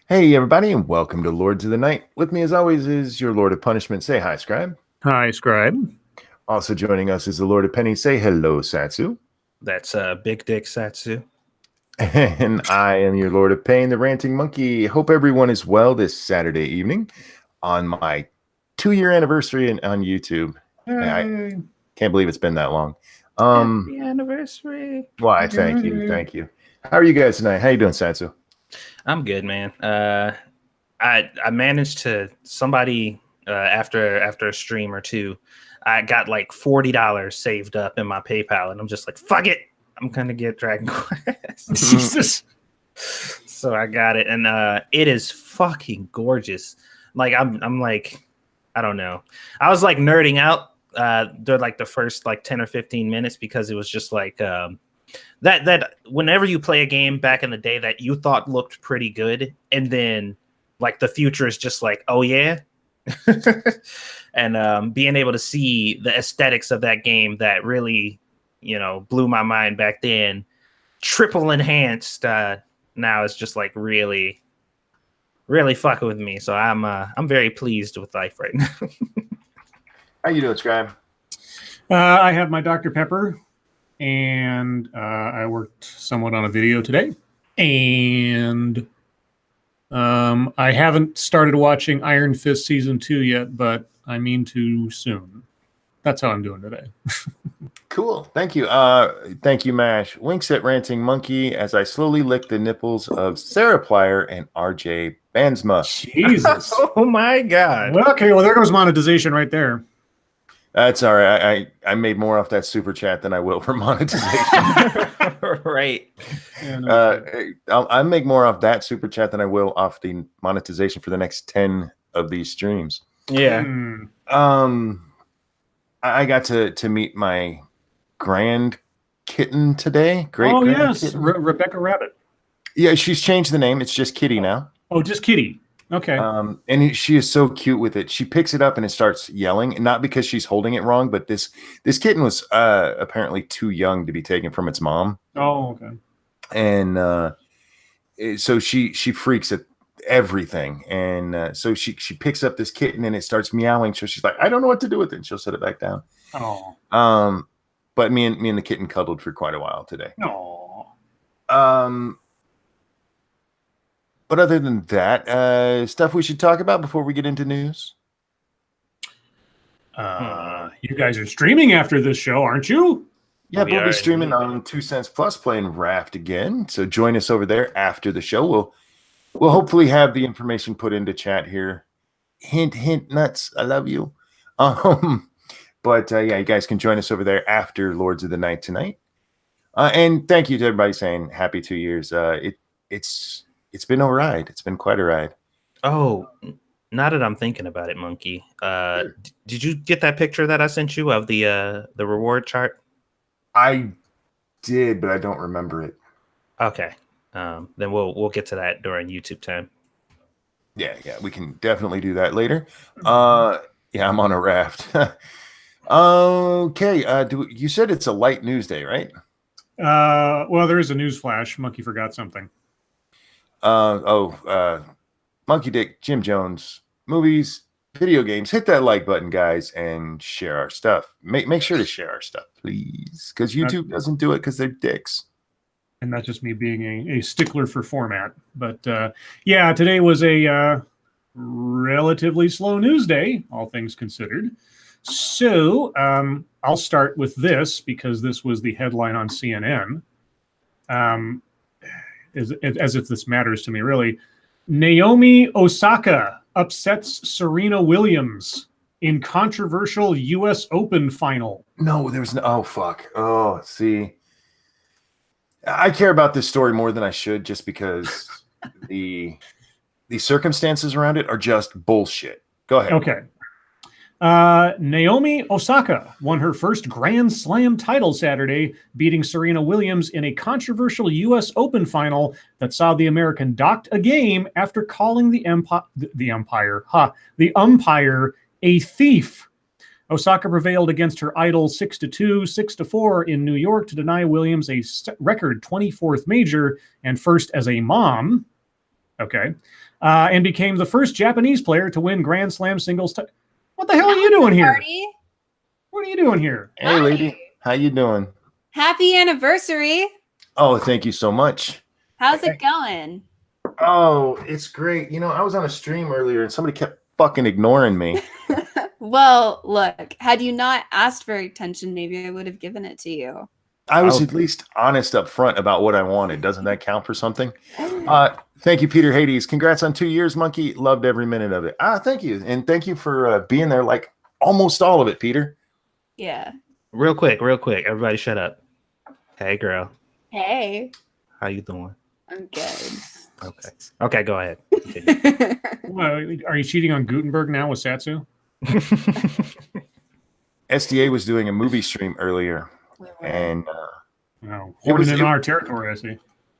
Hey, everybody, and welcome to Lords of the Night. With me, as always, is your Lord of Punishment. Say hi, Scribe. Hi, Scribe. Also joining us is the Lord of Penny. Say hello, Satsu. That's Big Dick Satsu. And I am your Lord of Pain, the Ranting Monkey. Hope everyone is well this Saturday evening on my 2-year anniversary on YouTube. I can't believe it's been that long. Happy anniversary. Why? Thank you. How are you guys tonight? How you doing, Satsu? I'm good, man. I managed to after a stream or two, I got like $40 saved up in my PayPal, and I'm just like, fuck it, I'm gonna get Dragon Quest. Jesus. So I got it, and it is fucking gorgeous. Like I'm like, I don't know. I was like nerding out during like the first like 10 or 15 minutes because it was just like that whenever you play a game back in the day that you thought looked pretty good, and then like the future is just like, oh yeah. And being able to see the aesthetics of that game that really, blew my mind back then, triple enhanced, now it's just like really, really fucking with me. So I'm very pleased with life right now. How you doing, Scribe? I have my Dr. Pepper, and I worked somewhat on a video today. And I haven't started watching Iron Fist Season 2 yet, but I mean to soon. That's how I'm doing today. Cool. Thank you. Thank you, Mash. Winks at Ranting Monkey as I slowly lick the nipples of Sarah Plyer and RJ Bansma. Jesus. Oh my God. Okay, well, there goes monetization right there. That's all right. I made more off that super chat than I will for monetization. Right. Yeah, I make more off that super chat than I will off the monetization for the next 10 of these streams. Yeah. I got to meet my grand kitten today. Oh, yes. Rebecca Rabbit. Yeah, she's changed the name. It's just Kitty now. Oh, just Kitty. Okay. And she is so cute with it. She picks it up and it starts yelling, and not because she's holding it wrong, but this kitten was apparently too young to be taken from its mom. Oh, okay. And so she freaks at everything, and so she picks up this kitten and it starts meowing. So she's like, I don't know what to do with it. And she'll set it back down. Oh. But me and the kitten cuddled for quite a while today. Oh. But other than that, stuff we should talk about before we get into news. You guys are streaming after this show, aren't you? Yeah, we'll be streaming on 2 Cents Plus, playing Raft again. So join us over there after the show. We'll hopefully have the information put into chat here. Hint, hint, nuts. I love you. But yeah, you guys can join us over there after Lords of the Night tonight. And thank you to everybody saying happy 2 years. It's been a ride. It's been quite a ride. Oh, now that I'm thinking about it, Monkey, did you get that picture that I sent you of the reward chart? I did, but I don't remember it. Okay. Then we'll get to that during YouTube time. Yeah, we can definitely do that later. Yeah, I'm on a raft. Okay. You said it's a light news day, right? Well, there is a news flash. Monkey forgot something. Monkey Dick, Jim Jones, movies, video games. Hit that like button, guys, and share our stuff. Make sure to share our stuff, please, because YouTube doesn't do it because they're dicks. And that's just me being a stickler for format. But yeah, today was a relatively slow news day, all things considered. So I'll start with this because this was the headline on CNN. As if this matters to me, really. Naomi Osaka upsets Serena Williams in controversial U.S. Open final. No, there's no. Oh, fuck. Oh, see. I care about this story more than I should just because the circumstances around it are just bullshit. Go ahead. Okay. Naomi Osaka won her first Grand Slam title Saturday, beating Serena Williams in a controversial U.S. Open final that saw the American docked a game after calling the umpire a thief. Osaka prevailed against her idol 6-2, 6-4 in New York to deny Williams a record 24th major and first as a mom. Okay. And became the first Japanese player to win Grand Slam singles. What the hell are you doing here? Party. What are you doing here? Hey, lady. How you doing? Happy anniversary. Oh, thank you so much. How's it going? Oh, it's great. You know, I was on a stream earlier and somebody kept fucking ignoring me. Well, look, had you not asked for attention, maybe I would have given it to you. I was at least honest up front about what I wanted. Doesn't that count for something? Thank you, Peter Hades. Congrats on 2 years, Monkey. Loved every minute of it. Thank you. And thank you for being there like almost all of it, Peter. Yeah. Real quick. Everybody shut up. Hey, girl. Hey, How you doing? I'm good. Okay, go ahead. Continue. Well, are you cheating on Gutenberg now with Satsu? SDA was doing a movie stream earlier. And No, It was- holding in our territory, I see.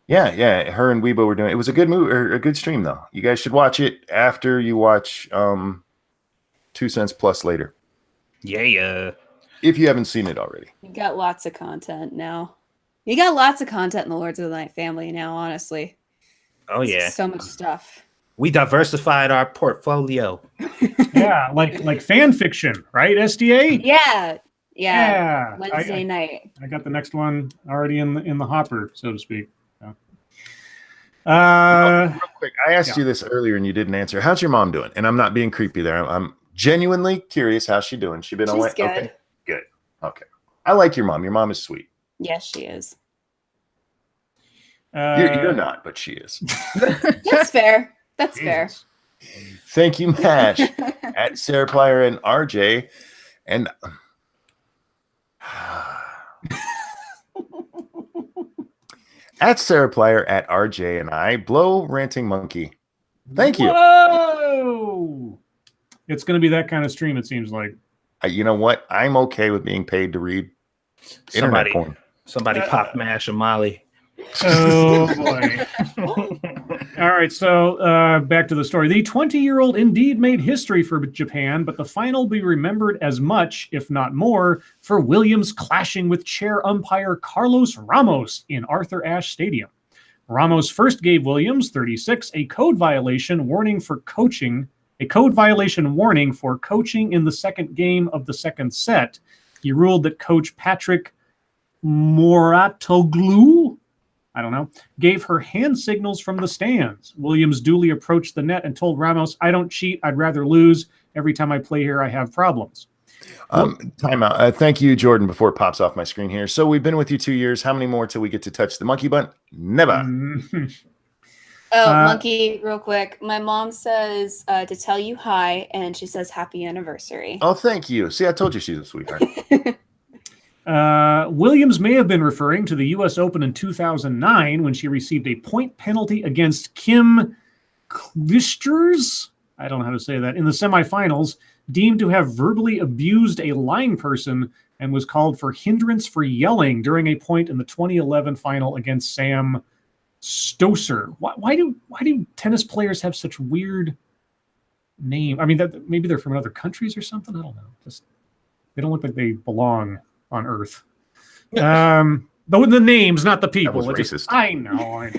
yeah, her and Weibo were doing it. It was a good movie or a good stream though. You guys should watch it after you watch 2 Cents Plus later. Yeah. If you haven't seen it already. You got lots of content now. You got lots of content in the Lords of the Night family now, honestly. Oh yeah. So much stuff. We diversified our portfolio. Yeah, like fan fiction, right? SDA. Yeah. Yeah. Wednesday night. I got the next one already in the hopper, so to speak. So. Real quick, I asked you this earlier and you didn't answer. How's your mom doing? And I'm not being creepy there. I'm genuinely curious how she's doing. She been She's away? good. Okay, good. Okay. I like your mom. Your mom is sweet. Yes, she is. You're not, but she is. That's fair. That's fair. Jesus. Thank you, Mash, at Sarah Plyer and RJ. And at Sarah Plyer, at RJ, and I, Blow Ranting Monkey. Thank you. Whoa! It's going to be that kind of stream, it seems like. You know what? I'm okay with being paid to read internet porn. Somebody pop Mash and Molly. Oh, boy. All right, so back to the story. The 20-year-old indeed made history for Japan, but the final will be remembered as much, if not more, for Williams clashing with chair umpire Carlos Ramos in Arthur Ashe Stadium. Ramos first gave Williams, 36, a code violation warning for coaching in the second game of the second set. He ruled that coach Patrick Moratoglu, I don't know, gave her hand signals from the stands. Williams duly approached the net and told Ramos, "I don't cheat. I'd rather lose. Every time I play here, I have problems." Time out. Thank you, Jordan, before it pops off my screen here. So we've been with you 2 years. How many more till we get to touch the monkey butt? Never. Oh, Monkey, real quick. My mom says to tell you hi, and she says happy anniversary. Oh, thank you. See, I told you she's a sweetheart. Williams may have been referring to the U.S. Open in 2009 when she received a point penalty against Kim Clijsters, I don't know how to say that, in the semifinals, deemed to have verbally abused a line person and was called for hindrance for yelling during a point in the 2011 final against Sam Stosur. Why do tennis players have such weird name? I mean, maybe they're from other countries or something. I don't know. Just they don't look like they belong on Earth. The names, not the people. That was racist. I know.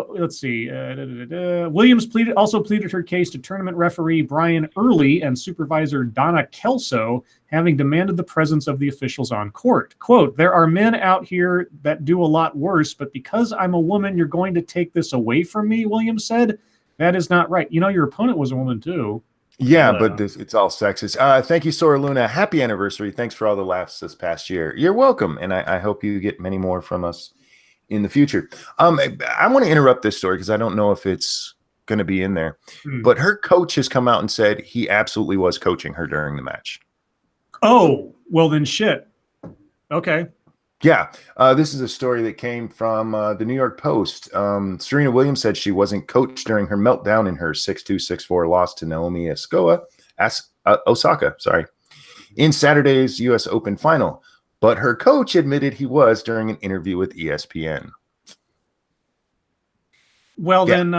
Let's see. Williams also pleaded her case to tournament referee Brian Early and supervisor Donna Kelso, having demanded the presence of the officials on court. Quote, "There are men out here that do a lot worse, but because I'm a woman, you're going to take this away from me," Williams said. "That is not right. You know, your opponent was a woman too." Yeah, but it's all sexist. Thank you, Sora Luna. Happy anniversary. Thanks for all the laughs this past year. You're welcome. And I hope you get many more from us in the future. I want to interrupt this story because I don't know if it's going to be in there. But her coach has come out and said he absolutely was coaching her during the match. Oh, well then shit. Okay. Yeah, this is a story that came from the New York Post. Serena Williams said she wasn't coached during her meltdown in her 6-2, 6-4 loss to Naomi Osaka, in Saturday's U.S. Open final. But her coach admitted he was during an interview with ESPN. Well, then,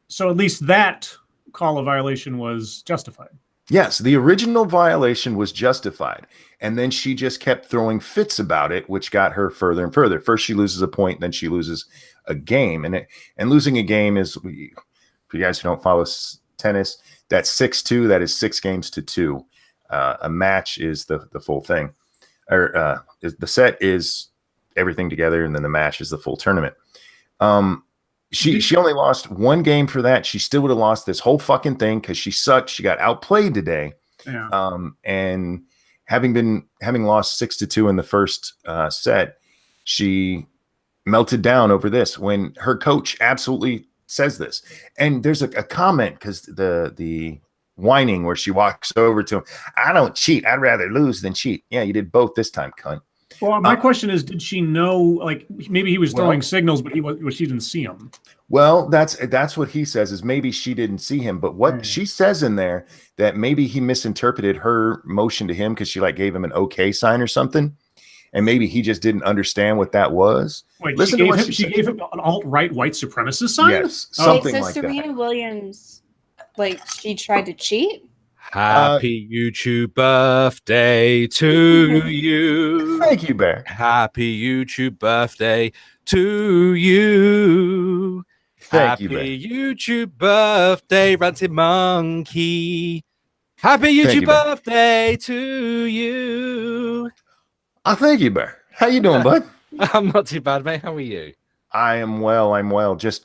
so at least that call of violation was justified. Yes, the original violation was justified. And then she just kept throwing fits about it, which got her further and further. First, she loses a point, then she loses a game. And losing a game is, for you guys who don't follow tennis, that's 6-2. That is 6 games to 2. A match is the full thing. Or the set is everything together, and then the match is the full tournament. She only lost 1 game for that. She still would have lost this whole fucking thing because she sucked. She got outplayed today. Yeah. And having lost 6-2 in the first set, she melted down over this when her coach absolutely says this. And there's a comment because the whining where she walks over to him. I don't cheat. I'd rather lose than cheat. Yeah, you did both this time, cunt. Well, my question is, did she know? Like, maybe he was throwing signals, but she didn't see him. Well, that's what he says, is maybe she didn't see him. But what she says in there, that maybe he misinterpreted her motion to him because she like gave him an okay sign or something, and maybe he just didn't understand what that was. Wait, she gave him an alt-right white supremacist sign? Yes, something so like Serena that. Williams, like, she tried to cheat? Happy YouTube birthday to you. Thank you, Bear. Happy YouTube birthday to you. Thank you, Happy Bear. YouTube birthday, Ranted Monkey. Happy Thank YouTube you, Bear. birthday to you. Thank you, Bear. How you doing, bud? I'm not too bad, mate. How are you? I am well. I'm well. Just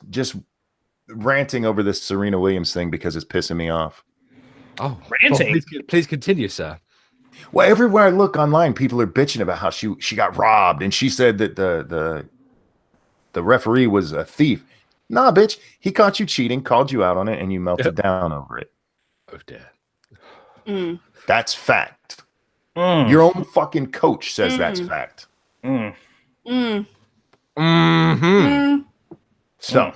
ranting over this Serena Williams thing because it's pissing me off. Oh, Ranting. well, please continue, sir. Well, everywhere I look online, people are bitching about how she got robbed, and she said that the referee was a thief. Nah, bitch, he caught you cheating, called you out on it, and you melted down over it. Oh dear. That's fact. Your own fucking coach says that's fact. So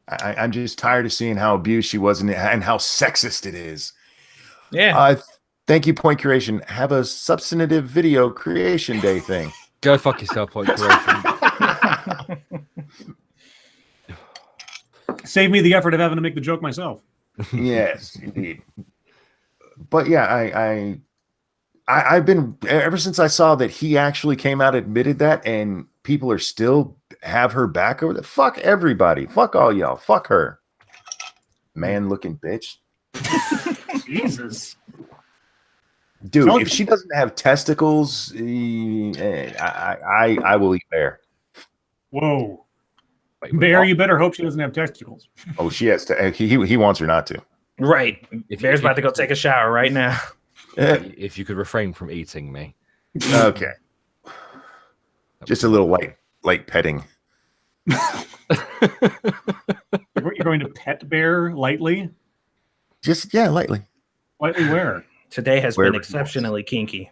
I'm just tired of seeing how abused she was and how sexist it is. Yeah. Thank you, Point Curation. Have a substantive video creation day thing. Go fuck yourself, Point Curation. Save me the effort of having to make the joke myself. Yes, indeed. But yeah, I've been, ever since I saw that he actually came out, admitted that, and people are still have her back over there. Fuck everybody. Fuck all y'all. Fuck her. Man looking bitch. Jesus. Dude, if she doesn't have testicles, I will eat Bear. Whoa. Bear, you better hope she doesn't have testicles. Oh, she has to. He wants her not to. Right. Bear's about to go take a shower right now. If you could refrain from eating me. Okay. Just a little light petting. You're going to pet Bear lightly? Just, yeah, lightly. Lightly where? Today has Wherever been he exceptionally kinky.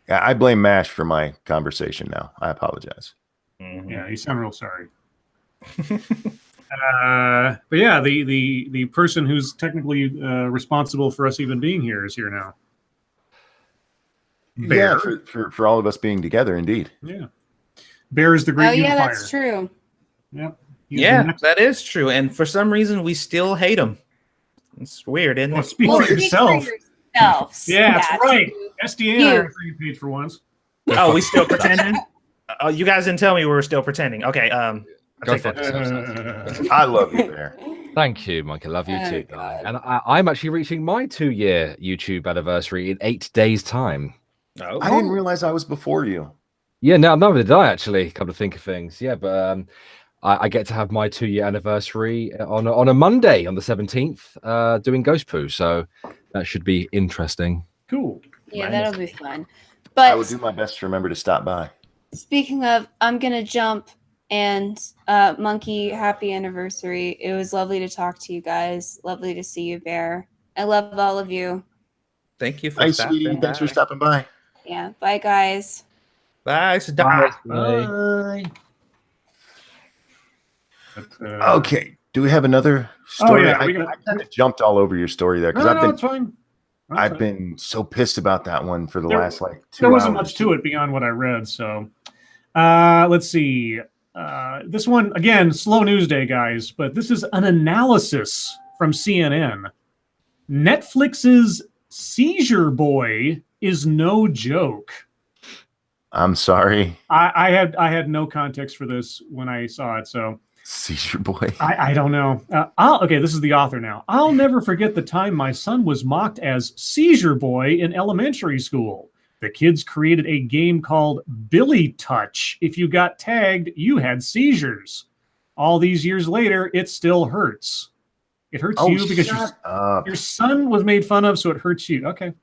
Yeah, I blame MASH for my conversation now. I apologize. Yeah, you sound real sorry. But yeah, the person who's technically responsible for us even being here is here now. Bear. Yeah, for all of us being together, indeed. Yeah. Bear is the great unifier. That's true. Yep. That is true. And for some reason, we still hate him. It's weird, isn't Well, it? speak for yourself. Yeah, that's right. SDA on our free page for once. Oh, we still pretending? Oh, you guys didn't tell me we were still pretending. Okay, Go fuck yourself. I love you, Bear. Thank you, Mike. I love you too. God. And I'm actually reaching my 2-year YouTube anniversary in 8 days' time. Oh. I didn't realize I was before you. Yeah, no, neither did I actually. Come to think of things, yeah, but I get to have my 2-year anniversary on a Monday on the 17th, doing Ghost Poo, so that should be interesting. Cool. Yeah, that'll be fun. I will But do my best to remember to stop by. speaking of, I'm gonna jump and Monkey, happy anniversary. It was lovely to talk to you guys. Lovely to see you, Bear. I love all of you. Thank you for Hi, stopping sweetie. Thanks for by. stopping by. Yeah. Bye, guys. Bye, Sadar. Bye. But, Okay. Do we have another story? yeah, I kind of jumped all over your story there because it's fine. I've been so pissed about that one for the last like 2 hours. There wasn't much to it beyond what I read, so let's see. This one again, slow news day, guys, but this is an analysis from CNN. Netflix's Seizure Boy is no joke. I'm sorry. I had no context for this when I saw it, so Seizure Boy. I don't know. Okay, this is the author now. I'll never forget the time my son was mocked as Seizure Boy in elementary school. The kids created a game called Billy Touch. If you got tagged, you had seizures. All these years later, it still hurts. It hurts you because your son was made fun of, so it hurts you. Okay.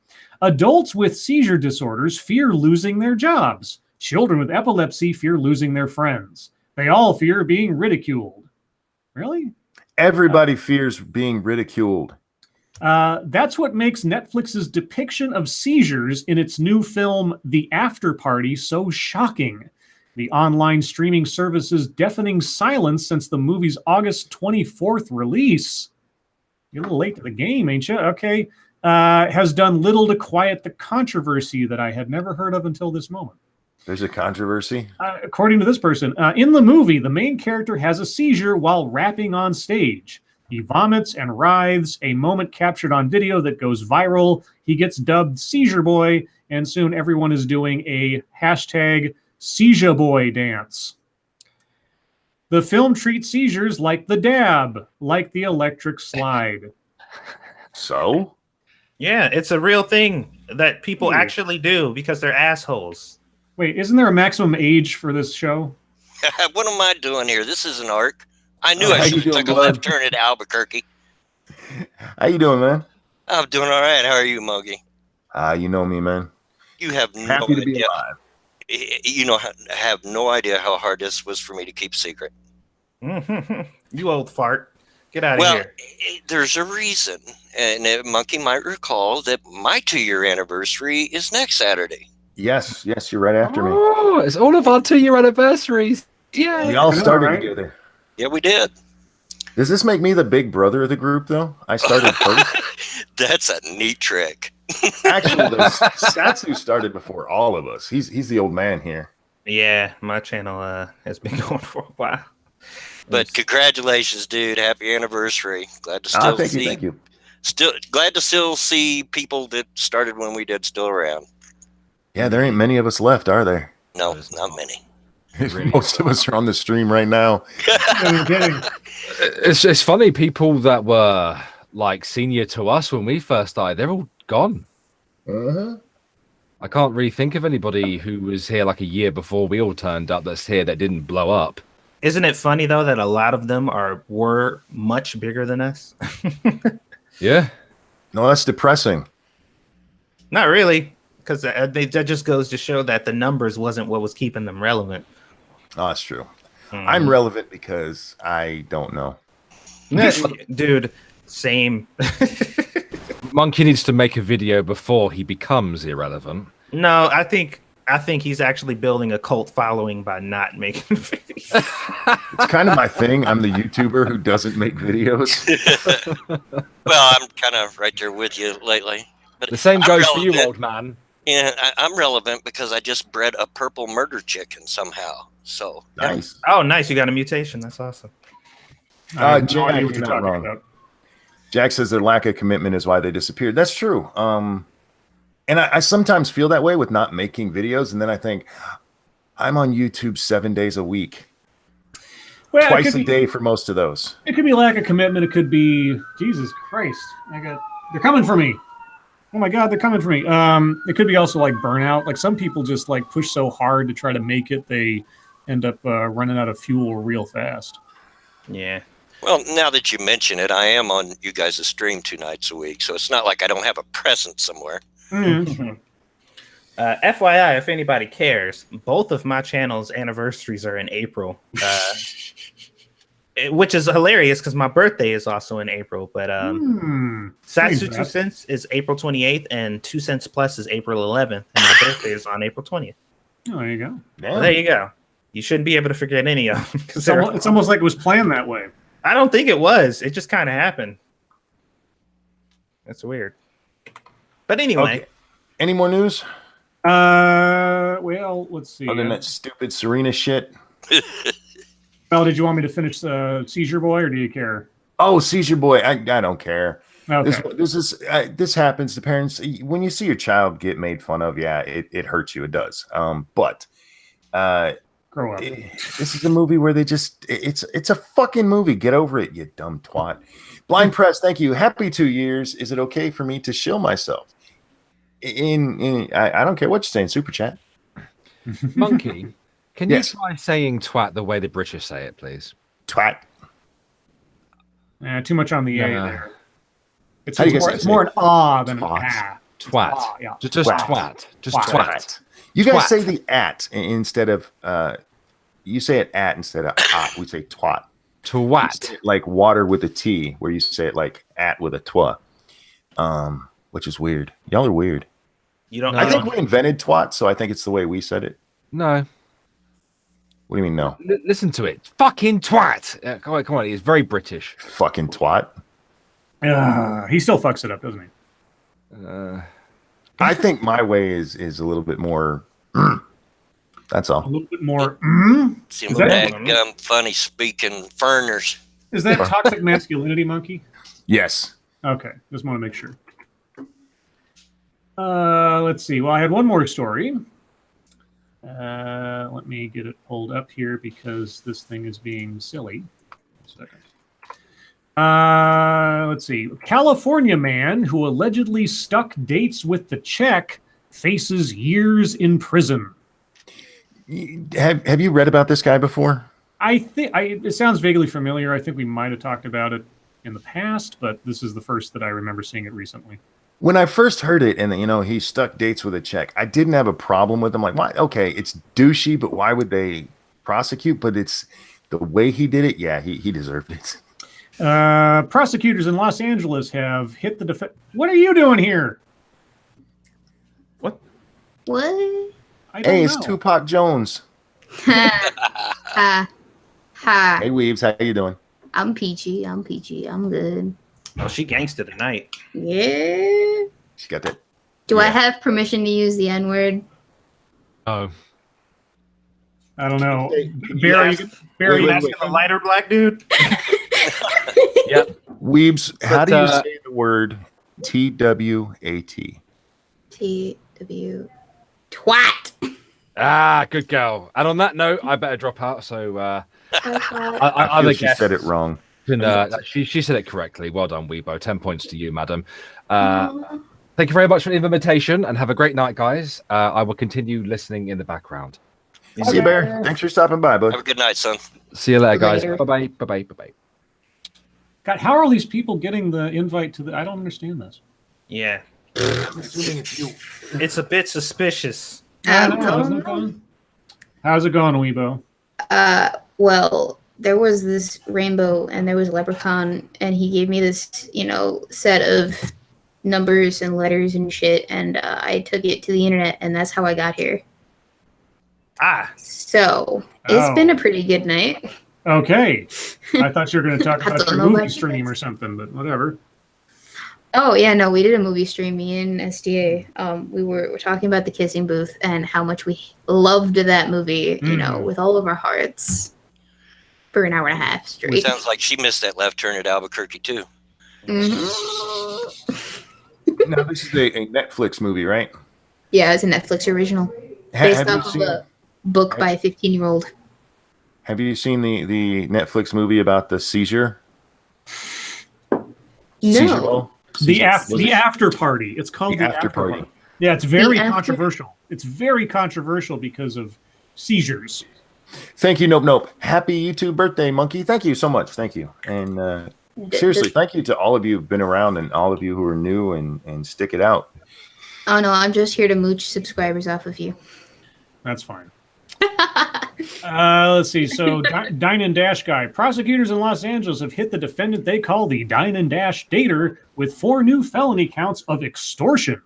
Adults with seizure disorders fear losing their jobs. Children with epilepsy fear losing their friends. They all fear being ridiculed. Really? Everybody fears being ridiculed. That's what makes Netflix's depiction of seizures in its new film, The After Party, so shocking. The online streaming service's deafening silence since the movie's August 24th release. You're a little late to the game, ain't you? Okay. Has done little to quiet the controversy that I had never heard of until this moment. There's a controversy? According to this person, in the movie, the main character has a seizure while rapping on stage. He vomits and writhes, a moment captured on video that goes viral. He gets dubbed Seizure Boy, and soon everyone is doing a hashtag Seizure Boy dance. The film treats seizures like the dab, like the electric slide. So? Yeah, it's a real thing that people actually do because they're assholes. Wait, isn't there a maximum age for this show? What am I doing here? This is an arc. I knew I should have took a left turn at Albuquerque. How you doing, man? I'm doing all right. How are you, Mogi? You know me, man. You have no Happy to be idea. alive. You have no idea how hard this was for me to keep secret. You old fart. Get out of here. There's a reason. And Monkey might recall that my 2-year anniversary is next Saturday. Yes, you're right after me. Oh, it's all of our 2-year anniversaries. Yeah. We all started together. Yeah, we did. Does this make me the big brother of the group, though? I started first. That's a neat trick. Actually, Satsu started before all of us. He's the old man here. Yeah, my channel has been going for a while. But congratulations, dude! Happy anniversary. Glad to still thank you. Still glad to still see people that started when we did still around. Yeah, there ain't many of us left, are there? No, not many. Most of us are on the stream right now. It's funny, people that were like senior to us when we first started, they're all gone. I can't really think of anybody who was here like a year before we all turned up that's here that didn't blow up. Isn't it funny though that a lot of them were much bigger than us? Yeah. No, that's depressing. Not really, because that just goes to show that the numbers wasn't what was keeping them relevant. Oh, that's true. I'm relevant because I don't know. Dude, same. Monkey needs to make a video before he becomes irrelevant. No, I think he's actually building a cult following by not making videos. It's kind of my thing. I'm the YouTuber who doesn't make videos. Well, I'm kind of right there with you lately. But The same I'm goes for you, relevant. old man. Yeah, I'm relevant because I just bred a purple murder chicken somehow. So Nice. Oh, nice. You got a mutation. That's awesome. I have no Jack, idea what you're you're not talking wrong. about. Jack says their lack of commitment is why they disappeared. That's true. And I sometimes feel that way with not making videos. And then I think I'm on YouTube 7 days a week, Well, twice a day for most of those. It could be lack of commitment. It could be Jesus Christ. They're coming for me. Oh my God, they're coming for me. It could be also like burnout. Like some people just like push so hard to try to make it, they end up running out of fuel real fast. Yeah. well, now that you mention it, I am on you guys' stream 2 nights a week, so it's not like I don't have a presence somewhere. Mm. FYI, if anybody cares, both of my channel's anniversaries are in April, which is hilarious because my birthday is also in April. But Satsu 2 Cents is April 28th, and 2 Cents Plus is April 11th, and my birthday is on April 20th. Oh, there you go. Well, there you go. You shouldn't be able to forget any of them. It's almost like it was planned that way. I don't think it was. It just kind of happened. That's weird. But anyway. Okay. Any more news? Well, let's see. Other than that stupid Serena shit. Well, did you want me to finish Seizure Boy, or do you care? Oh, Seizure Boy. I don't care. Okay. This happens to parents when you see your child get made fun of. Yeah, it hurts you. It does. But Grow up. this is a movie where it's a fucking movie. Get over it, you dumb twat. Blind Press, thank you. Happy 2 years. Is it okay for me to shill myself? I don't care what you're saying. Super chat. Monkey, can Yes. you try saying twat the way the British say it, please? Twat. Too much on the A No. there. It's How do you guys it's say more it? an ah than Twat. an ah. Twat. Ah, yeah. Just Twat. twat. Just Twat. twat. You guys Twat. say the at instead of you say it at instead of we say twat. You Twat. say it like water with a T, where you say it like at with a twa. Which is weird. Y'all are weird. You don't. No. I you think don't- we invented twat, so I think it's the way we said it. No. What do you mean no? Listen to it. Fucking twat. Come on. It's very British. Fucking twat. He still fucks it up, doesn't he? I think my way is a little bit more. That's A all. little bit more. Some Is that- dadgum funny speaking furners. Is that toxic masculinity, Monkey? Yes. Okay, just want to make sure. Let's see. Well, I had one more story. Let me get it pulled up here because this thing is being silly. 1 second. Let's see. California man who allegedly stuck dates with the Czech faces years in prison. Have you read about this guy before? I think it sounds vaguely familiar. I think we might have talked about it in the past, but this is the first that I remember seeing it recently. When I first heard it, and he stuck dates with a Czech, I didn't have a problem with him. Like, why? Okay, it's douchey, but why would they prosecute? But it's the way he did it. Yeah, he deserved it. Prosecutors in Los Angeles have hit the defense. What are you doing here? What? What? I don't Hey, know. it's Tupac Jones. Ha. Ha. Hey, Weaves, how you doing? I'm peachy. I'm good. Oh, she gangsta tonight. Yeah. She got that. Do I Yeah. have permission to use the N-word? Oh. I don't know. Hey, Barry, yes. Barry, Wait, Asking the lighter black dude. Yep. Weebs, how But, do you say the word TWAT? TW. Twat. Ah, good girl. And on that note, I better drop out. So I other feel she guests said it wrong. she said it correctly. Well done, Weibo. 10 points to you, madam. Thank you very much for the invitation, and have a great night, guys. I will continue listening in the background. See you, Bear. Thanks for stopping by, bud. Have a good night, son. See you later, guys. Later. Bye-bye. Bye-bye. Bye-bye. God, how are these people getting the invite to the? I don't understand this. Yeah, I'm assuming it's you. it's a bit suspicious. I don't know. Isn't it going? How's it going, Weibo? Well, there was this rainbow and there was a leprechaun, and he gave me this, set of numbers and letters and shit, and I took it to the internet, and that's how I got here. Ah, So it's been a pretty good night. Okay. I thought you were going to talk I about don't your know about movie you stream guys. or something, but whatever. Oh yeah, no, we did a movie stream, me and SDA. We were talking about The Kissing Booth and how much we loved that movie, with all of our hearts for an hour and a half straight. Sounds like she missed that left turn at Albuquerque too. Mhm. No, this is a Netflix movie, right? Yeah, it's a Netflix original based off of a book by a 15-year-old. Have you seen the Netflix movie about the seizure? Seizure No. ball? The after party. It's called The After Party. Yeah, it's very The After- controversial. It's very controversial because of seizures. Thank you, Nope. Happy YouTube birthday, Monkey. Thank you so much. Thank you. And seriously, thank you to all of you who've been around and all of you who are new and stick it out. Oh no, I'm just here to mooch subscribers off of you. That's fine. Let's see. So, Dine and Dash guy. Prosecutors in Los Angeles have hit the defendant they call the Dine and Dash dater with 4 new felony counts of extortion.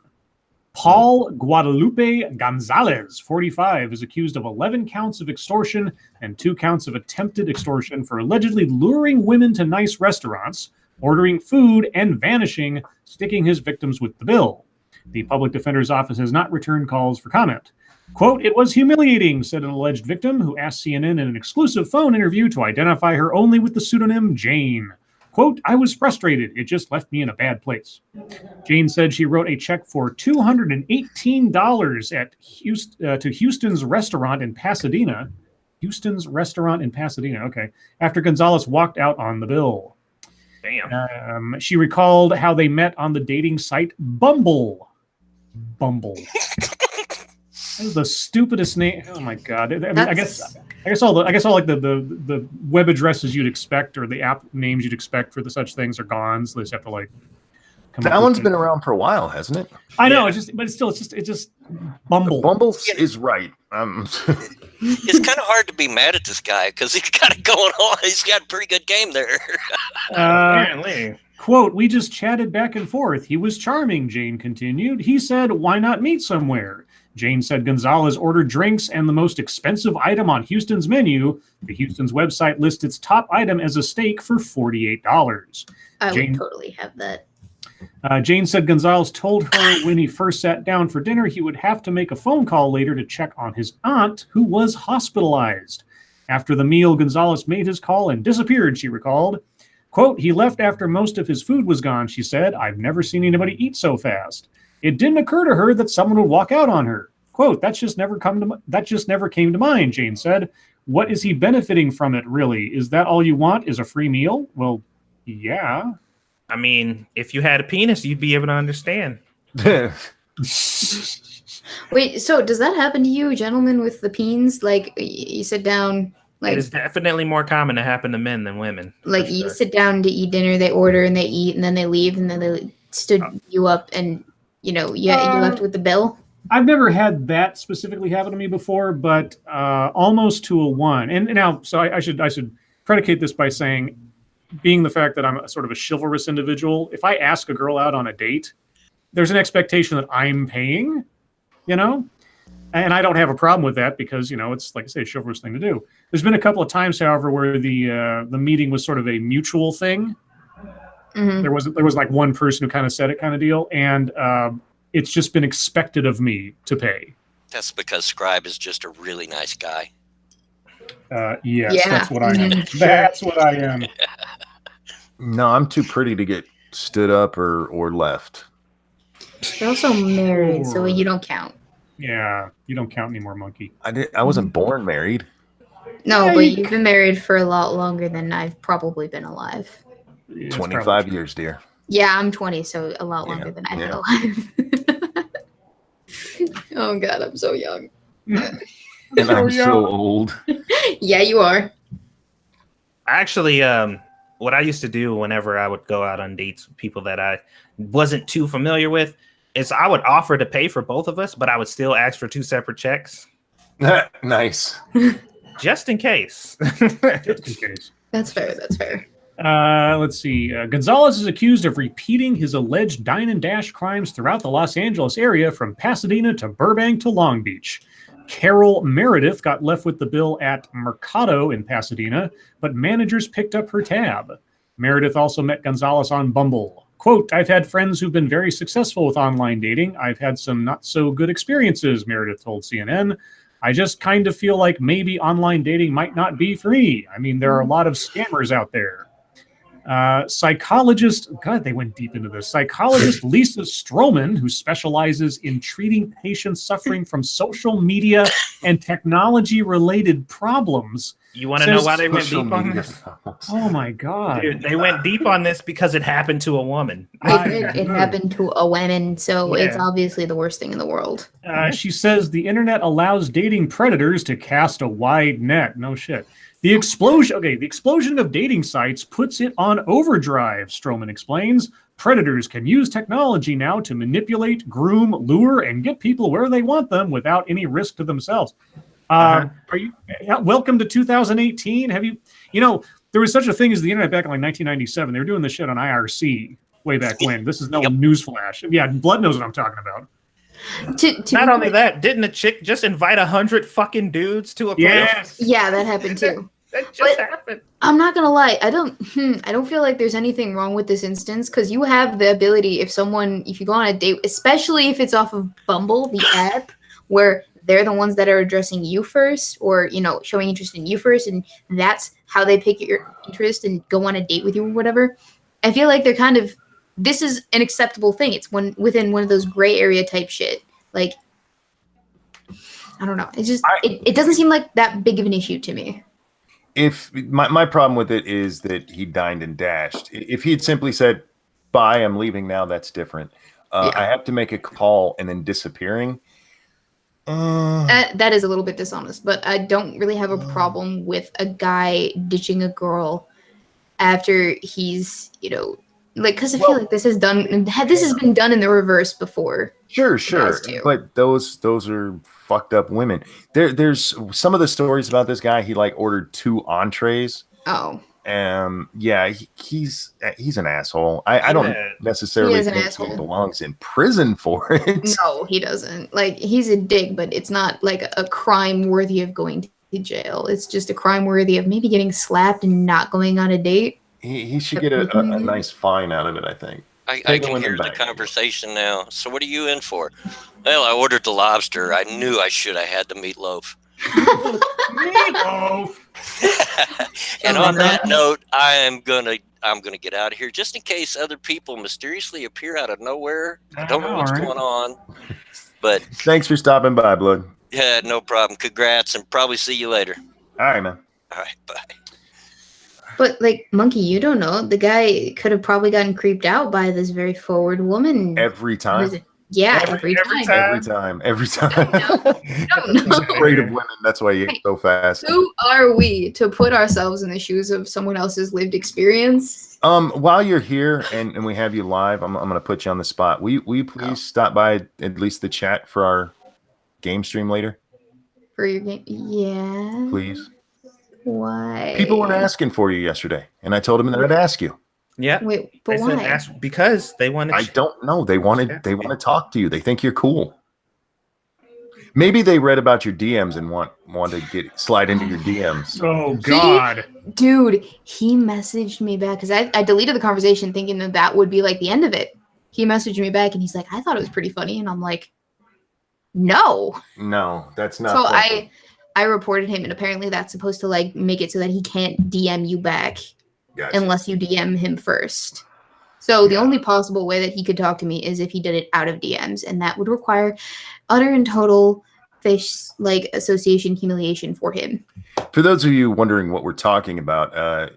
Paul Guadalupe Gonzalez, 45, is accused of 11 counts of extortion and 2 counts of attempted extortion for allegedly luring women to nice restaurants, ordering food, and vanishing, sticking his victims with the bill. The public defender's office has not returned calls for comment. Quote, "It was humiliating," said an alleged victim who asked CNN in an exclusive phone interview to identify her only with the pseudonym Jane. Quote, I was frustrated. It just left me in a bad place. Jane said she wrote a check for $218 at to Houston's restaurant in Pasadena. Houston's restaurant in Pasadena. Okay. After Gonzalez walked out on the bill. Damn. She recalled how they met on the dating site Bumble. Bumble. That is the stupidest name. Oh my god! I mean, I guess all like the web addresses you'd expect or the app names you'd expect for such things are gone. So they just have to like come. That one's been around for a while, hasn't it? I know. It's just Bumble. Bumble is right. It's kind of hard to be mad at this guy because he's got it going on. He's got a pretty good game there. Apparently. Quote, we just chatted back and forth. He was charming, Jane continued. He said, why not meet somewhere? Jane said Gonzalez ordered drinks and the most expensive item on Houston's menu. The Houston's website lists its top item as a steak for $48. I would totally have that. Jane said Gonzalez told her when he first sat down for dinner, he would have to make a phone call later to check on his aunt, who was hospitalized. After the meal, Gonzalez made his call and disappeared, she recalled. Quote, he left after most of his food was gone, she said. I've never seen anybody eat so fast. It didn't occur to her that someone would walk out on her. Quote, that just never came to mind, Jane said. What is he benefiting from it, really? Is that all you want, is a free meal? Well, yeah. I mean, if you had a penis, you'd be able to understand. Wait, so does that happen to you, gentlemen, with the peens? Like, you sit down... Like, it is definitely more common to happen to men than women. Like you sit down to eat dinner, they order and they eat, and then they leave, and then they stood you up, and you're left with the bill. I've never had that specifically happen to me before, but almost to a one. And now, so I should predicate this by saying, being the fact that I'm a sort of a chivalrous individual, if I ask a girl out on a date, there's an expectation that I'm paying, And I don't have a problem with that because, it's, like I say, a chivalrous thing to do. There's been a couple of times, however, where the meeting was sort of a mutual thing. Mm-hmm. There was like one person who kind of said it kind of deal. And it's just been expected of me to pay. That's because Scribe is just a really nice guy. Yes, yeah. That's what I am. That's what I am. No, I'm too pretty to get stood up or left. You're also married, so you don't count. Yeah, you don't count anymore, monkey. I wasn't born married. No, but you've been married for a lot longer than I've probably been alive. Yeah, 25 years, dear. Yeah, I'm 20, so a lot longer than I've been alive. Oh, God, I'm so young. And I'm so old. Yeah, you are. Actually, what I used to do whenever I would go out on dates with people that I wasn't too familiar with is I would offer to pay for both of us, but I would still ask for 2 separate checks. Nice. Just in case. Just in case. That's fair. That's fair. Let's see. Gonzalez is accused of repeating his alleged dine and dash crimes throughout the Los Angeles area from Pasadena to Burbank to Long Beach. Carol Meredith got left with the bill at Mercado in Pasadena, but managers picked up her tab. Meredith also met Gonzalez on Bumble. Quote, I've had friends who've been very successful with online dating. I've had some not so good experiences, Meredith told CNN. I just kind of feel like maybe online dating might not be for me. I mean, there are a lot of scammers out there. Psychologist, God, they went deep into this. Psychologist Lisa Stroman, who specializes in treating patients suffering from social media and technology-related problems. You want to know why they went deep on this? Oh my God. Dude, they went deep on this because it happened to a woman. It happened to a woman, so it's obviously the worst thing in the world. She says the internet allows dating predators to cast a wide net. No shit. The explosion of dating sites puts it on overdrive, Stroman explains. Predators can use technology now to manipulate, groom, lure, and get people where they want them without any risk to themselves. Are you welcome to 2018? Have you there was such a thing as the internet back in like 1997. They were doing this shit on IRC way back when. This is no newsflash. Yeah, Blood knows what I'm talking about. Not only that, didn't a chick just invite 100 fucking dudes to a place? Yes. Yeah, that happened too. That just happened. I'm not gonna lie. I don't feel like there's anything wrong with this instance because you have the ability if you go on a date, especially if it's off of Bumble, the app, where they're the ones that are addressing you first, or showing interest in you first, and that's how they pick your interest and go on a date with you or whatever. I feel like they're kind of, this is an acceptable thing. It's within one of those gray area type shit. Like, I don't know. It's just it doesn't seem like that big of an issue to me. If my problem with it is that he dined and dashed. If he had simply said, "Bye, I'm leaving now," that's different. I have to make a call and then disappearing. That is a little bit dishonest, but I don't really have a problem with a guy ditching a girl after he's, because I feel like this has been done in the reverse before. Sure, but those are fucked up women. There's some of the stories about this guy. He like ordered 2 entrees. Oh. Yeah, he's an asshole. I don't necessarily think he belongs in prison for it. No, he doesn't. Like, he's a dick, but it's not like a crime worthy of going to jail. It's just a crime worthy of maybe getting slapped and not going on a date. He should get a nice fine out of it, I think. I can hear the conversation now. So what are you in for? Well, I ordered the lobster. I knew I should have had the meatloaf. Meatloaf. And on that note, I'm gonna get out of here, just in case other people mysteriously appear out of nowhere. I don't know what's going on. But thanks for stopping by, Blood. Yeah, no problem. Congrats, and probably see you later. All right, man. All right, bye. But, like, Monkey, you don't know. The guy could have probably gotten creeped out by this very forward woman. Every time? Yeah, every time. Every time. No. He's afraid of women. That's why he ate so fast. Who are we to put ourselves in the shoes of someone else's lived experience? While you're here and we have you live, I'm going to put you on the spot. Will you please stop by at least the chat for our game stream later? For your game? Yeah. Please. Why? People were asking for you yesterday, and I told them that I'd ask you. Yeah. Wait, but why? Because they wanted. I don't know. They want to talk to you. They think you're cool. Maybe they read about your DMs and want to slide into your DMs. Oh God, dude, he messaged me back because I deleted the conversation thinking that would be like the end of it. He messaged me back and he's like, "I thought it was pretty funny," and I'm like, "No, that's not." So I reported him, and apparently that's supposed to like make it so that he can't DM you back unless you DM him first. So the only possible way that he could talk to me is if he did it out of DMs, and that would require utter and total fish like association humiliation for him. For those of you wondering what we're talking about,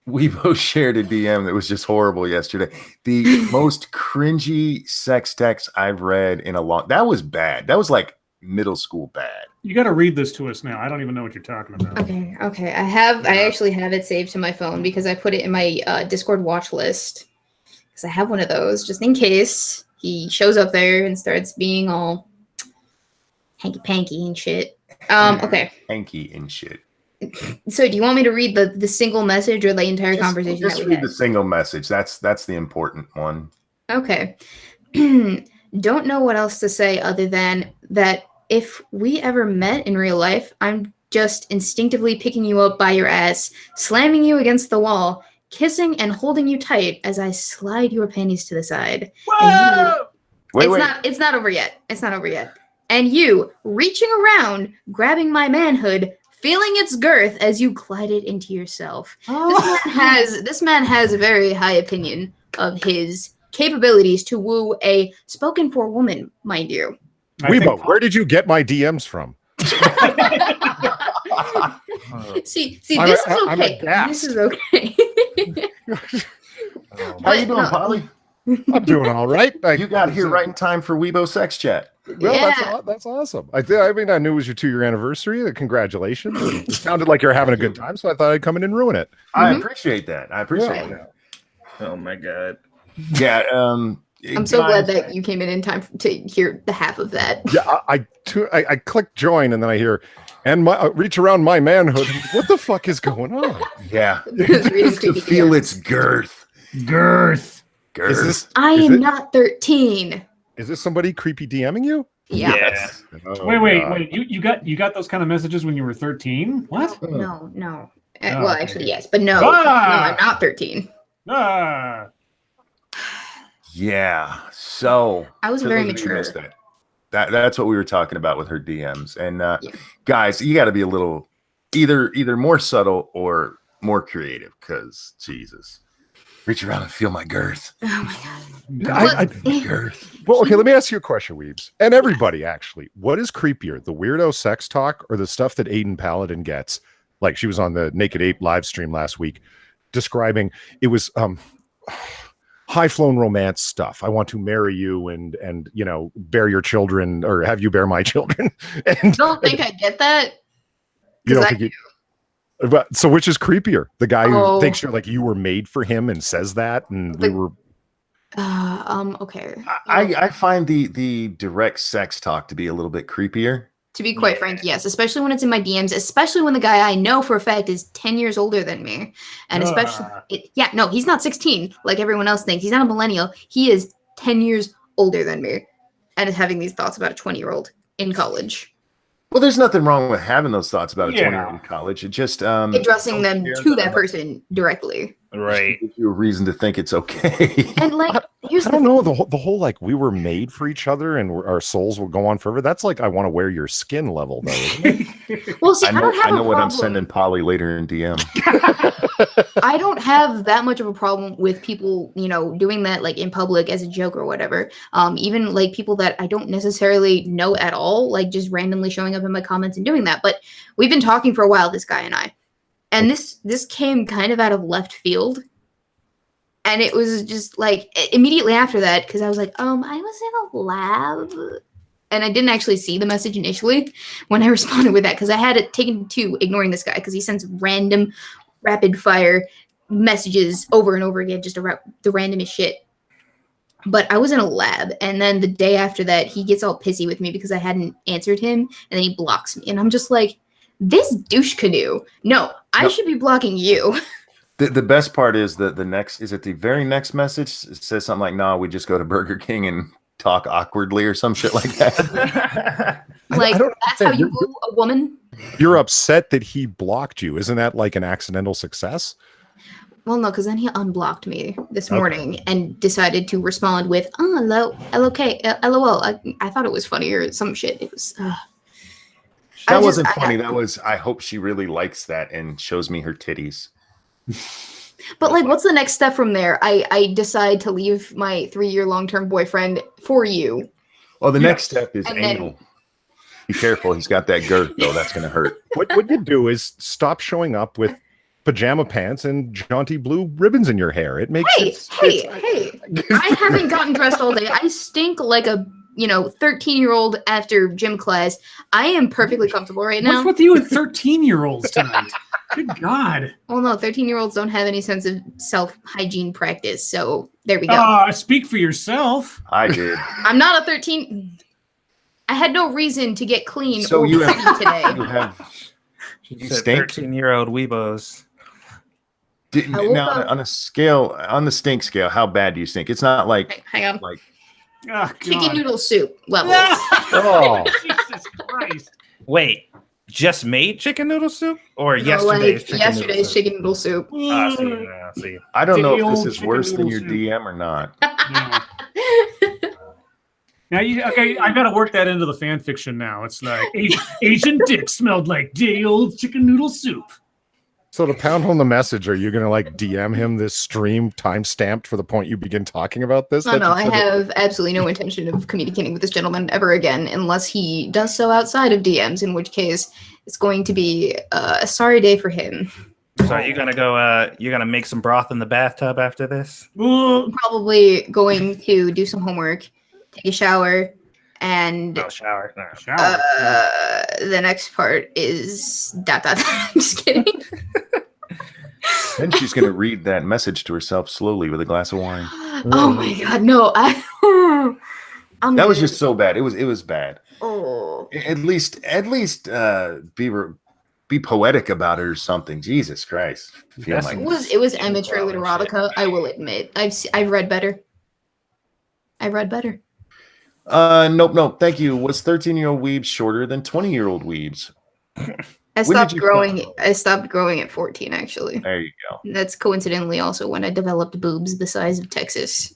we both shared a DM that was just horrible yesterday. The most cringy sex text I've read in a long. That was bad. That was like middle school bad. You got to read this to us now. I don't even know what you're talking about. Okay. I actually have it saved to my phone because I put it in my Discord watch list because I have one of those just in case he shows up there and starts being all hanky-panky and shit. Okay. Hanky and shit. So do you want me to read the single message or the entire conversation? Just read the single message. That's the important one. Okay. Don't know what else to say other than that if we ever met in real life, I'm just instinctively picking you up by your ass, slamming you against the wall, kissing and holding you tight as I slide your panties to the side. Whoa! It's not over yet. It's not over yet. And you reaching around, grabbing my manhood, feeling its girth as you glide it into yourself. This man has a very high opinion of his capabilities to woo a spoken for woman, mind you. Weibo, where did you get my DMs from? See, this is okay. This is okay. How you doing, Polly? I'm doing all right. You got here right in time for Weibo Sex Chat. Well, that's awesome. I mean, I knew it was your 2-year anniversary. Congratulations. It sounded like you're having a good time, so I thought I'd come in and ruin it. I appreciate that. That. Oh my God. Yeah. I'm so glad that you came in time to hear the half of that. Yeah, I clicked join and then I hear, and reach around my manhood. What the fuck is going on? Yeah. To feel its girth. I am not 13. Is this somebody creepy DMing you? Yeah. Yes. Oh, wait. You got those kind of messages when you were 13? What? No. Well, actually, yes, but no. No, I'm not 13. Yeah. So I was very mature. That's what we were talking about with her DMs. And guys, you got to be a little either more subtle or more creative, because Jesus. Reach around and feel my girth. Oh my god. Girth. Well, okay, let me ask you a question, Weebs. And everybody, actually. What is creepier, the weirdo sex talk or the stuff that Aiden Paladin gets? Like, she was on the Naked Ape live stream last week describing it was high-flown romance stuff. I want to marry you and you know, bear your children, or have you bear my children. And Don't think I get that. you don't 'Cause think but so which is creepier? The guy who thinks you're like you were made for him and says that, and we were okay. I find the direct sex talk to be a little bit creepier. To be quite frank, yes, especially when it's in my DMs, especially when the guy I know for a fact is 10 years older than me. And especially, no, he's not 16 like everyone else thinks. He's not a millennial. He is 10 years older than me and is having these thoughts about a 20-year-old in college. Well, there's nothing wrong with having those thoughts about a 20-year-old in college. It just addressing them to that person directly. Right. Gives you a reason to think it's okay. And like, here's I don't know, the whole like we were made for each other and our souls will go on forever. That's like I want to wear your skin level though. Isn't it? Well, see, I don't have I know a what I'm problem. sending Polly later in DM. I don't have that much of a problem with people, you know, doing that like in public as a joke or whatever. Even like people that I don't necessarily know at all, like just randomly showing up in my comments and doing that. But we've been talking for a while, this guy and I. And this came kind of out of left field. And it was just like immediately after that, because I was like, I was in a lab. And I didn't actually see the message initially when I responded with that, because I had it taken to ignoring this guy because he sends random rapid fire messages over and over again, just the randomest shit. But I was in a lab, and then the day after that, he gets all pissy with me because I hadn't answered him, and then he blocks me. And I'm just like, this douche canoe. No, I should be blocking you. The best part is the very next message says something like, "Nah, we just go to Burger King and talk awkwardly," or some shit like that. Like, I don't that's how you woo a woman? You're upset that he blocked you. Isn't that like an accidental success? Well, no, because then he unblocked me this morning and decided to respond with, LOL. I thought it was funny or some shit. It was... That wasn't funny. That was, I hope she really likes that and shows me her titties. But like, what's the next step from there? I decide to leave my 3-year long-term boyfriend for you. Well, the next step is anal. Be careful. He's got that girth, though. That's going to hurt. What you do is stop showing up with pajama pants and jaunty blue ribbons in your hair. It makes Hey. I haven't gotten dressed all day. I stink like a 13-year-old after gym class. I am perfectly comfortable right now. What's with you and 13-year-olds tonight? Good God. Well, no, 13-year-olds don't have any sense of self-hygiene practice. So there we go. Speak for yourself. I did. I'm not a 13. I had no reason to get clean So or you pretty today. You stink? 13-year-old weebos. Now, on the stink scale, how bad do you stink? It's not like hang on, like chicken noodle soup level. Oh, Jesus Christ! Wait, just made chicken noodle soup or yesterday's chicken noodle soup? See. I don't know if this is worse than your DM or not. Now I got to work that into the fan fiction now. It's like Asian dick smelled like day old chicken noodle soup. so to pound home the message, are you going to like DM him this stream time stamped for the point you begin talking about this? No, I have absolutely no intention of communicating with this gentleman ever again, unless he does so outside of DMs, in which case it's going to be a sorry day for him. So are you gonna go? You're gonna make some broth in the bathtub after this? Probably going to do some homework, take a shower, and shower. the next part is ... I'm just kidding. Then she's going to read that message to herself slowly with a glass of wine. Oh my God, no! That was just so bad. It was bad. Oh. At least be poetic about it or something. Jesus Christ! It was amateur erotica. I will admit. I've read better. Nope. Thank you. Was 13-year-old weebs shorter than 20-year-old weebs? I stopped growing at 14, actually. There you go. That's coincidentally also when I developed boobs the size of Texas.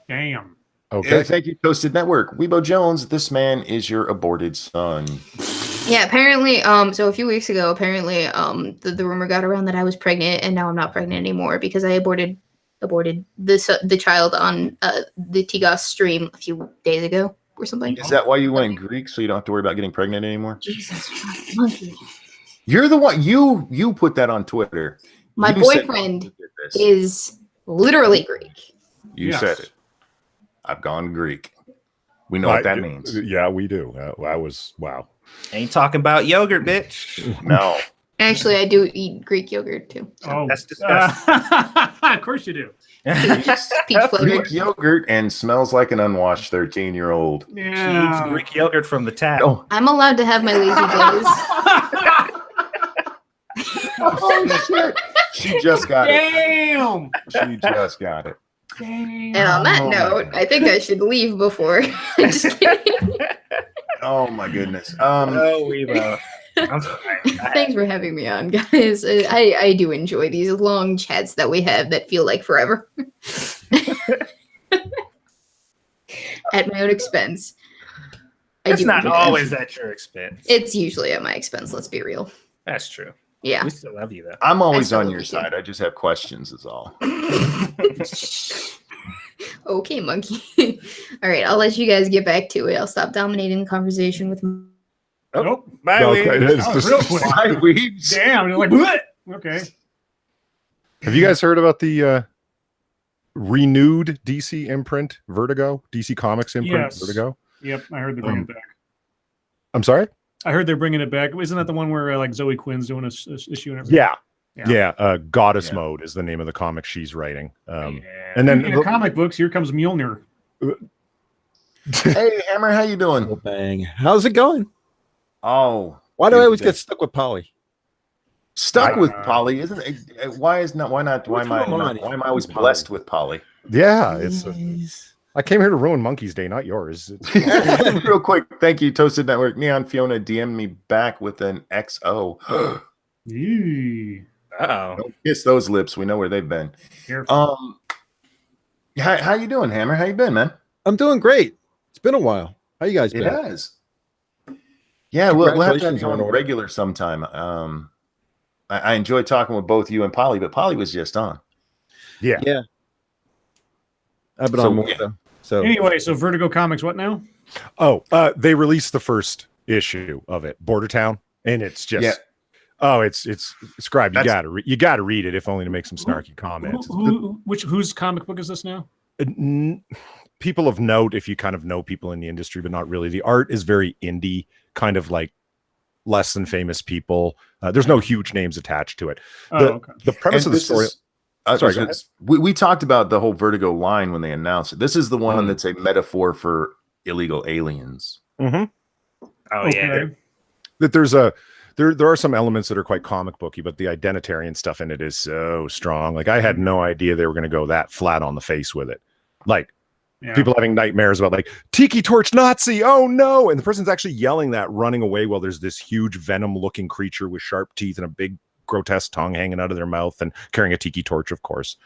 Damn. Okay. Thank you, Toasted Network. Weebo Jones, this man is your aborted son. Yeah, apparently, so a few weeks ago, apparently, the rumor got around that I was pregnant, and now I'm not pregnant anymore because I aborted the child on the Tigos stream a few days ago or something. Is that why you went Greek, so you don't have to worry about getting pregnant anymore? Jesus, monkey. You're the one. You put that on Twitter. My You said boyfriend you did this. is literally Greek. You Yes. said it. I've gone Greek. We know what that means. Yeah, we do. That was wow. Ain't talking about yogurt, bitch. No. Actually, I do eat Greek yogurt too. Oh, That's disgusting. of course you do. Peach flavor. Greek yogurt and smells like an unwashed 13-year-old. She eats Yeah. Greek yogurt from the tap. Oh, I'm allowed to have my lazy days. oh shit. She just got it. Damn. She just got it. Damn. And on that Oh my note, God. I think I should leave before. Just kidding. Oh my goodness. Oh, Weebo. I'm sorry. Thanks for having me on, guys. I do enjoy these long chats that we have that feel like forever. At my own expense. I It's do not enjoy them. always at your expense. It's usually at my expense, let's be real. That's true. Yeah. We still love you, though. I'm always still on love your you too. side. I just have questions is all. Okay, monkey. All right, I'll let you guys get back to it. I'll stop dominating the conversation with. Nope. Bye, Okay, Weebo. it's That was just- real quick. Hi, Weebs. Damn. You're like, what? Okay. Have you guys heard about the renewed DC imprint Vertigo? DC Comics imprint Yes. Vertigo? Yep. I heard they're bringing it back. I'm sorry? I heard they're bringing it back. Isn't that the one where like Zoe Quinn's doing a issue and everything? Yeah. Yeah. Yeah. Goddess Yeah. Mode is the name of the comic she's writing. Yeah. And then in the comic books, here comes Mjolnir. Hey, Hammer, how you doing? Bang. How's it going? Oh, Why do I Dude, always that- get stuck with Polly? stuck with Uh, Polly, isn't it? Why am I always blessed with Polly? yeah, it's Jeez. I came here to ruin Monkey's Day, not yours. It's- Real quick, thank you, Toasted Network. Neon Fiona DM'd me back with an XO. Yee. Uh-oh. Don't kiss those lips. We know where they've been. Careful. How you doing, Hammer? How you been, man? I'm doing great. It's been a while. How you guys It been? has. Yeah, we'll have to have Congratulations you on on it. regular sometime. I enjoyed talking with both you and Polly, but Polly was just on. yeah. Yeah. I've been So, on more yeah. though. So Anyway, so Vertigo Comics, what now? Oh, they released the first issue of it, Border Town, and it's just Yeah. oh, it's Scribe. You That's- gotta read it, if only to make some snarky comments. Whose comic book is this now? People of note, if you kind of know people in the industry, but not really. The art is very indie, kind of like less than famous people. There's no huge names attached to it. Oh, The, okay. the premise And of the this story. is- Sorry, go ahead. we talked about the whole Vertigo line when they announced it. This is the one Mhm. that's a metaphor for illegal aliens. Mhm. Oh, yeah. Okay. That there are some elements that are quite comic booky, but the identitarian stuff in it is so strong. Like I had no idea they were going to go that flat on the face with it. Like Yeah. people having nightmares about like Tiki Torch Nazi, oh no, and the person's actually yelling that, running away while there's this huge venom-looking creature with sharp teeth and a big grotesque tongue hanging out of their mouth and carrying a tiki torch, of course.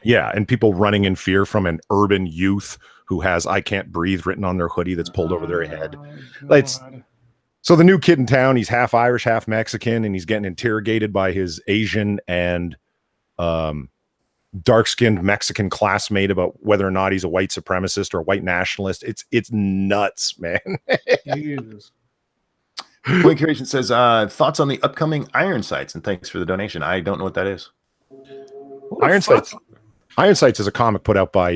Yeah, and people running in fear from an urban youth who has "I can't breathe" written on their hoodie that's pulled over their head. It's- God. So the new kid in town, he's half Irish, half Mexican, and he's getting interrogated by his Asian and dark-skinned Mexican classmate about whether or not he's a white supremacist or a white nationalist. It's nuts, man. Jesus. Point Creation says, thoughts on the upcoming Iron Sights, and thanks for the donation. I don't know what that is. Iron Sights is a comic put out by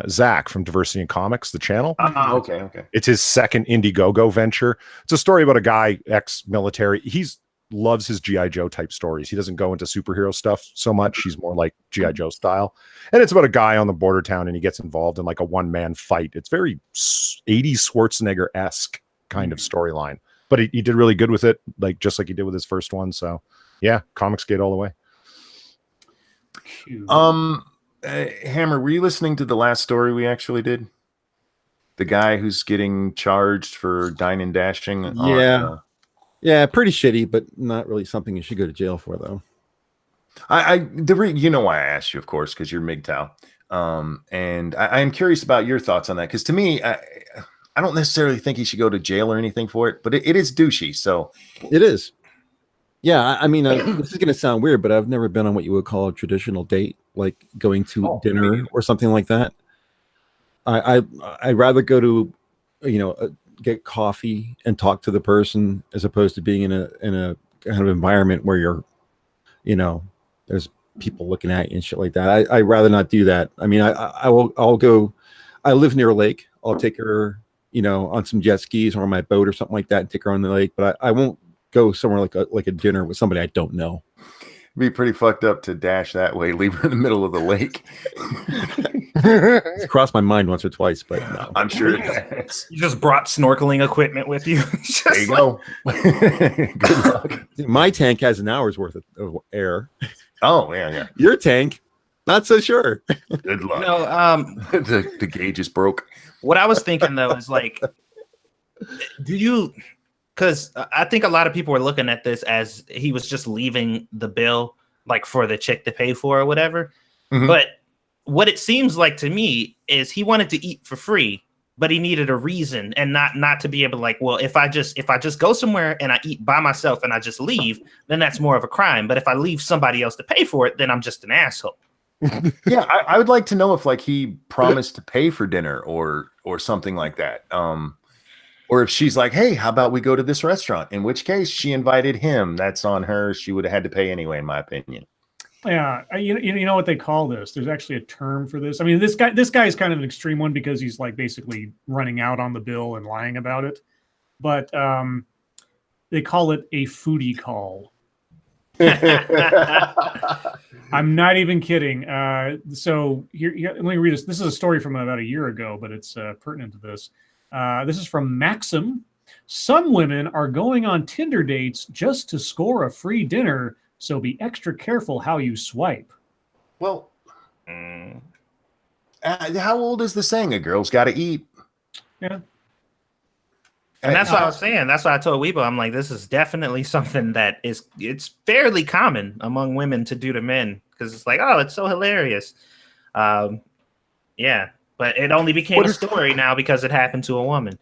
Zach from Diversity in Comics, the channel. Okay. It's his second Indiegogo venture. It's a story about a guy, ex-military. He's loves his G.I. Joe type stories. He doesn't go into superhero stuff so much. He's more like G.I. Joe style. And it's about a guy on the border town and he gets involved in like a one-man fight. It's very 80s Schwarzenegger-esque kind of storyline. But he did really good with it, like just like he did with his first one. So yeah, Comics Gate all the way. Hammer, were you listening to the last story we actually did? The guy who's getting charged for dine and dashing. Yeah. Yeah, pretty shitty, but not really something you should go to jail for, though. You know why I asked you, of course, because you're MGTOW. And I am curious about your thoughts on that, because to me, I don't necessarily think he should go to jail or anything for it, but it is douchey. So It is. Yeah, I mean, this is going to sound weird, but I've never been on what you would call a traditional date, like going to dinner or something like that. I'd rather go to, get coffee and talk to the person as opposed to being in a kind of environment where you're, there's people looking at you and shit like that. I'd rather not do that. I mean, I'll go. I live near a lake. I'll take her, on some jet skis or on my boat or something like that, and take her on the lake. But I won't go somewhere like a dinner with somebody I don't know. It'd be pretty fucked up to dash that way, leave her in the middle of the lake. It's crossed my mind once or twice, but no. I'm sure it has. You just brought snorkeling equipment with you. There you go. Good luck. My tank has an hour's worth of air. Oh, yeah. Your tank, not so sure. Good luck. The gauge is broke. What I was thinking though is like, because I think a lot of people are looking at this as he was just leaving the bill like for the chick to pay for or whatever. Mm-hmm. But what it seems like to me is he wanted to eat for free, but he needed a reason, and not to be able to like, well, if I just go somewhere and I eat by myself and I just leave, then that's more of a crime. But if I leave somebody else to pay for it, then I'm just an asshole. Yeah, I would like to know if like he promised to pay for dinner or something like that. Or if she's like, hey, how about we go to this restaurant? In which case she invited him. That's on her. She would have had to pay anyway, in my opinion. Yeah, you know what they call this? There's actually a term for this. I mean, this guy is kind of an extreme one because he's like basically running out on the bill and lying about it. But they call it a foodie call. I'm not even kidding. So here, let me read this. This is a story from about a year ago, but it's pertinent to this. This is from Maxim. Some women are going on Tinder dates just to score a free dinner, so be extra careful how you swipe. Well, how old is the saying? A girl's got to eat. Yeah. And that's what I was saying. That's why I told Weibo, I'm like, this is definitely something that it's fairly common among women to do to men, because it's like, oh, it's so hilarious. Yeah. But it only became a story now because it happened to a woman.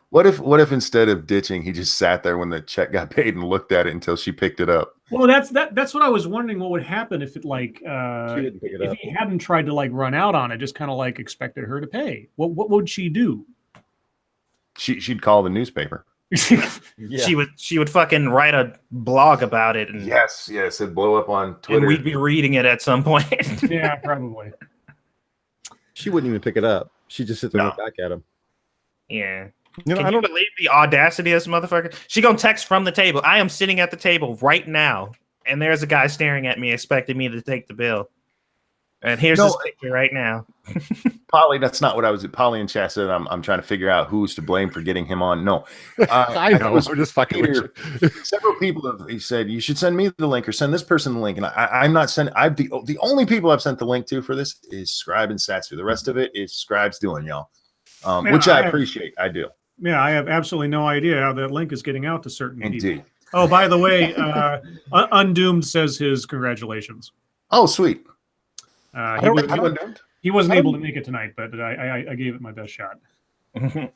What if instead of ditching, he just sat there when the check got paid and looked at it until she picked it up? Well, that's what I was wondering. What would happen if it like if he hadn't tried to like run out on it, just kind of like expected her to pay? What would she do? She'd call the newspaper. Yeah. She would fucking write a blog about it, and yes, it'd blow up on Twitter, and we'd be reading it at some point. Yeah, probably. She wouldn't even pick it up. She'd just sit there and look back at him. Yeah. Can you believe the audacity of this motherfucker? She gonna text from the table. I am sitting at the table right now, and there's a guy staring at me, expecting me to take the bill. And here's this picture right now. Polly, that's not what I was. Polly and Chad said I'm trying to figure out who's to blame for getting him on. No, I know. We're just fucking with you. Several people have said you should send me the link or send this person the link, and I'm not sending. I'm the only people I've sent the link to for this is Scribe and Satsu. The rest of it is Scribe's doing, y'all, which I appreciate. I do. Yeah, I have absolutely no idea how that link is getting out to certain Indeed. people. Oh, by the way, Undoomed says his congratulations. Oh, sweet. He wasn't able to make it tonight, but I gave it my best shot. I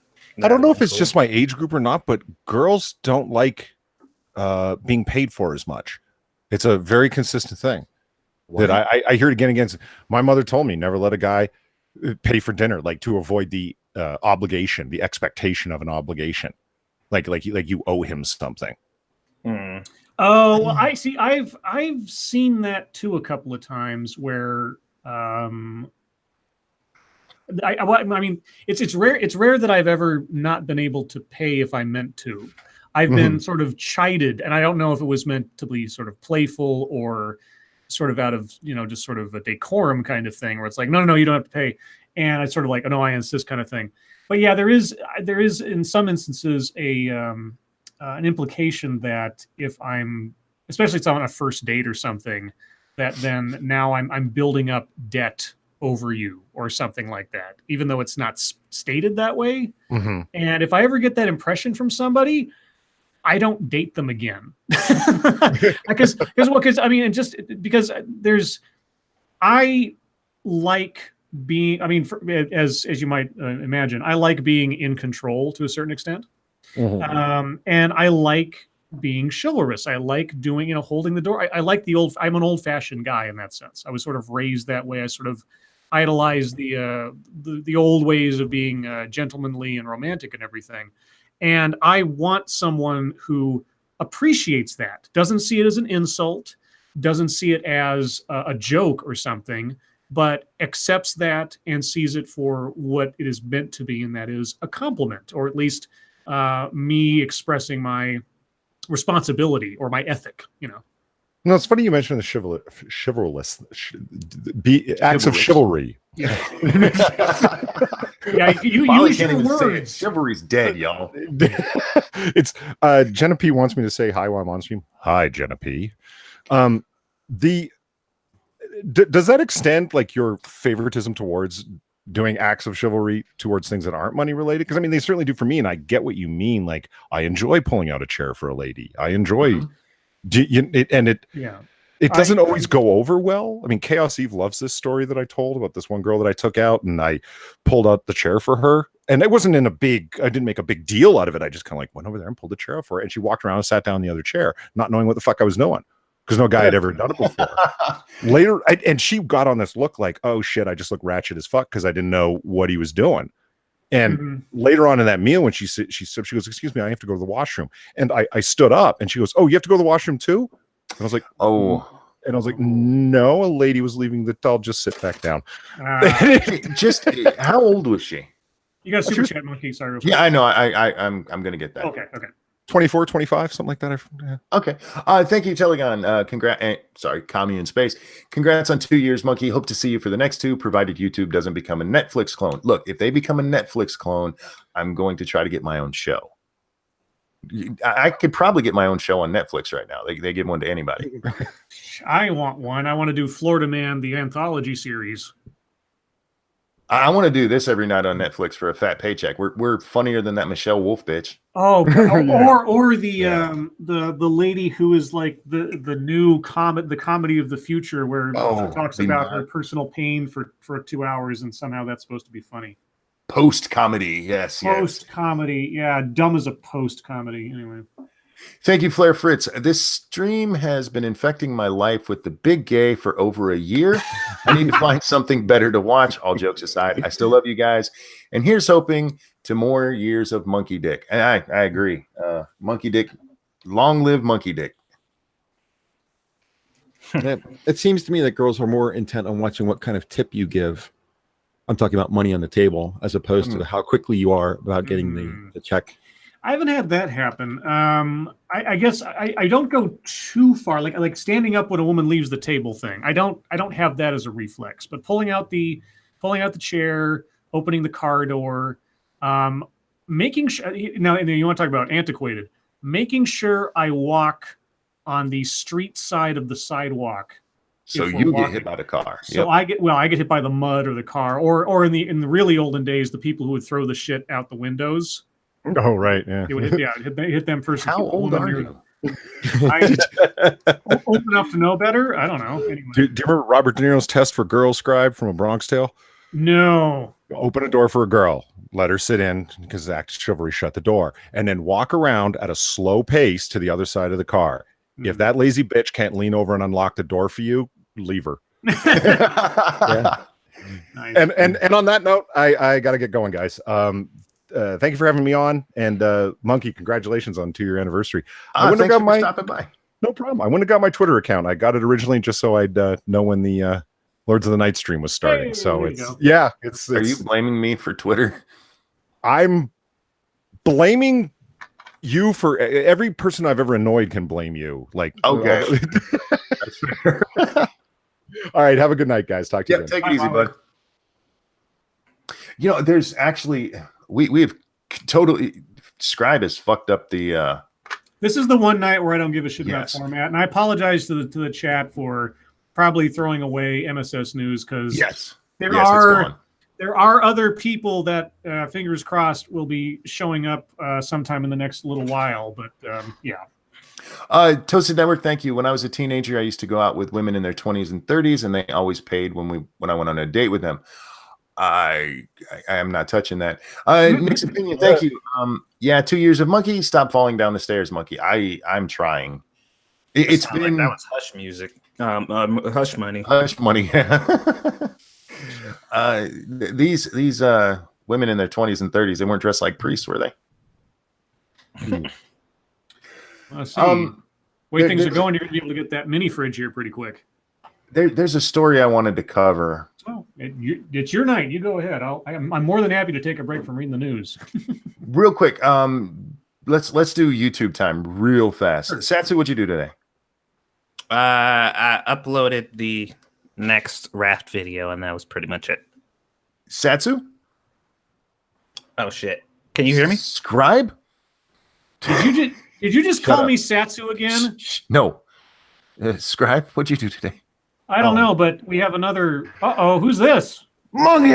don't know if it's just my age group or not, but girls don't like being paid for as much. It's a very consistent thing that I hear it again and again. My mother told me never let a guy pay for dinner, like to avoid the obligation, the expectation of an obligation, like you owe him something. Oh, well, I see. I've seen that too a couple of times where I mean, it's rare. It's rare that I've ever not been able to pay if I meant to. I've been sort of chided, and I don't know if it was meant to be sort of playful or sort of out of just sort of a decorum kind of thing, where it's like, no, you don't have to pay, and it's sort of like, oh no, I insist kind of thing. But yeah, there is in some instances an implication that if I'm, especially if it's on a first date or something, that then now I'm building up debt over you or something like that, even though it's not stated that way. And if I ever get that impression from somebody, I don't date them again. because I mean, just because I like being. I mean, as you might imagine, I like being in control to a certain extent, and I like being chivalrous. I like doing, holding the door. I like I'm an old-fashioned guy in that sense. I was sort of raised that way. I sort of idolize the old ways of being gentlemanly and romantic and everything. And I want someone who appreciates that, doesn't see it as an insult, doesn't see it as a joke or something, but accepts that and sees it for what it is meant to be, and that is a compliment, or at least me expressing my responsibility or my ethic, No, it's funny you mentioned the chivalrous acts of chivalry. Yeah, yeah. You Molly use can't your even say it. words. Chivalry's dead, y'all. It's Jenna P wants me to say hi while I'm on stream. Hi, Jenna P. Does that extend like your favoritism towards doing acts of chivalry towards things that aren't money related? Because I mean, they certainly do for me, and I get what you mean. Like, I enjoy pulling out a chair for a lady. I enjoy. It doesn't always go over well. I mean, Chaos Eve loves this story that I told about this one girl that I took out, and I pulled out the chair for her. And it wasn't I didn't make a big deal out of it. I just kind of like went over there and pulled the chair out for her. And she walked around and sat down in the other chair, not knowing what the fuck I was doing, because no guy had ever done it before. Later, and she got on this look like, oh shit, I just look ratchet as fuck because I didn't know what he was doing. And later on in that meal, when she goes, excuse me, I have to go to the washroom. And I stood up, and she goes, oh, you have to go to the washroom too? And I was like, oh. And I was like, no, a lady was leaving I'll just sit back down. Just how old was she? You got a super chat, Monkey. Sorry. Yeah, I know. I'm going to get that. Okay. 24, 25, something like that. Okay. Thank you, Telegon. Commie in Space. Congrats on 2 years, Monkey. Hope to see you for the next 2, provided YouTube doesn't become a Netflix clone. Look, if they become a Netflix clone, I'm going to try to get my own show. I could probably get my own show on Netflix right now. They give one to anybody. I want one. I want to do Florida Man, the anthology series. I want to do this every night on Netflix for a fat paycheck. We're funnier than that Michelle Wolf bitch. Oh, or the lady who is like the new the comedy of the future, where she talks about her personal pain for 2 hours, and somehow that's supposed to be funny. Post comedy, yes. Post comedy, yeah. Dumb as a post comedy. Anyway. Thank you, Flair Fritz. This stream has been infecting my life with the big gay for over a year. I need to find something better to watch. All jokes aside, I still love you guys. And here's hoping to more years of Monkey Dick. And I agree. Monkey Dick, long live Monkey Dick. It seems to me that girls are more intent on watching what kind of tip you give. I'm talking about money on the table, as opposed to how quickly you are about getting the check. I haven't had that happen. I guess I don't go too far, like standing up when a woman leaves the table thing. I don't have that as a reflex. But pulling out the chair, opening the car door, making sure. Now, and you want to talk about antiquated? Making sure I walk on the street side of the sidewalk. So you get hit by the car. So I get hit by the mud or the car, or in the really olden days, the people who would throw the shit out the windows. Oh, right, yeah. It would hit them first. How old are you? Old enough to know better? I don't know. Anyway. Do you remember Robert De Niro's test for girl Scribe from A Bronx Tale? No. Open a door for a girl, let her sit in, because act chivalry, shut the door, and then walk around at a slow pace to the other side of the car. If that lazy bitch can't lean over and unlock the door for you, leave her. Nice. And on that note, I got to get going, guys. Thank you for having me on, and Monkey, congratulations on 2-year anniversary. I wouldn't have got stopping by. No problem. I wouldn't have got my Twitter account. I got it originally just so I'd know when the Lords of the Night stream was starting. Hey, so it's Are you blaming me for Twitter? I'm blaming you for every person I've ever annoyed can blame you. Like, okay. That's fair. All right. Have a good night, guys. Talk to you. Take it easy, bud. You know, there's actually we have totally Scribe has fucked up the. This is the one night where I don't give a shit about Yes. format, and I apologize to the chat for probably throwing away MSS News because there are other people that fingers crossed will be showing up sometime in the next little while. But Toasted Network, thank you. When I was a teenager, I used to go out with women in their 20s and 30s, and they always paid when I went on a date with them. I am not touching that. Nick's opinion. Thank you. Yeah, 2 years of Monkey. Stop falling down the stairs, Monkey. I'm trying. It's been like that was Hush music. Hush money. Hush money. These women in their 20s and 30s, they weren't dressed like priests, were they? Let's see. Way things are going, you're gonna be able to get that mini fridge here pretty quick. There's a story I wanted to cover. Oh, it's your night. You go ahead. I'm more than happy to take a break from reading the news. Real quick, let's do YouTube time real fast. Sure. Satsu, what'd you do today? I uploaded the next raft video, and that was pretty much it. Satsu? Oh shit! Can you hear me? Scribe? Did you just call me Satsu again? No. Scribe, what'd you do today? I don't know, but we have another. Who's this? Monkey!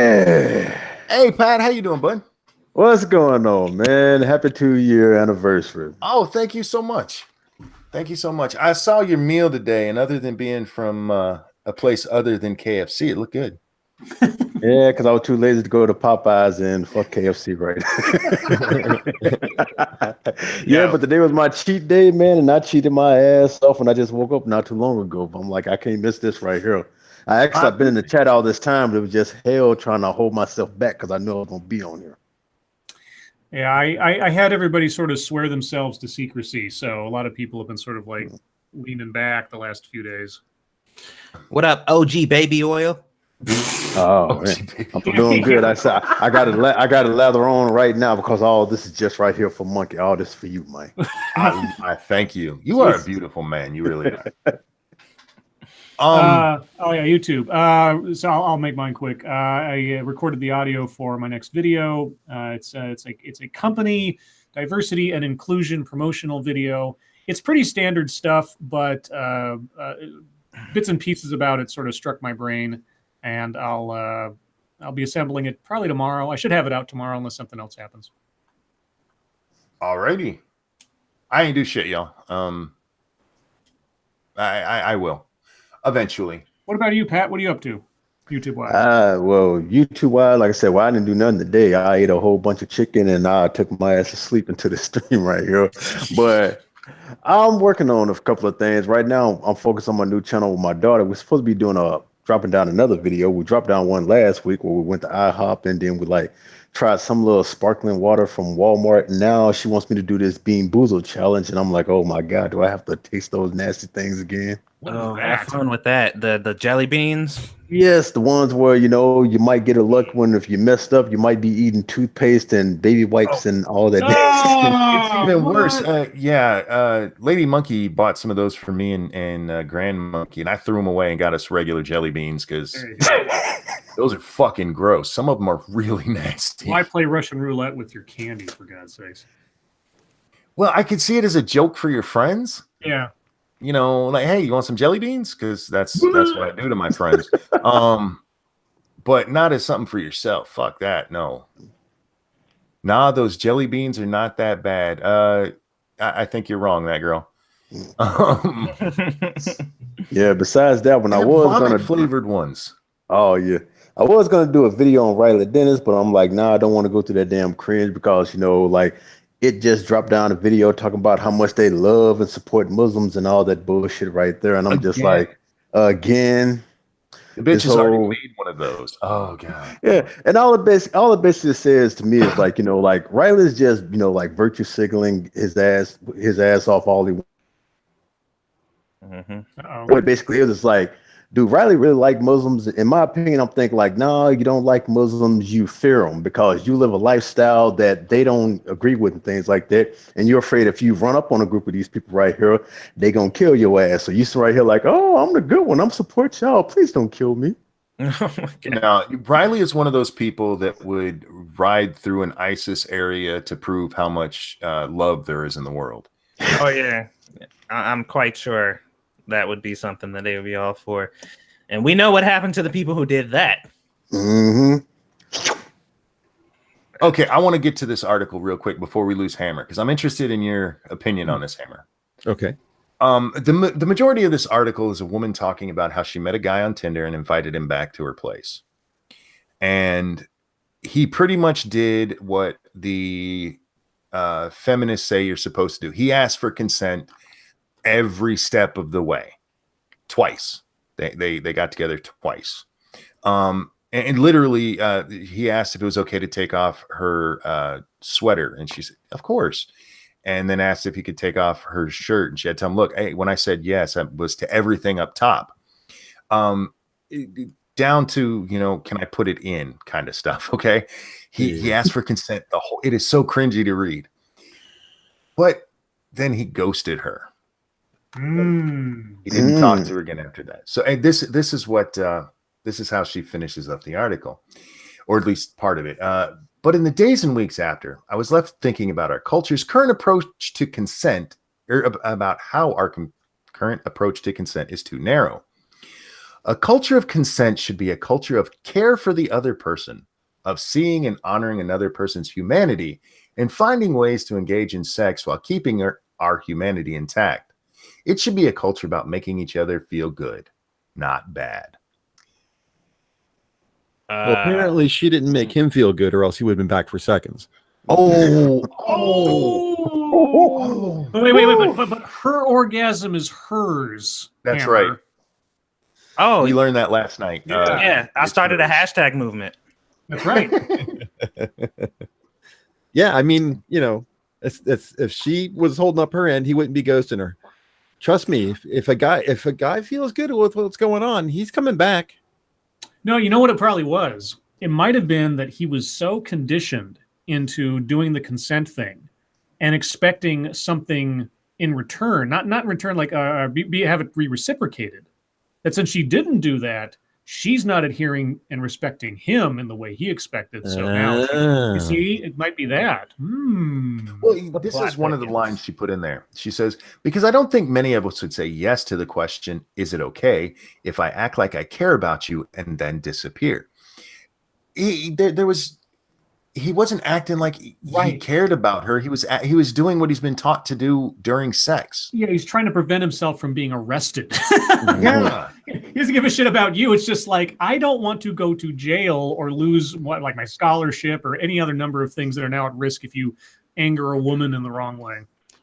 Hey, Pat, how you doing, bud? What's going on, man? Happy 2-year anniversary. Oh, thank you so much. Thank you so much. I saw your meal today, and other than being from a place other than KFC, it looked good. Yeah, because I was too lazy to go to Popeyes and fuck KFC, right? Yeah, but today was my cheat day, man, and I cheated my ass off, and I just woke up not too long ago. But I'm like, I can't miss this right here. I've been in the chat all this time, but it was just hell trying to hold myself back because I knew I was going to be on here. Yeah, I had everybody sort of swear themselves to secrecy, so a lot of people have been sort of like leaning back the last few days. What up, OG baby oil? Oh, man. I'm doing good. I got a lather on right now because all this is just right here for Monkey. All this for you, Mike. I thank you. You are a beautiful man. You really are. YouTube. So I'll make mine quick. I recorded the audio for my next video. It's a company diversity and inclusion promotional video. It's pretty standard stuff, but bits and pieces about it sort of struck my brain, and I'll be assembling it probably tomorrow. I should have it out tomorrow unless something else happens. Alrighty. I ain't do shit, y'all. I will eventually. What about you, Pat? What are you up to, YouTube wise? Well, YouTube wise, like I said, I didn't do nothing today. I ate a whole bunch of chicken and I took my ass to sleep into the stream right here. But I'm working on a couple of things right now. I'm focused on my new channel with my daughter. We're supposed to be doing dropping down another video. We dropped down one last week where we went to IHOP and then we tried some little sparkling water from Walmart. Now she wants me to do this Bean Boozled challenge, and I'm like, oh my god, do I have to taste those nasty things again? Oh, have fun with that. The jelly beans. Yes, the ones where you might get a luck one if you messed up. You might be eating toothpaste and baby wipes and all that. It's even worse. Lady Monkey bought some of those for me and Grand Monkey, and I threw them away and got us regular jelly beans because those are fucking gross. Some of them are really nasty. Why play Russian roulette with your candy, for God's sakes? Well, I could see it as a joke for your friends. Yeah. Like, hey, you want some jelly beans? Because that's what I do to my friends. But not as something for yourself. Fuck that. No. Nah, those jelly beans are not that bad. I think you're wrong, that girl. Yeah. Besides that, when I was gonna flavored ones. Oh yeah, I was gonna do a video on Riley Dennis, but I'm like, nah, I don't want to go through that damn cringe because it just dropped down a video talking about how much they love and support Muslims and all that bullshit right there. And I'm just like, again. The bitch has already made one of those. Oh god. Yeah. And all it basically says to me is Riley's just, virtue signaling his ass off all he wants. Mm-hmm. What it basically is like, do Riley really like Muslims? In my opinion, I'm thinking no, you don't like Muslims, you fear them because you live a lifestyle that they don't agree with and things like that. And you're afraid if you run up on a group of these people right here, they gonna kill your ass. So you sit right here like, oh, I'm the good one. I'm support y'all. Please don't kill me. Now, Riley is one of those people that would ride through an ISIS area to prove how much love there is in the world. Oh, yeah. I'm quite sure that would be something that they would be all for. And we know what happened to the people who did that. Mm-hmm. Okay, I want to get to this article real quick before we lose Hammer, because I'm interested in your opinion on this, Hammer. Okay. The majority of this article is a woman talking about how she met a guy on Tinder and invited him back to her place. and he pretty much did what the feminists say you're supposed to do. He asked for consent every step of the way, twice. They got together twice. And literally, he asked if it was okay to take off her sweater, and she said, "Of course." And then asked if he could take off her shirt, and she had to tell him, "Look, hey, when I said yes, that was to everything up top, down to, you know, can I put it in kind of stuff." Okay, he asked for consent. It is so cringy to read, but then he ghosted her. He didn't talk to her again after that. So this is how she finishes up the article, or at least part of it. But in the days and weeks after, I was left thinking about our culture's current approach to consent, or about how our current approach to consent is too narrow. A culture of consent should be a culture of care for the other person, of seeing and honoring another person's humanity, and finding ways to engage in sex while keeping our humanity intact. It should be a culture about making each other feel good, not bad. Well, apparently she didn't make him feel good, or else he would have been back for seconds. Wait, but her orgasm is hers. That's Hammer. right. Oh, We learned that last night. yeah, I started a hers. hashtag movement. That's right. Yeah, I mean, you know, if she was holding up her end, he wouldn't be ghosting her. Trust me, if a guy feels good with what's going on, he's coming back. No, you know what it probably was? It might have been that he was so conditioned into doing the consent thing and expecting something in return, not in return, like have it be reciprocated. That since she didn't do that, she's not adhering and respecting him in the way he expected. So now, you see, it might be that. Well, this is one of the lines she put in there. She says, because I don't think many of us would say yes to the question, is it okay if I act like I care about you and then disappear? He wasn't acting like he cared about her. He was doing what he's been taught to do during sex. Yeah, he's trying to prevent himself from being arrested. Yeah. He doesn't give a shit about you. It's just like, I don't want to go to jail or lose like my scholarship or any other number of things that are now at risk if you anger a woman in the wrong way.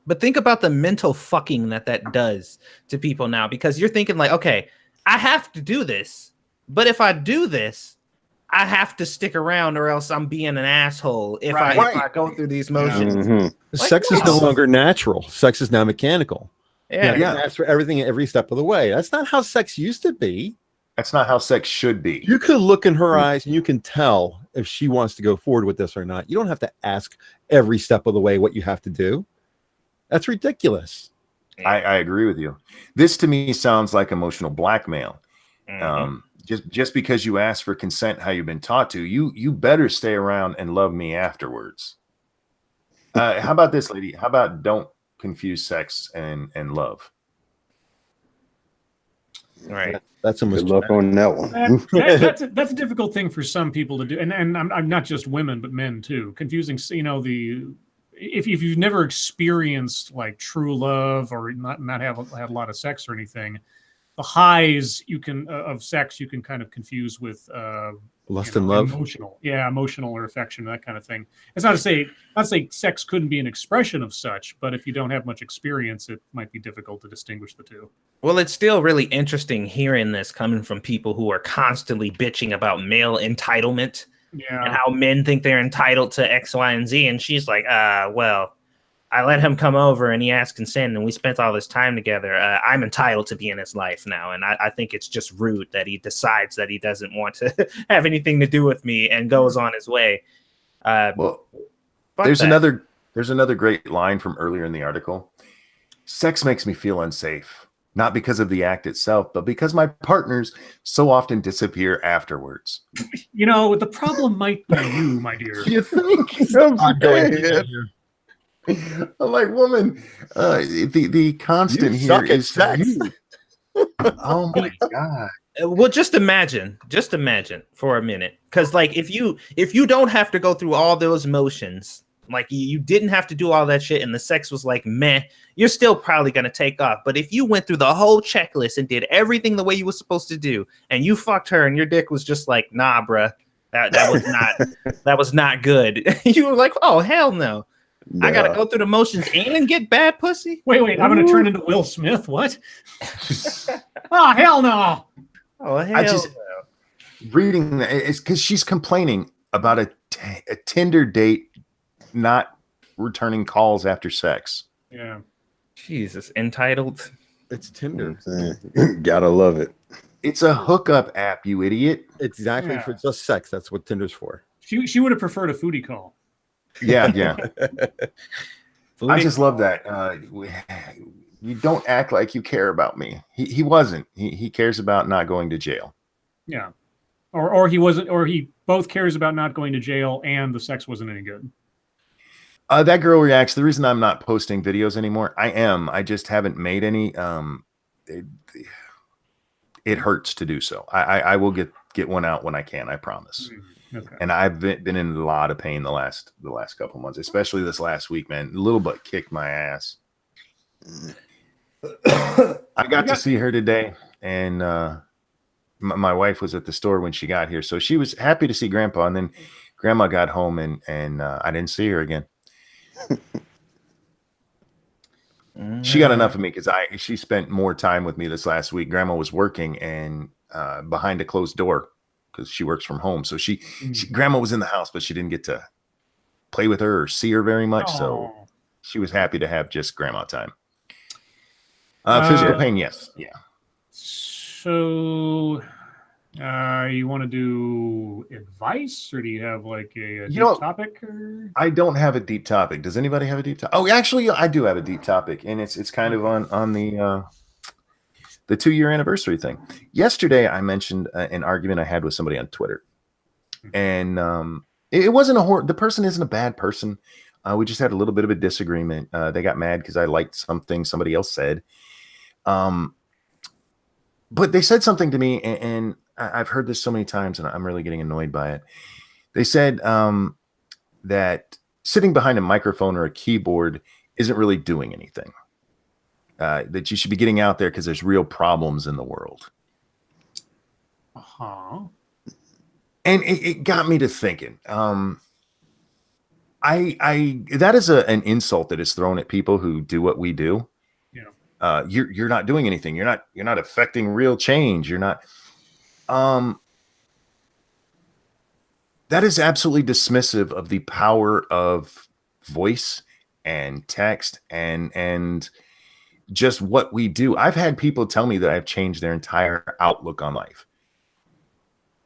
But think about the mental fucking that does to people now, because you're thinking like, okay, I have to do this, but if I do this, I have to stick around or else I'm being an asshole if I go through these motions. Like, sex is no longer natural. Sex is now mechanical. Yeah. That's for everything every step of the way. That's not how sex used to be. That's not how sex should be. You could look in her eyes and you can tell if she wants to go forward with this or not. You don't have to ask every step of the way what you have to do. That's ridiculous. I agree with you. This to me sounds like emotional blackmail. Just because you ask for consent how you've been taught to, you better stay around and love me afterwards. How about this, lady? How about don't confuse sex and love? Right. That's almost good luck on that one. That's a difficult thing for some people to do, and I'm not just women but men too. Confusing, you know, if you've never experienced like true love or not had a lot of sex or anything, the highs of sex you can kind of confuse with lust and love, emotional or affection, that kind of thing. It's not to say sex couldn't be an expression of such, but if you don't have much experience, it might be difficult to distinguish the two. Well, it's still really interesting hearing this coming from people who are constantly bitching about male entitlement and how men think they're entitled to X, Y, and Z. And she's like, well, I let him come over and he asked consent and we spent all this time together. I'm entitled to be in his life now. And I think it's just rude that he decides that he doesn't want to have anything to do with me and goes on his way. There's another great line from earlier in the article. Sex makes me feel unsafe, not because of the act itself, but because my partners so often disappear afterwards. You know, the problem might be you, my dear. You think? I'm like, woman, the constant here is sex. Oh my god. Well, just imagine for a minute, because like if you don't have to go through all those motions, like you didn't have to do all that shit, and the sex was like meh, you're still probably gonna take off. But if you went through the whole checklist and did everything the way you were supposed to do, and you fucked her, and your dick was just like, nah, bruh, That was not good. You were like, oh hell no. Nah. I gotta go through the motions and get bad pussy. Wait, I'm gonna turn into Will Smith. What? Oh hell no! Oh hell I just reading that it's because she's complaining about a Tinder date not returning calls after sex. Yeah. Jesus, entitled. It's Tinder. Gotta love it. It's a hookup app, you idiot. Exactly for just sex. That's what Tinder's for. She would have preferred a foodie call. Yeah. I just love that. You don't act like you care about me. He wasn't. He cares about not going to jail. Yeah. Or he wasn't, or he both cares about not going to jail and the sex wasn't any good. That girl reacts. The reason I'm not posting videos anymore, I just haven't made any. It hurts to do so. I will get one out when I can. I promise. Okay. And I've been in a lot of pain the last couple months, especially this last week, man. Little butt kicked my ass. I got to see her today, and my wife was at the store when she got here, so she was happy to see Grandpa. And then Grandma got home, and I didn't see her again. She got enough of me because she spent more time with me this last week. Grandma was working and behind a closed door because she works from home. So she Grandma was in the house, but she didn't get to play with her or see her very much. So she was happy to have just Grandma time. Physical pain, yes, yeah. So, you want to do advice, or do you have like a deep topic? Or? I don't have a deep topic. Does anybody have a deep topic? Oh, actually, I do have a deep topic, and it's kind of on the 2-year anniversary thing. Yesterday, I mentioned an argument I had with somebody on Twitter, and it wasn't the person isn't a bad person. We just had a little bit of a disagreement. They got mad because I liked something somebody else said. But they said something to me, and I've heard this so many times, and I'm really getting annoyed by it. They said that sitting behind a microphone or a keyboard isn't really doing anything. That you should be getting out there because there's real problems in the world. And it got me to thinking. That is an insult that is thrown at people who do what we do. You're not doing anything. You're not affecting real change. You're not. That is absolutely dismissive of the power of voice and text and just what we do. I've had people tell me that I've changed their entire outlook on life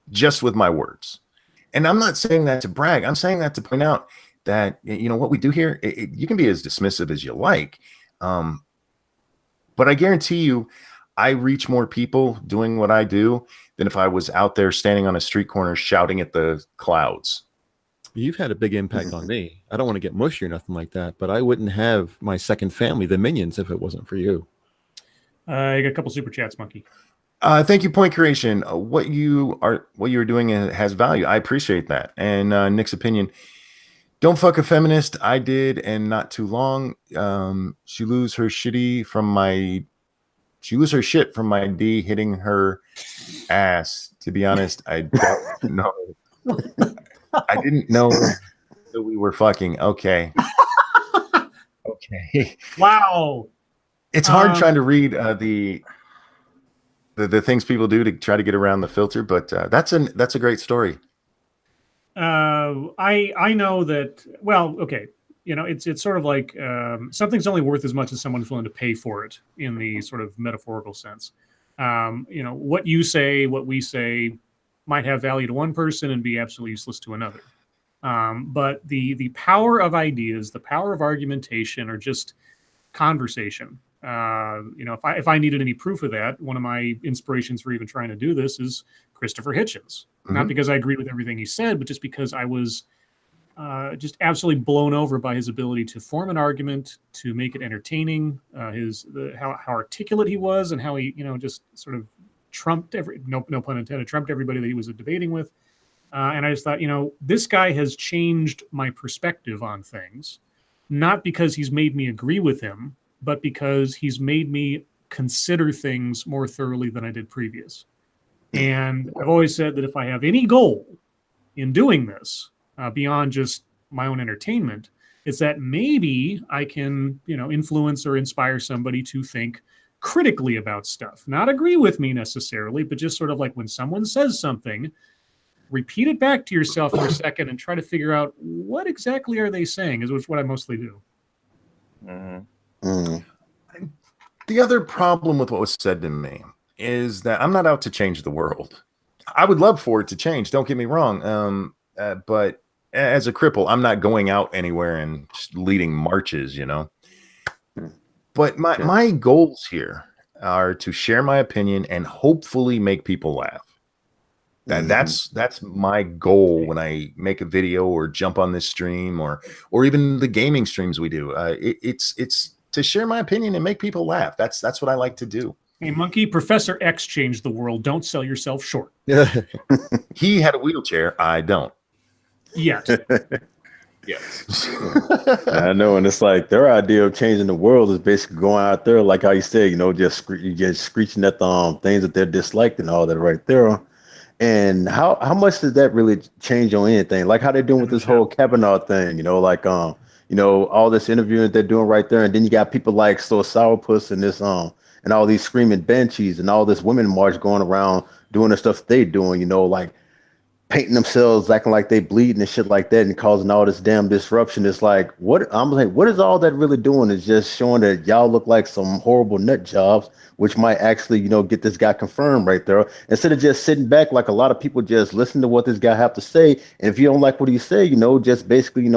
just with my words. And I'm not saying that to brag. I'm saying that to point out that, what we do here, you can be as dismissive as you like. But I guarantee you, I reach more people doing what I do than if I was out there standing on a street corner shouting at the clouds. You've had a big impact on me. I don't want to get mushy or nothing like that, but I wouldn't have my second family, the Minions, if it wasn't for you. I got a couple super chats, Monkey. Thank you, Point Creation. What you are doing has value. I appreciate that. And Nick's opinion. Don't fuck a feminist. I did, and not too long. She lose her shit from my D hitting her ass. To be honest, I don't know. I didn't know that we were fucking. Okay. Okay. Wow. It's hard trying to read the things people do to try to get around the filter, but that's a great story. I know that. Well, okay. It's sort of like something's only worth as much as someone's willing to pay for it in the sort of metaphorical sense. What you say, what we say might have value to one person and be absolutely useless to another. But the power of ideas, the power of argumentation, or just conversation. If I needed any proof of that, one of my inspirations for even trying to do this is Christopher Hitchens. Not because I agreed with everything he said, but just because I was just absolutely blown over by his ability to form an argument, to make it entertaining, how articulate he was, and how he just sort of trumped no pun intended, trumped everybody that he was debating with. And I just thought, this guy has changed my perspective on things, not because he's made me agree with him, but because he's made me consider things more thoroughly than I did previous. And I've always said that if I have any goal in doing this, beyond just my own entertainment, is that maybe I can, influence or inspire somebody to think critically about stuff. Not agree with me necessarily, but just sort of like when someone says something, repeat it back to yourself for a second and try to figure out what exactly are they saying, is what I mostly do. The other problem with what was said to me is that I'm not out to change the world. I would love for it to change. Don't get me wrong. But as a cripple, I'm not going out anywhere and just leading marches, But my goals here are to share my opinion and hopefully make people laugh. That's my goal when I make a video or jump on this stream or even the gaming streams we do. It's to share my opinion and make people laugh. That's what I like to do. Hey, Monkey, Professor X changed the world. Don't sell yourself short. He had a wheelchair. I don't. Yet. Yes. I know, and it's like their idea of changing the world is basically going out there, like how you said, just screeching at the things that they're disliked and all that right there. And how much does that really change on anything? Like how they're doing with this whole Kavanaugh thing, all this interviewing they're doing right there, and then you got people like Sourpuss and this and all these screaming banshees and all this women march going around doing the stuff they doing, like painting themselves, acting like they bleeding and shit like that, and causing all this damn disruption. It's like, what is all that really doing? Is just showing that y'all look like some horrible nut jobs, which might actually, get this guy confirmed right there. Instead of just sitting back like a lot of people just listen to what this guy have to say, and if you don't like what he say, just basically,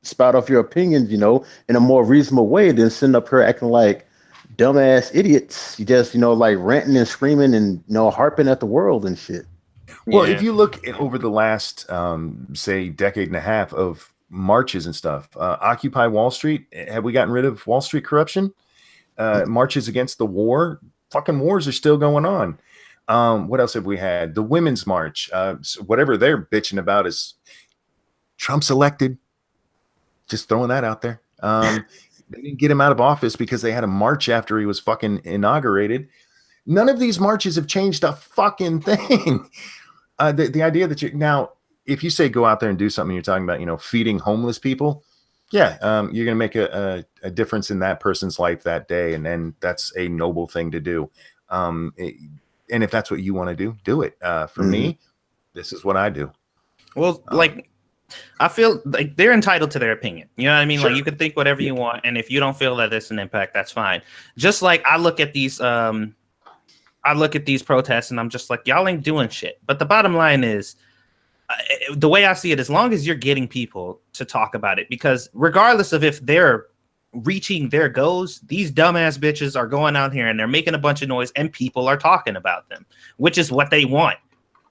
spout off your opinions, in a more reasonable way than sitting up here acting like dumbass idiots. You just, like ranting and screaming and harping at the world and shit. Well, if you look over the last, say, decade and a half of marches and stuff, Occupy Wall Street, have we gotten rid of Wall Street corruption? Marches against the war, fucking wars are still going on. What else have we had? The Women's March, whatever they're bitching about is Trump's elected. Just throwing that out there. They didn't get him out of office because they had a march after he was fucking inaugurated. None of these marches have changed a fucking thing. The idea that now, if you say go out there and do something, you're talking about, feeding homeless people. Yeah, you're going to make a difference in that person's life that day. And then that's a noble thing to do. And if that's what you want to do, do it. For me, this is what I do. Well, I feel like they're entitled to their opinion. You know what I mean? Sure. Like you can think whatever you want. And if you don't feel that it's an impact, that's fine. Just like I look at these protests and I'm just like, y'all ain't doing shit. But the bottom line is, the way I see it, as long as you're getting people to talk about it, because regardless of if they're reaching their goals, these dumbass bitches are going out here and they're making a bunch of noise and people are talking about them, which is what they want.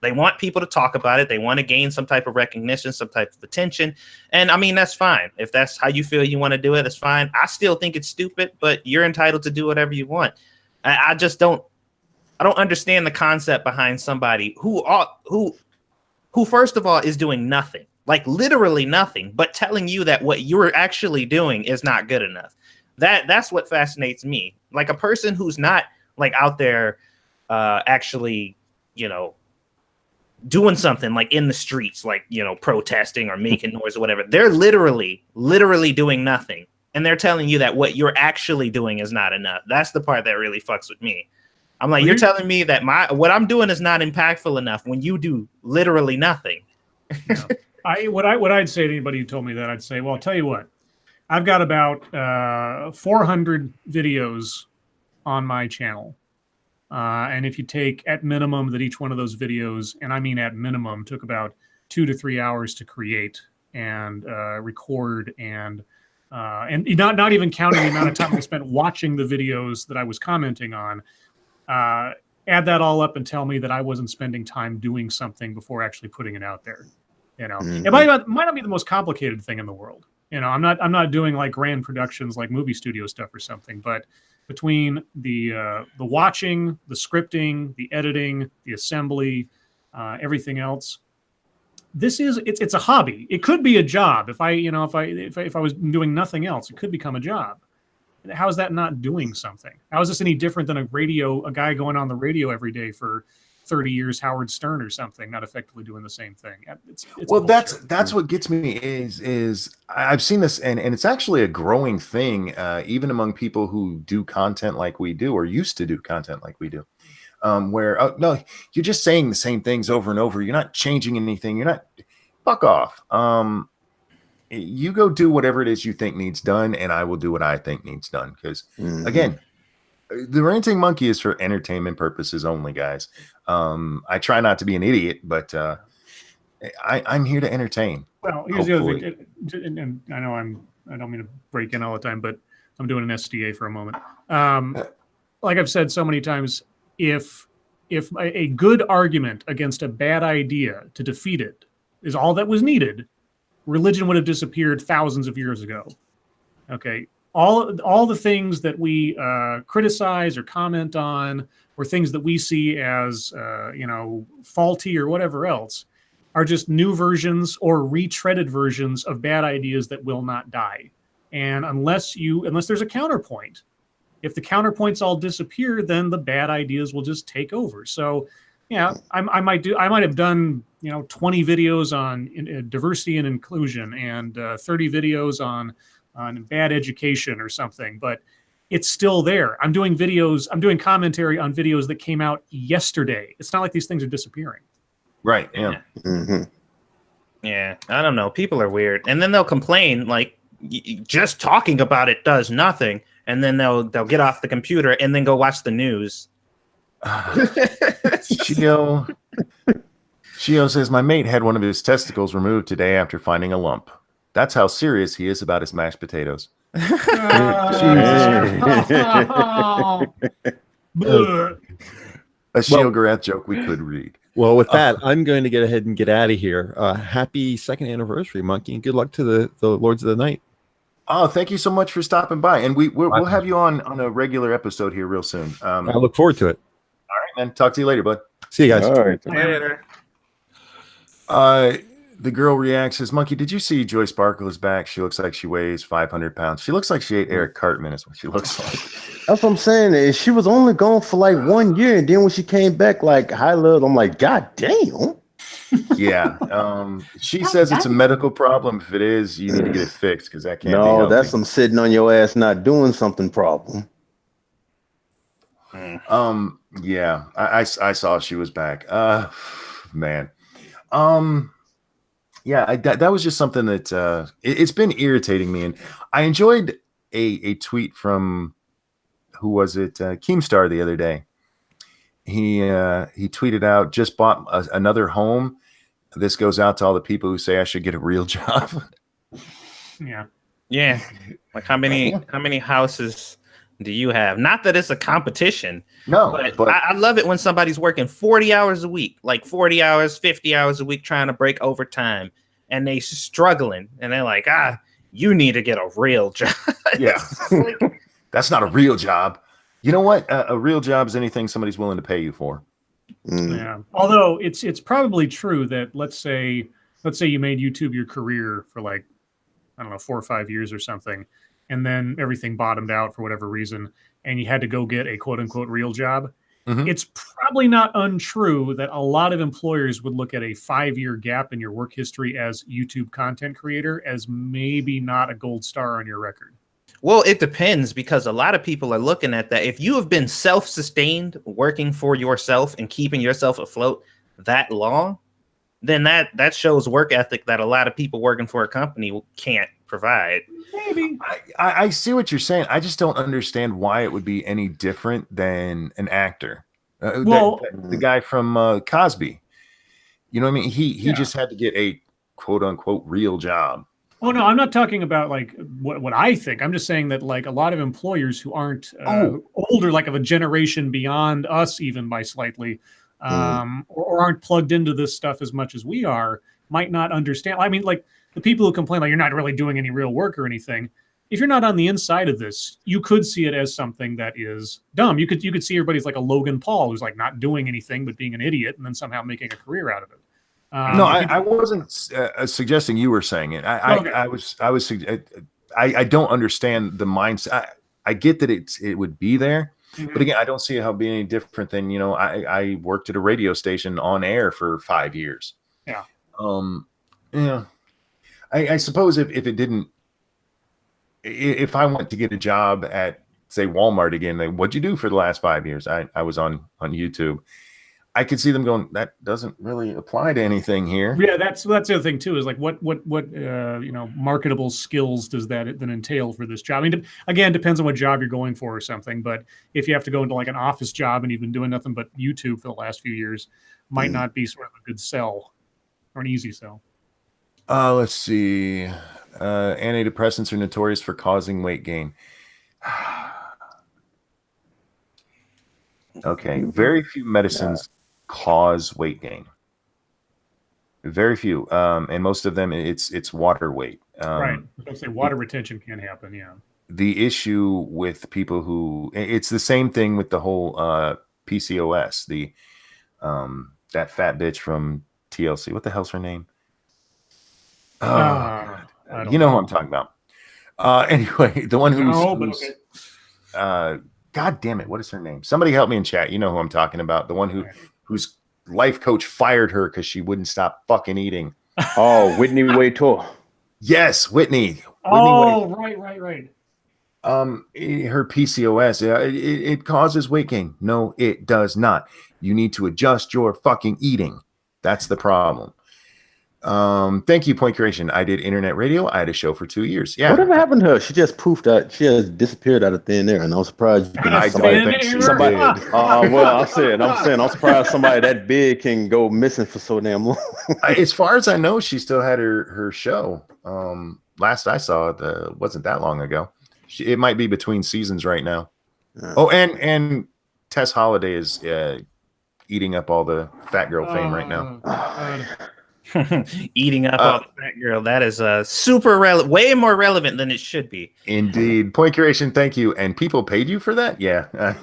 They want people to talk about it. They want to gain some type of recognition, some type of attention. And I mean, that's fine. If that's how you feel you want to do it, that's fine. I still think it's stupid, but you're entitled to do whatever you want. I don't understand the concept behind somebody who first of all is doing nothing, like literally nothing, but telling you that what you're actually doing is not good enough. That's what fascinates me. Like a person who's not like out there actually, doing something like in the streets, like, protesting or making noise or whatever. They're literally doing nothing. And they're telling you that what you're actually doing is not enough. That's the part that really fucks with me. I'm like, you're telling me that what I'm doing is not impactful enough when you do literally nothing. What I'd say to anybody who told me that, I'd say, well, I'll tell you what, I've got about 400 videos on my channel. And if you take at minimum that each one of those videos, and I mean at minimum, took about 2 to 3 hours to create and record and not even counting the amount of time I spent watching the videos that I was commenting on, add that all up and tell me that I wasn't spending time doing something before actually putting it out there. It might not be the most complicated thing in the world. I'm not doing like grand productions like movie studio stuff or something, but between the watching, the scripting, the editing, the assembly, everything else, it's a hobby. It could be a job. If I was doing nothing else, it could become a job. How is that not doing something? How is this any different than a guy going on the radio every day for 30 years Howard Stern or something, not effectively doing the same thing. It's Well, bullshit. that's what gets me is I've seen this, and it's actually a growing thing, even among people who do content like we do or used to do content like we do, where no, you're just saying the same things over and over. You're not changing anything. You're not. Fuck off. You go do whatever it is you think needs done, and I will do what I think needs done. Because again, the Ranting Monkey is for entertainment purposes only, guys. I try not to be an idiot, but I'm here to entertain. Well, here's the other thing, and I know I don't mean to break in all the time, but I'm doing an SDA for a moment. Like I've said so many times, if a good argument against a bad idea to defeat it is all that was needed, religion would have disappeared thousands of years ago. Okay, all the things that we criticize or comment on, or things that we see as faulty or whatever else, are just new versions or retreaded versions of bad ideas that will not die. And unless there's a counterpoint, if the counterpoints all disappear, then the bad ideas will just take over. So, yeah, I might have done 20 videos on diversity and inclusion and 30 videos on bad education or something, but it's still there. I'm doing commentary on videos that came out yesterday. It's not like these things are disappearing. Right. Yeah. Yeah. I don't know. People are weird, and then they'll complain like just talking about it does nothing, and then they'll get off the computer and then go watch the news. Shio says, my mate had one of his testicles removed today after finding a lump. That's how serious he is about his mashed potatoes. A Shio Garath joke we could read. Well, with that, I'm going to get ahead and get out of here. Happy 2nd anniversary, Monkey, and good luck to the Lords of the Night. Oh, thank you so much for stopping by, and we'll have you on a regular episode here real soon. I look forward to it. All right, man. Talk to you later, bud. See you guys. All right. Later. The girl reacts, says, Monkey, did you see Joy Sparkle is back? She looks like she weighs 500 pounds. She looks like she ate Eric Cartman is what she looks like. That's what I'm saying. And she was only gone for like 1 year, and then when she came back like high level, I'm like, God damn. Yeah. She says it's a medical problem. If it is, you need to get it fixed because that can't be No, healthy. that's some sitting on your ass not doing something problem. Yeah. I saw she was back. Man. Yeah, that was just something that it's been irritating me, and I enjoyed a tweet from who was it? Keemstar the other day. He tweeted out, just bought another home. This goes out to all the people who say I should get a real job. Yeah. Like how many houses do you have? Not that it's a competition. No, but I love it when somebody's working 40 hours a week, like 40 hours, 50 hours a week, trying to break overtime, and they struggling, and they're like, you need to get a real job. Yeah. That's not a real job. You know what? A real job is anything somebody's willing to pay you for. Yeah. Although it's probably true that let's say you made YouTube your career for like, I don't know, 4 or 5 years or something, and then everything bottomed out for whatever reason, and you had to go get a quote unquote real job. It's probably not untrue that a lot of employers would look at a 5-year gap in your work history as YouTube content creator as maybe not a gold star on your record. Well, it depends, because a lot of people are looking at that. If you have been self-sustained, working for yourself and keeping yourself afloat that long, then that shows work ethic that a lot of people working for a company can't provide. Maybe. I see what you're saying. I just don't understand why it would be any different than an actor. The guy from Cosby. You know what I mean? He just had to get a quote unquote real job. Oh no, I'm not talking about like what I think. I'm just saying that like a lot of employers who aren't older, like of a generation beyond us, even by slightly, or aren't plugged into this stuff as much as we are, might not understand. I mean, like the people who complain like you're not really doing any real work or anything. If you're not on the inside of this, you could see it as something that is dumb. You could see everybody's like a Logan Paul who's like not doing anything but being an idiot and then somehow making a career out of it. No, I wasn't suggesting you were saying it. I don't understand the mindset. I get that it would be there, But again, I don't see how being any different than, you know, I worked at a radio station on air for 5 years. Yeah. Yeah. I suppose if it didn't, if I went to get a job at, say, Walmart again, like, what'd you do for the last 5 years? I was on YouTube. I could see them going, that doesn't really apply to anything here. Yeah, that's the other thing too, is like what you know, marketable skills does that then entail for this job? I mean, again, depends on what job you're going for or something. But if you have to go into like an office job and you've been doing nothing but YouTube for the last few years, might not be sort of a good sell or an easy sell. Let's see. Antidepressants are notorious for causing weight gain. Okay, very few medicines cause weight gain. Very few, and most of them it's water weight. Right. I was gonna say water retention can happen. Yeah. The issue with people who, it's the same thing with the whole PCOS. The that fat bitch from TLC. What the hell's her name? Oh, God. You know who I'm talking about. Anyway, the one who's God damn it, what is her name? Somebody help me in chat. You know who I'm talking about. The one whose life coach fired her because she wouldn't stop fucking eating. Oh, Whitney Waytor. Yes, Whitney. Oh, right. Her PCOS, it causes weight gain. No, it does not. You need to adjust your fucking eating. That's the problem. Thank you, Point Creation. I did internet radio. I had a show for 2 years. Yeah. Whatever happened to her? She just poofed out. She just disappeared out of thin air, and I'm surprised you can. Somebody. Well, I'm surprised somebody that big can go missing for so damn long. As far as I know, she still had her show. Last I saw it, wasn't that long ago. It might be between seasons right now. Oh, and Tess Holiday is eating up all the fat girl fame right now. Eating up all the fat girl. That is super relevant, way more relevant than it should be. Indeed. Point Creation, thank you. And people paid you for that? Yeah. Go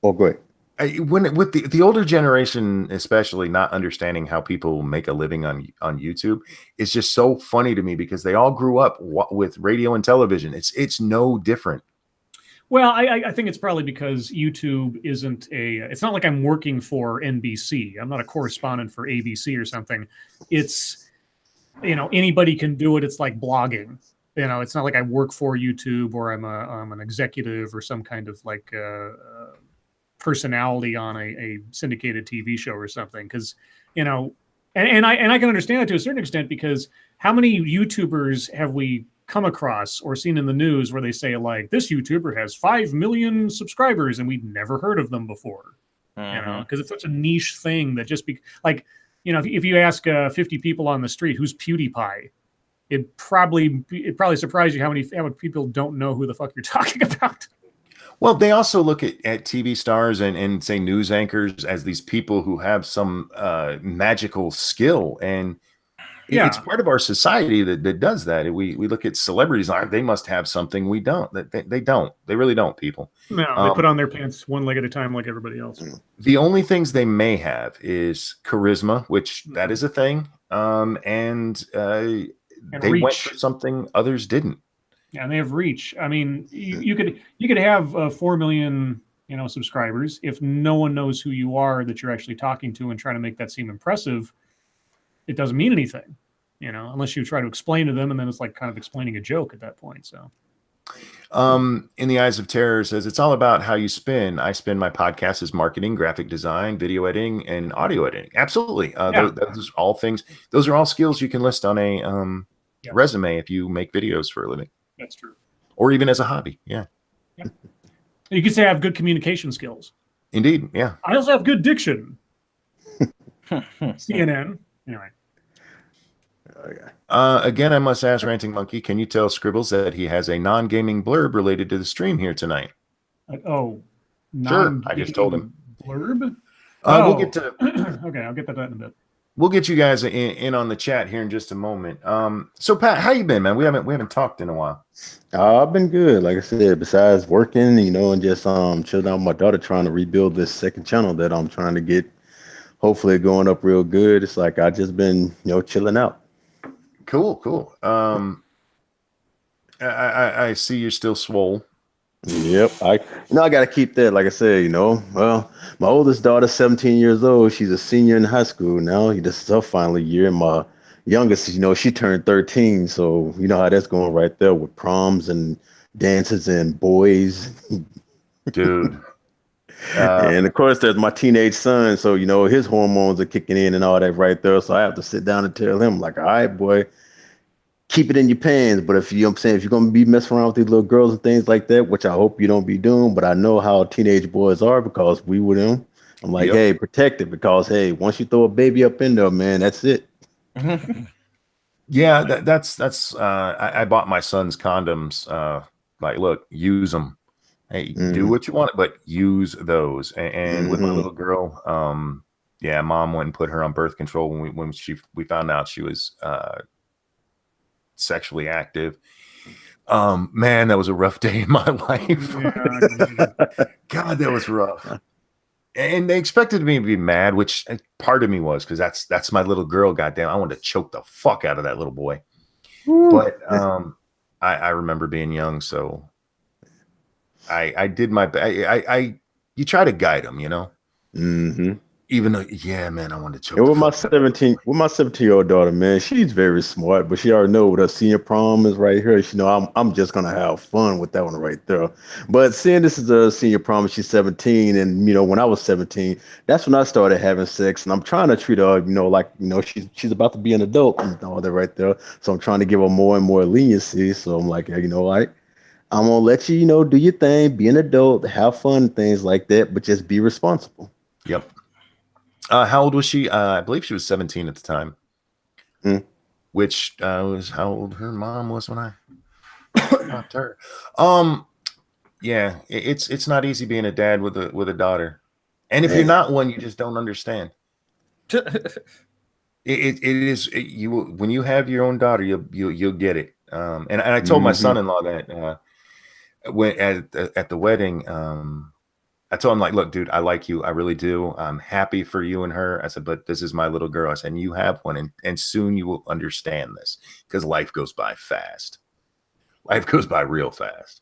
ahead. With the older generation, especially not understanding how people make a living on YouTube, it's just so funny to me because they all grew up with radio and television. It's no different. Well, I think it's probably because YouTube isn't it's not like I'm working for NBC. I'm not a correspondent for ABC or something. It's, you know, anybody can do it. It's like blogging. You know, it's not like I work for YouTube or I'm an executive or some kind of like personality on a syndicated TV show or something. Because, you know, and I can understand that to a certain extent, because how many YouTubers have we come across or seen in the news where they say like, this YouTuber has 5 million subscribers and we'd never heard of them before, you know, because it's such a niche thing that just like, you know, if you ask 50 people on the street, who's PewDiePie, it probably surprised you how many people don't know who the fuck you're talking about. Well, they also look at TV stars and say news anchors as these people who have some magical skill, and it's part of our society that does that. We look at celebrities like they must have something we don't. They don't. They really don't, people. No, they put on their pants one leg at a time like everybody else. The only things they may have is charisma, which that is a thing, and they reach. went for something others didn't. Yeah, and they have reach. I mean, you could have 4 million, you know, subscribers. If no one knows who you are that you're actually talking to and trying to make that seem impressive, it doesn't mean anything, you know, unless you try to explain to them, and then it's like kind of explaining a joke at that point. So, In the Eyes of Terror says it's all about how you spin. I spin my podcast as marketing, graphic design, video editing, and audio editing. Absolutely, those are all things. Those are all skills you can list on a resume if you make videos for a living. That's true. Or even as a hobby. Yeah. You could say I have good communication skills. Indeed. Yeah. I also have good diction. CNN. Anyway. Again, I must ask Ranting Monkey, can you tell Scribbles that he has a non-gaming blurb related to the stream here tonight? Sure. I just told him. Blurb? We'll get to. Okay, I'll get that in a bit. We'll get you guys in on the chat here in just a moment. So Pat, how you been, man? We haven't talked in a while. I've been good. Like I said, besides working, you know, and just chilling out with my daughter, trying to rebuild this second channel that I'm trying to get, hopefully going up real good. It's like I just been, you know, chilling out. Cool. I see you're still swole. Yep. I got to keep that. Like I said, well, my oldest daughter's 17 years old. She's a senior in high school now. This is her final year. And my youngest, she turned 13. So you know how that's going right there with proms and dances and boys. Dude. And of course, there's my teenage son. So, his hormones are kicking in and all that right there. So I have to sit down and tell him, like, all right, boy, keep it in your pants. But if I'm saying, if you're going to be messing around with these little girls and things like that, which I hope you don't be doing, but I know how teenage boys are because we were them. I'm like, hey, protect it because, hey, once you throw a baby up in there, man, that's it. Yeah, that's I bought my son's condoms. Like, look, use them. Hey, do what you want, but use those. And with my little girl, yeah, mom went and put her on birth control when we found out she was sexually active. Man, that was a rough day in my life. God, that was rough. And they expected me to be mad, which part of me was, because that's my little girl. Goddamn, I wanted to choke the fuck out of that little boy. But I remember being young, so I did my best. You try to guide them, Even though, yeah, man, I wanted to choke. And with my 17-year-old daughter, man, she's very smart, but she already know what her senior prom is right here. She know I'm just gonna have fun with that one right there. But seeing this is a senior prom, she's 17, and when I was 17, that's when I started having sex, and I'm trying to treat her, like she's about to be an adult and all that right there. So I'm trying to give her more and more leniency. So I'm like, I'm gonna let you, do your thing, be an adult, have fun, things like that, but just be responsible. Yep. How old was she? I believe she was 17 at the time, which was how old her mom was when I popped her. Yeah, it's not easy being a dad with a daughter, and if you're not one, you just don't understand. It is you when you have your own daughter, you'll get it. And I told my son-in-law that when at the wedding. I told him, like, look, dude, I like you. I really do. I'm happy for you and her. I said, but this is my little girl. I said, and you have one. And soon you will understand this because life goes by fast. Life goes by real fast.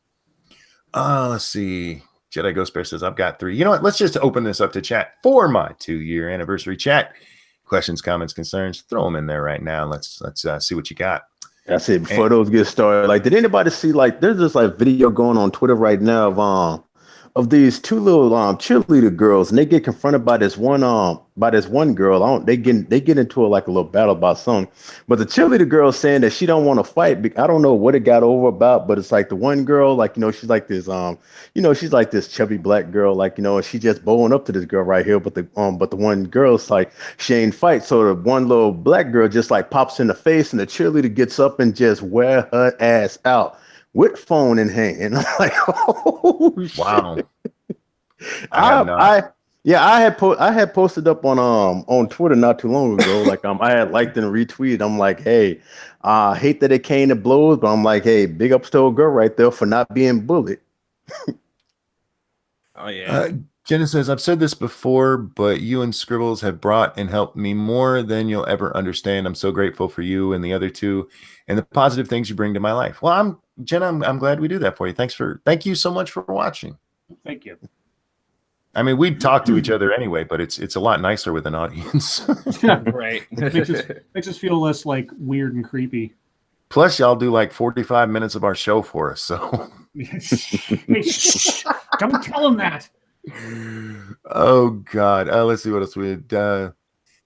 Let's see. Jedi Ghost Bear says, I've got 3. You know what? Let's just open this up to chat for my 2-year anniversary chat. Questions, comments, concerns, throw them in there right now. Let's see what you got. That's it. Before those get started, like, did anybody see, like, there's this like video going on Twitter right now of these 2 little cheerleader girls, and they get confronted by this one girl. They get into like a little battle about something, but the cheerleader girl is saying that she don't want to fight. I don't know what it got over about, but it's like the one girl, like, she's like this she's like this chubby black girl, like, and she just bowing up to this girl right here, but the one girl's like she ain't fight, so the one little black girl just like pops in the face, and the cheerleader gets up and just wear her ass out with phone in hand. And I'm like, oh, wow. I had posted up on Twitter not too long ago. Like, I had liked and retweeted. I'm like, hey, I hate that it came to blows, but I'm like, hey, big ups to a girl right there for not being bullied. Oh yeah. Jenna says, I've said this before, but you and Scribbles have brought and helped me more than you'll ever understand. I'm so grateful for you and the other 2 and the positive things you bring to my life. Well, Jenna, I'm glad we do that for you. Thank you so much for watching. Thank you. I mean, we talk to each other anyway, but it's a lot nicer with an audience. Right. makes us feel less like weird and creepy. Plus, y'all do like 45 minutes of our show for us. So Hey, shh, don't tell him that. Oh God. Let's see what else we did.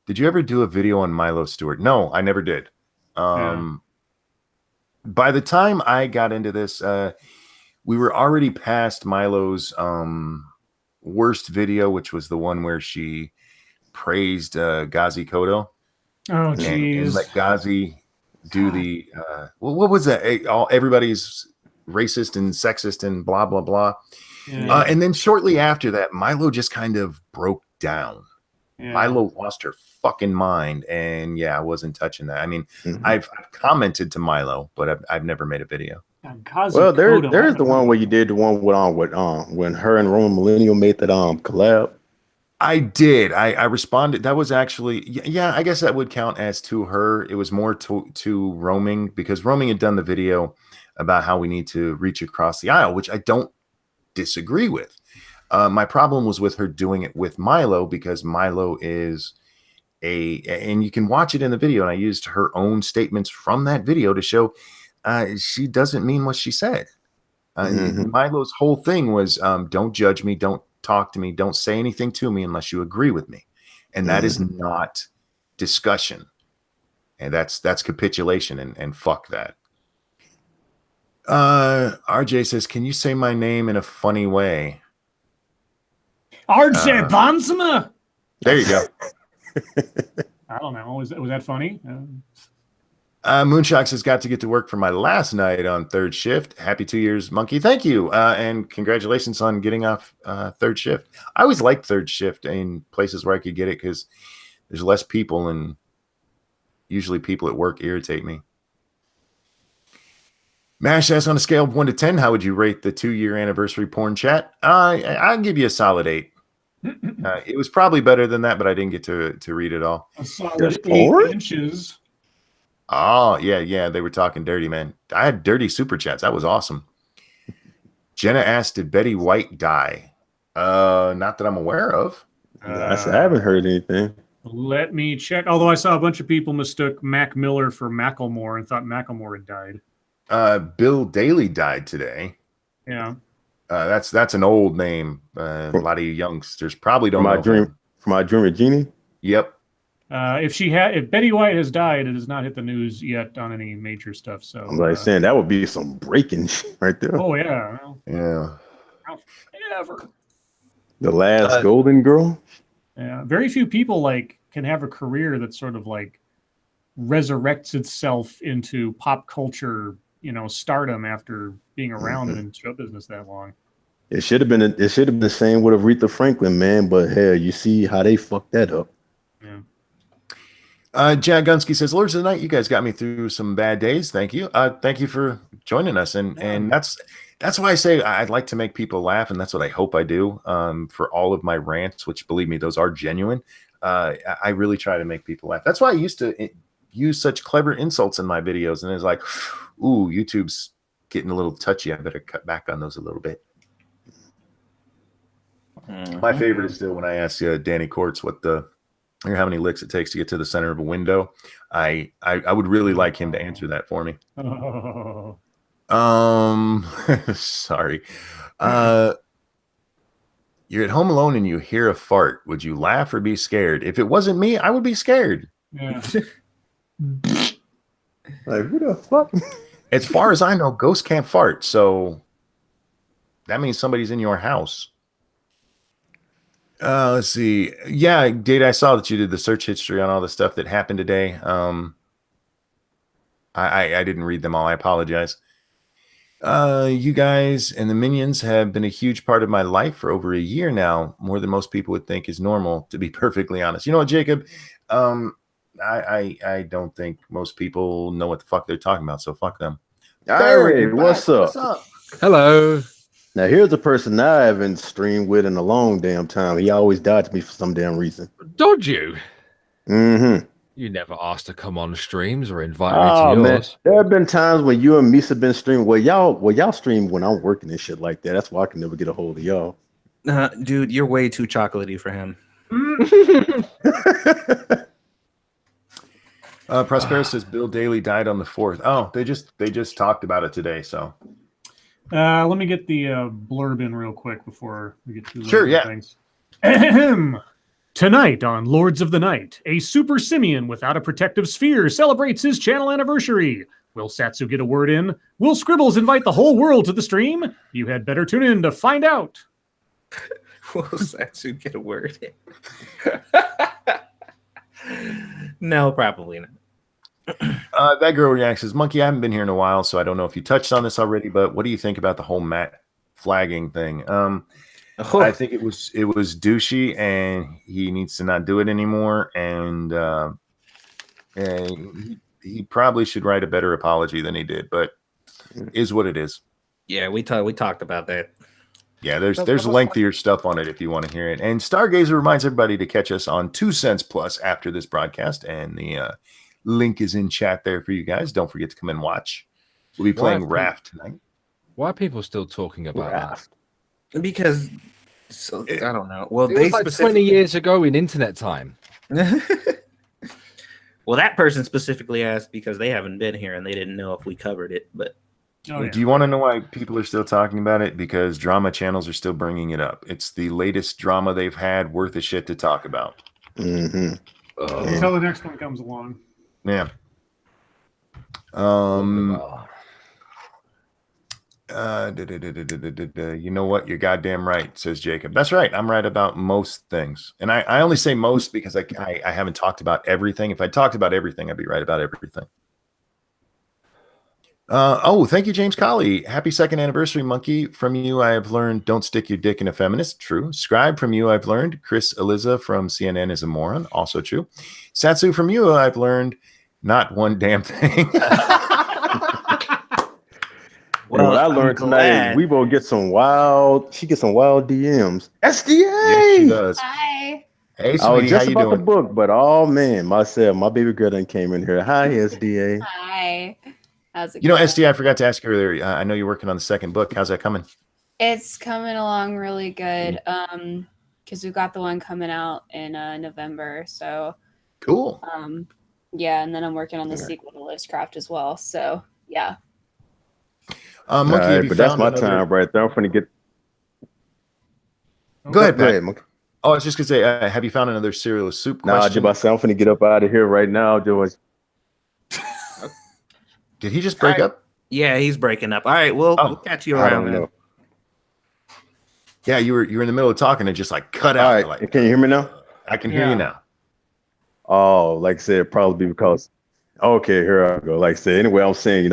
Did you ever do a video on Milo Stewart? No, I never did. By the time I got into this, we were already past Milo's worst video, which was the one where she praised Ghazi Kodo. Oh, geez. And let Ghazi do the what was that? Everybody's racist and sexist and blah blah blah. Yeah. And then shortly after that, Milo just kind of broke down. Yeah. Milo lost her fucking mind, and yeah, I wasn't touching that. I mean, I've commented to Milo, but I've never made a video. Well, there's the one where you did the one with when her and Roman Millennial made that collab. I did. I responded. That was actually, yeah, I guess that would count as to her. It was more to Roaming, because Roaming had done the video about how we need to reach across the aisle, which I don't disagree with. My problem was with her doing it with Milo, because Milo is and you can watch it in the video, and I used her own statements from that video to show she doesn't mean what she said. Milo's whole thing was, don't judge me, don't talk to me, don't say anything to me unless you agree with me. And that is not discussion. And that's capitulation, and fuck that. RJ says, can you say my name in a funny way? RJ Bonsma. There you go. I don't know. Was that funny? Moonshox has got to get to work for my last night on third shift. Happy 2 years, Monkey. Thank you. And congratulations on getting off third shift. I always liked third shift in places where I could get it because there's less people, and usually people at work irritate me. Mash asks, on a scale of 1 to 10, how would you rate the 2-year anniversary porn chat? I'll give you a solid 8. It was probably better than that, but I didn't get to read it all. A solid 8 inches. Oh, yeah. They were talking dirty, man. I had dirty super chats. That was awesome. Jenna asked, did Betty White die? Not that I'm aware of. I haven't heard anything. Let me check. Although I saw a bunch of people mistook Mac Miller for Macklemore and thought Macklemore had died. Bill Daly died today. Yeah. That's an old name. A lot of you youngsters probably don't know. For my dream of Jeannie? Yep. If Betty White has died, it has not hit the news yet on any major stuff. So I'm like saying that would be some breaking shit right there. Oh yeah. Yeah. Ever. The last Golden Girl? Yeah. Very few people can have a career that sort of resurrects itself into pop culture, stardom after being around in show business that long. It should have been the same with Aretha Franklin, man. But hell, you see how they fucked that up. Yeah. Jack Gunsky says, Lords of the Night, you guys got me through some bad days. Thank you. Thank you for joining us. And that's why I say I'd like to make people laugh, and that's what I hope I do for all of my rants, which, believe me, those are genuine. I really try to make people laugh. That's why I used to use such clever insults in my videos, and it's like, ooh, YouTube's getting a little touchy. I better cut back on those a little bit. My favorite is still when I ask Danny Quartz how many licks it takes to get to the center of a window. I would really like him to answer that for me. Sorry. You're at home alone and you hear a fart. Would you laugh or be scared? If it wasn't me, I would be scared. Yeah. Who the fuck? As far as I know, ghosts can't fart, so that means somebody's in your house. Let's see. Yeah, Data, I saw that you did the search history on all the stuff that happened today. I didn't read them all. I apologize. You guys and the minions have been a huge part of my life for over a year now, more than most people would think is normal, to be perfectly honest. You know what, Jacob? I don't think most people know what the fuck they're talking about, so fuck them. Hey, what's up? What's up? Hello. Now here's a person I haven't streamed with in a long damn time. He always dodged me for some damn reason. Dodge you? Mm-hmm. You never asked to come on streams or invite me to yours. Man. There have been times when you and Misa been streaming. Well, y'all stream when I'm working and shit like that. That's why I can never get a hold of y'all. Dude, you're way too chocolatey for him. Prospero says Bill Daly died on the 4th. Oh, they just talked about it today. So let me get the blurb in real quick before we get to things. Ahem. Tonight on Lords of the Night, a super simian without a protective sphere celebrates his channel anniversary. Will Satsu get a word in? Will Scribbles invite the whole world to the stream? You had better tune in to find out. Will Satsu get a word in? No, probably not. That girl reacts says, Monkey, I haven't been here in a while, so I don't know if you touched on this already, but what do you think about the whole Matt flagging thing? I think it was douchey, and he needs to not do it anymore. And he probably should write a better apology than he did, but is what it is. Yeah, we talked about that. Yeah, there's lengthier stuff on it if you want to hear it. And Stargazer reminds everybody to catch us on 2 Cents Plus after this broadcast, and the link is in chat there for you guys. Don't forget to come and watch. We'll be playing Raft tonight. Why are people still talking about that? Because I don't know. Well, It they was like 20 years ago in internet time. Well, that person specifically asked because they haven't been here and they didn't know if we covered it. But do you want to know why people are still talking about it? Because drama channels are still bringing it up. It's the latest drama they've had, worth a shit to talk about. Until the next one comes along. Yeah. You know what? You're goddamn right, says Jacob. That's right. I'm right about most things. And I only say most because I haven't talked about everything. If I talked about everything, I'd be right about everything. Thank you, James Colley. Happy 2nd anniversary, Monkey. From you, I have learned don't stick your dick in a feminist. True. Scribe, from you, I've learned Chris Eliza from CNN is a moron. Also true. Satsu, from you, I've learned not one damn thing. Well, what I learned tonight is we will get some wild. She gets some wild DMs. SDA. Yes, she does. Hi. Hey, sweetie, I was just how you about doing? the book, but oh man, my baby girl done came in here. Hi, SDA. Hi. How's it You know, going? SDA, I forgot to ask you earlier. I know you're working on the 2nd book. How's that coming? It's coming along really good. Because we've got the one coming out in November. So cool. Yeah, and then I'm working on the sequel to Listcraft as well. So yeah. Monkey, right, but that's my time right there. I'm finna get. Go ahead, Pat. Monkey. Oh, I was just gonna say, have you found another cereal soup question? Nah, I'm finna get up out of here right now. Did he just break up? Yeah, he's breaking up. All right, we'll catch you around. I don't know. Yeah, you were in the middle of talking and just like cut out. All right, like, can you hear me now? I can hear you now. Oh, like I said, probably because. Okay, here I go. Like I said, anyway, I'm saying,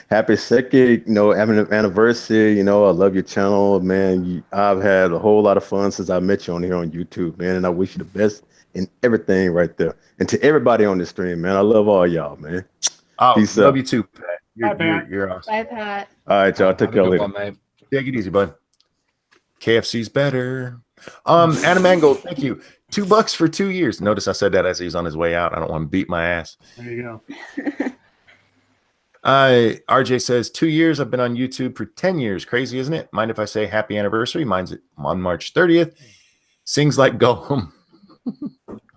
happy 2nd, anniversary. I love your channel, man. I've had a whole lot of fun since I met you on here on YouTube, man. And I wish you the best in everything right there. And to everybody on the stream, man, I love all y'all, man. Oh, peace love out. you too, Pat. You're awesome. Bye, Pat. All right, y'all. Take care later. Mate. Take it easy, bud. KFC's better. Adam Mangold, thank you. $2 for 2 years. Notice I said that as he's on his way out. I don't want to beat my ass. There you go. RJ says 2 years. I've been on YouTube for 10 years. Crazy, isn't it? Mind if I say happy anniversary? Mine's on March 30th. Sings like Gollum.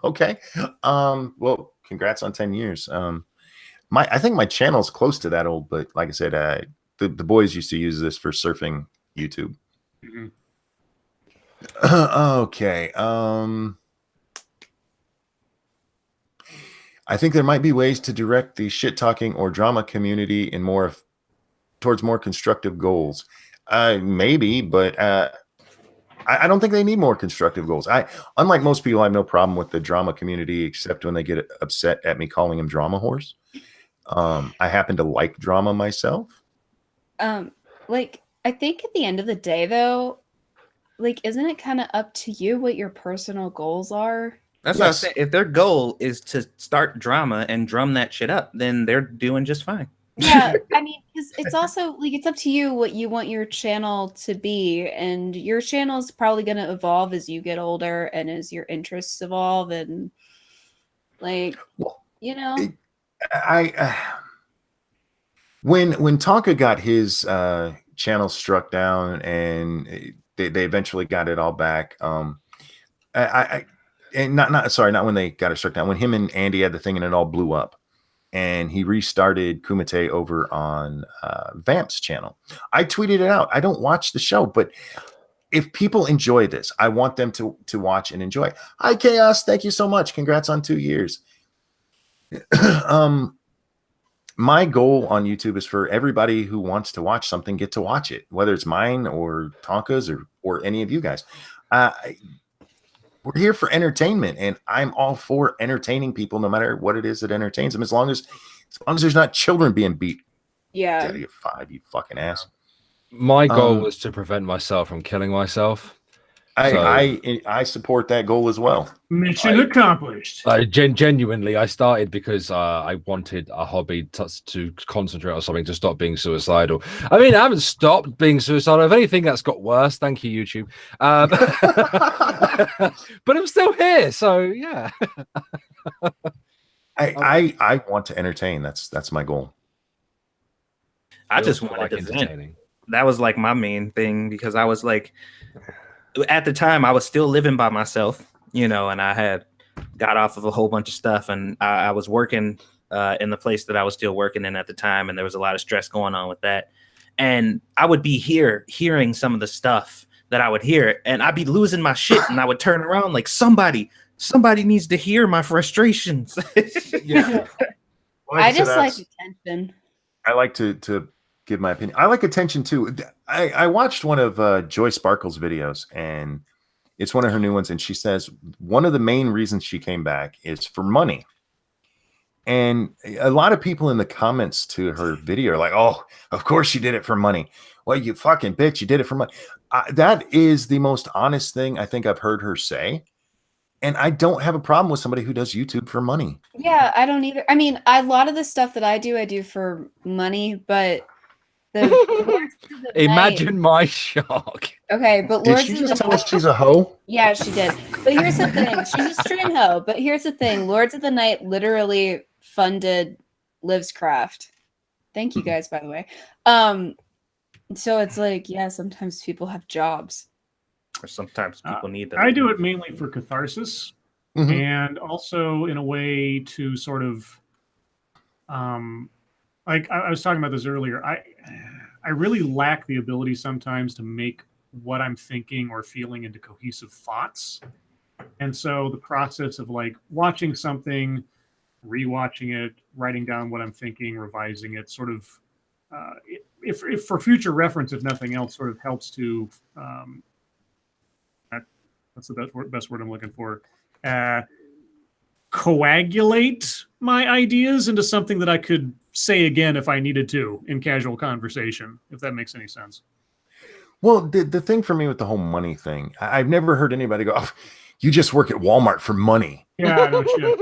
Okay. Well, congrats on 10 years. I think my channel's close to that old, but like I said, the boys used to use this for surfing YouTube. Mm-hmm. Okay. I think there might be ways to direct the shit talking or drama community in towards more constructive goals. Maybe, but I don't think they need more constructive goals. Unlike most people, I have no problem with the drama community, except when they get upset at me calling them drama whores. I happen to like drama myself. Like, I think at the end of the day, though, like, isn't it kind of up to you what your personal goals are? That's what I was saying. If their goal is to start drama and drum that shit up, then they're doing just fine. Yeah, I mean, because it's also like it's up to you what you want your channel to be, and your channel is probably going to evolve as you get older and as your interests evolve, and like, When Tonka got his channel struck down and they eventually got it all back. Not when they got it struck down. When him and Andy had the thing and it all blew up, and he restarted Kumite over on Vamp's channel. I tweeted it out. I don't watch the show, but if people enjoy this, I want them to watch and enjoy. Hi, Chaos. Thank you so much. Congrats on 2 years. My goal on YouTube is for everybody who wants to watch something get to watch it, whether it's mine or Tonka's or any of you guys. We're here for entertainment, and I'm all for entertaining people, no matter what it is that entertains them, as long as there's not children being beat. Yeah. You 5, you fucking ass. My goal was to prevent myself from killing myself. I support that goal as well. Mission accomplished. Genuinely, I started because I wanted a hobby to concentrate on something, to stop being suicidal. I mean, I haven't stopped being suicidal. If anything, that's got worse. Thank you, YouTube. But I'm still here, so yeah. I want to entertain. That's my goal. I just wanted to vent. that was like my main thing, because I was like, at the time I was still living by myself, you know, and I had got off of a whole bunch of stuff, and I was working in the place that I was still working in at the time, and there was a lot of stress going on with that. And I would be hearing some of the stuff that I would hear, and I'd be losing my shit, and I would turn around like, somebody needs to hear my frustrations. Yeah. Well, I just like attention. I like to give my opinion. I like attention too. I watched one of Joy Sparkle's videos, and it's one of her new ones, and she says one of the main reasons she came back is for money. And a lot of people in the comments to her video are like, "Oh, of course you did it for money. Well, you fucking bitch, you did it for money." That is the most honest thing I think I've heard her say. And I don't have a problem with somebody who does YouTube for money. Yeah, I don't either. I mean, a lot of the stuff that I do for money, but the Imagine my shock. Okay, but Did Lords she of just the tell us she's a hoe? Yeah, she did. But here's the thing. She's a stream hoe. But here's the thing. Lords of the Night literally funded Liv's Craft. Thank you guys, by the way. So it's like, yeah, sometimes people have jobs. Or sometimes people need them. I do it mainly for catharsis, and also in a way to sort of, like I was talking about this earlier. I really lack the ability sometimes to make what I'm thinking or feeling into cohesive thoughts, and so the process of like watching something, rewatching it, writing down what I'm thinking, revising it, sort of, if for future reference, if nothing else, sort of helps to. That's the best word I'm looking for. Coagulate my ideas into something that I could say again if I needed to in casual conversation, if that makes any sense. Well, the thing for me with the whole money thing, I've never heard anybody go, "Oh, you just work at Walmart for money." Yeah, no shit.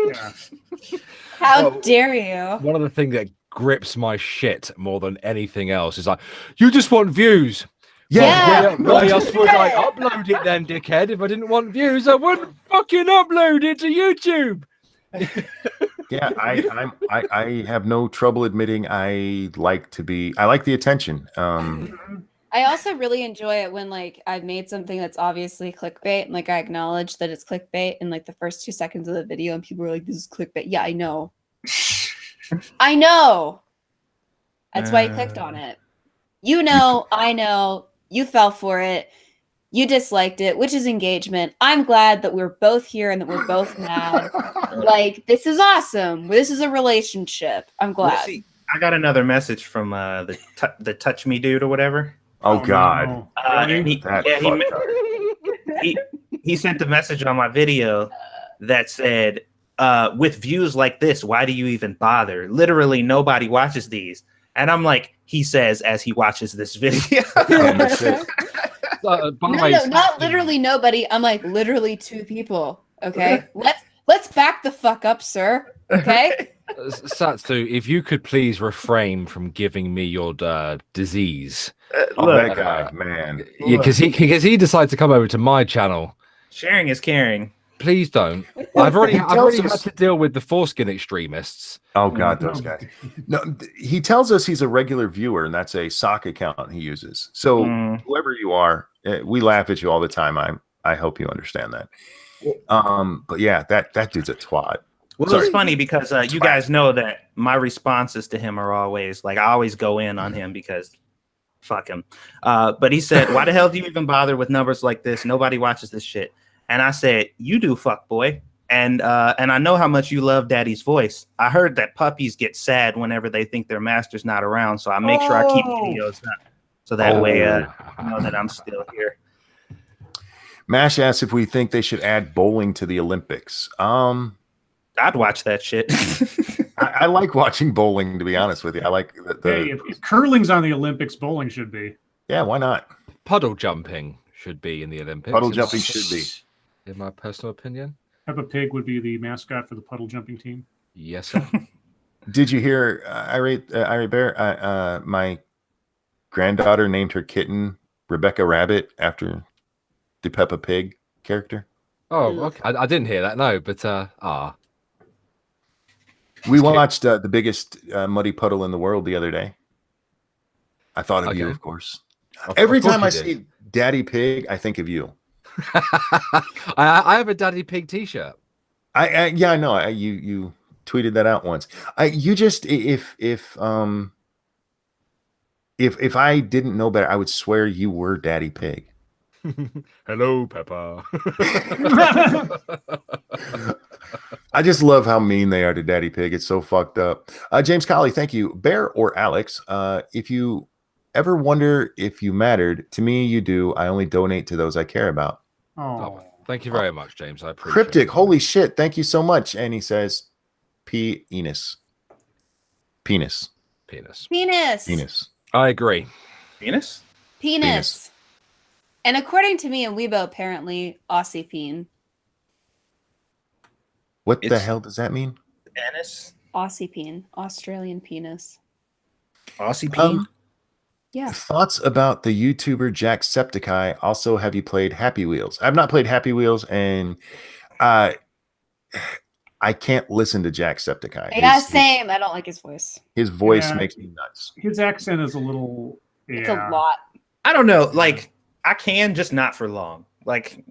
Yeah. How dare you? One of the things that grips my shit more than anything else is like, you just want views. Yeah. Why else would I upload it then, dickhead? If I didn't want views, I wouldn't fucking upload it to YouTube. Yeah, I have no trouble admitting I like the attention. I also really enjoy it when like I've made something that's obviously clickbait, and like I acknowledge that it's clickbait in like the first 2 seconds of the video, and people are like, "This is clickbait." Yeah, I know. I know. That's why you clicked on it. You know, I know. You fell for it. You disliked it, which is engagement. I'm glad that we're both here and that we're both mad. Like, this is awesome. This is a relationship. I'm glad. See, I got another message from the Touch Me dude or whatever. Oh God. No. And he sent a message on my video that said, with views like this, why do you even bother? Literally nobody watches these. And I'm like, he says as he watches this video. No, not literally nobody. I'm like, literally 2 people. Okay. Let's back the fuck up, sir. Okay. Satsu, if you could please refrain from giving me your disease. That guy, man. Yeah, because he decided to come over to my channel. Sharing is caring. Please don't. I've already had to deal with the foreskin extremists. Oh God, those guys. No, he tells us he's a regular viewer, and that's a sock account he uses. So whoever you are, we laugh at you all the time. I hope you understand that. But yeah, that dude's a twat. Well, it's funny because you guys know that my responses to him are always like, I always go in on him because fuck him. But he said, "Why the hell do you even bother with numbers like this? Nobody watches this shit." And I said, "You do, fuck boy." And I know how much you love Daddy's voice. I heard that puppies get sad whenever they think their master's not around, so I make sure I keep videos up, so that way you know that I'm still here. Mash asks if we think they should add bowling to the Olympics. I'd watch that shit. I like watching bowling, to be honest with you. I like Hey, if curling's on the Olympics, bowling should be. Yeah, why not? Puddle jumping should be in the Olympics. Puddle jumping should be. In my personal opinion. Peppa Pig would be the mascot for the puddle jumping team. Yes, sir. Did you hear Irate Bear? My granddaughter named her kitten Rebecca Rabbit after the Peppa Pig character. Oh, okay. I didn't hear that. No, but we watched the biggest muddy puddle in the world the other day. I thought of you, of course. Every Of course time you I did. see Daddy Pig, I think of you. I have a Daddy Pig T-shirt. Yeah, I know. You tweeted that out once. You just if I didn't know better, I would swear you were Daddy Pig. Hello, Peppa. I just love how mean they are to Daddy Pig. It's so fucked up. James Colley, thank you. Bear or Alex, if you ever wonder if you mattered, to me you do. I only donate to those I care about. Oh, Thank you very much, James. I appreciate Cryptic, it. holy shit, thank you so much. And he says, penis. Penis. Penis. I agree. Penis? Penis. And according to me and Weibo, apparently, Aussie peen. What the hell does that mean? Penis? Aussie peen. Australian penis. Aussie peen? Yeah. Thoughts about the YouTuber Jacksepticeye? Also, have you played Happy Wheels? I've not played Happy Wheels, and I can't listen to Jacksepticeye. Yeah, same. I don't like his voice. His voice makes me nuts. His accent is a little. It's a lot. I don't know. Like, I can, just not for long. Like,